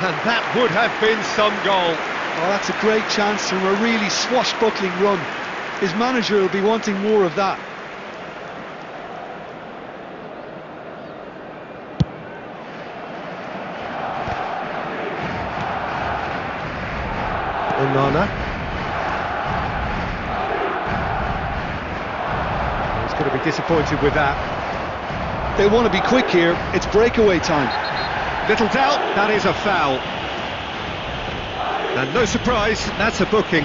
And that would have been some goal. Oh, that's a great chance from a really swashbuckling run. His manager will be wanting more of that. Onana. He's going to be disappointed with that. They want to be quick here, it's breakaway time. Little doubt, that is a foul. And no surprise, that's a booking.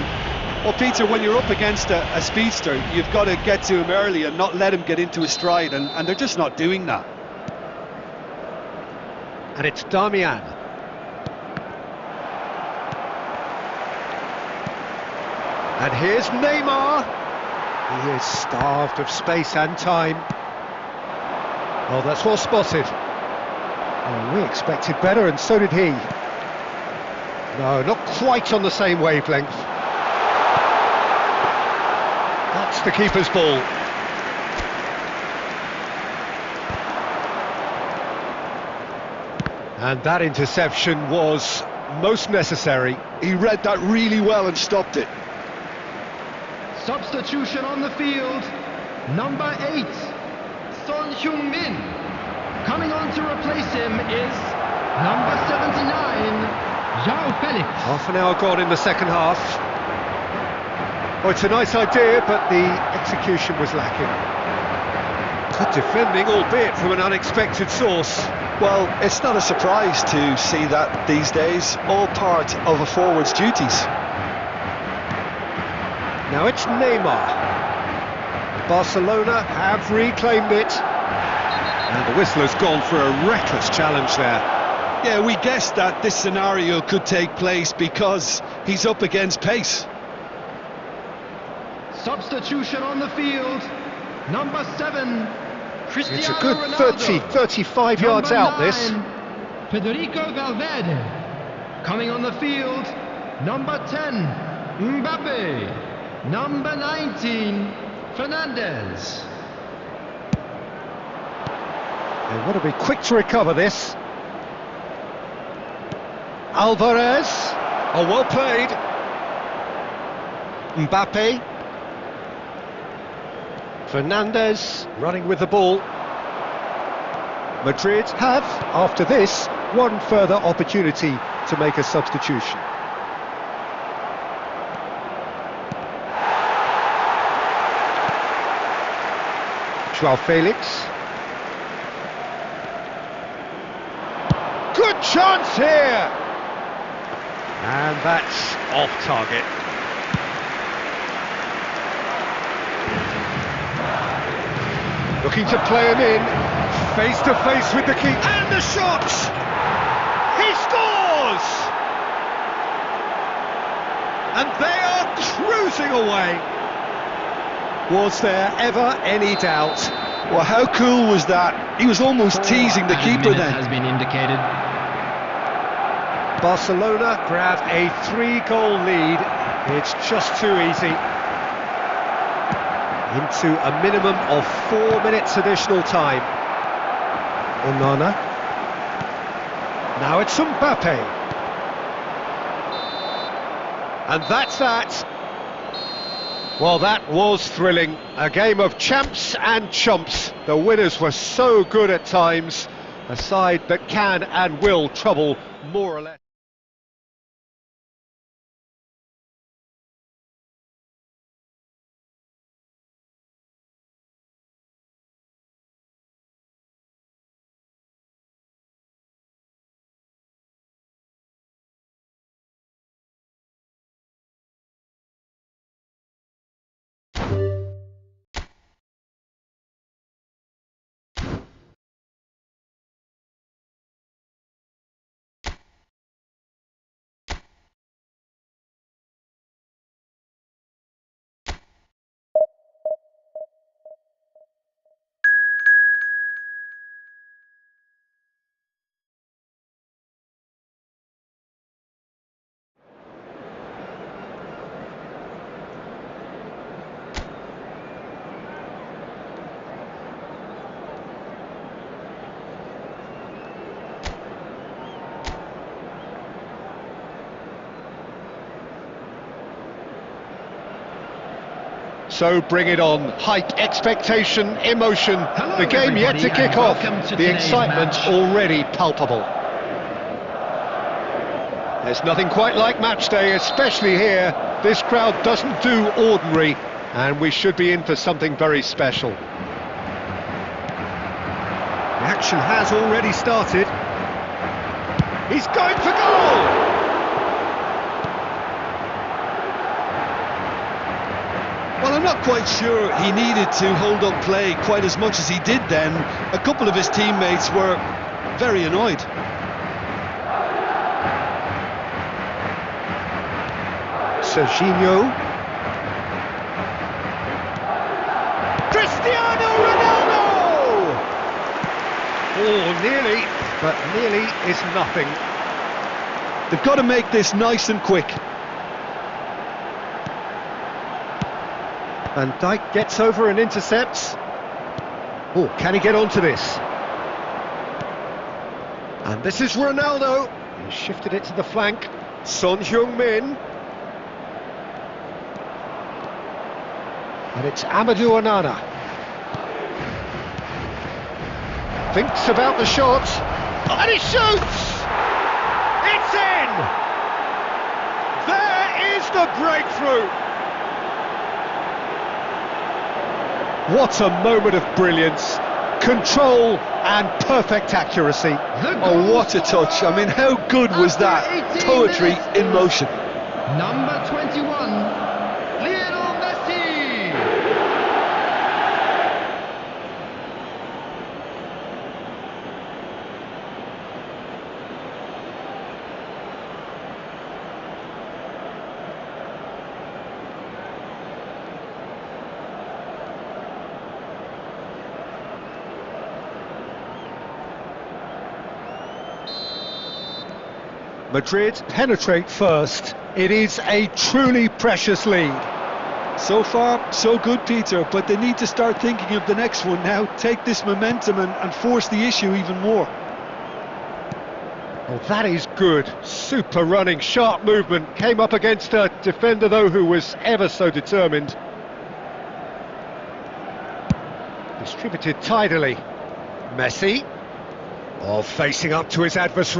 Well, Peter, when you're up against a speedster, you've got to get to him early and not let him get into his stride, and they're just not doing that. And it's Damian. And here's Neymar. He is starved of space and time. Oh, that's well spotted. Oh, we expected better, and so did he. No, not quite on the same wavelength. That's the keeper's ball. And that interception was most necessary. He read that really well and stopped it. Substitution on the field. Number 8, Son Heung-min. Coming on to replace him is number 79, João Felix. Half an hour gone in the second half. Oh, it's a nice idea, but the execution was lacking. Good defending, albeit from an unexpected source. Well, it's not a surprise to see that these days, all part of a forward's duties. Now it's Neymar. Barcelona have reclaimed it. And the whistler's gone for a reckless challenge there. Yeah, we guessed that this scenario could take place because he's up against pace. Substitution on the field. Number 7, Cristiano It's a good Ronaldo. 35 yards Number out, this. 9, Federico Valverde. Coming on the field, number 10, Mbappe. Number 19, Fernandez. They want to be quick to recover this. Alvarez. Oh, well played. Mbappe. Fernandez running with the ball. Madrid have, after this, one further opportunity to make a substitution. Joao Felix. Good chance here! And that's off target. Looking to play him in, face to face with the keeper, and the shot! He scores! And they are cruising away. Was there ever any doubt? Well, how cool was that? He was almost teasing the keeper then. Has been indicated. Barcelona grab a 3-goal lead. It's just too easy. Into a minimum of 4 minutes additional time. Onana. Now it's Mbappe. And that's that. Well, that was thrilling. A game of champs and chumps. The winners were so good at times. A side that can and will trouble more or less. So bring it on. Hype, expectation, emotion. Hello, the game yet to everybody, kick and off. welcome to The today's excitement match. already palpable. There's nothing quite like match day, especially here. This crowd doesn't do ordinary, and we should be in for something very special. The action has already started. He's going for goal! Well, I'm not quite sure he needed to hold up play quite as much as he did then. A couple of his teammates were very annoyed. Serginho. Cristiano Ronaldo! Oh, nearly, but nearly is nothing. They've got to make this nice and quick. Van Dijk gets over and intercepts. Oh, can he get onto this? And this is Ronaldo. He shifted it to the flank. Son Heung-min. And it's Amadou Onana. Thinks about the shot. And he shoots! It's in! There is the breakthrough! What a moment of brilliance. control and perfect accuracy. Oh, what a touch. I mean, how good was that? Poetry in motion. Number 21, Lionel Messi. Madrid penetrate first. It is a truly precious lead. So far, so good, Peter, but they need to start thinking of the next one now. Take this momentum and force the issue even more. Oh, that is good. Super running, sharp movement. Came up against a defender, though, who was ever so determined. Distributed tidily. Messi. Oh, facing up to his adversary.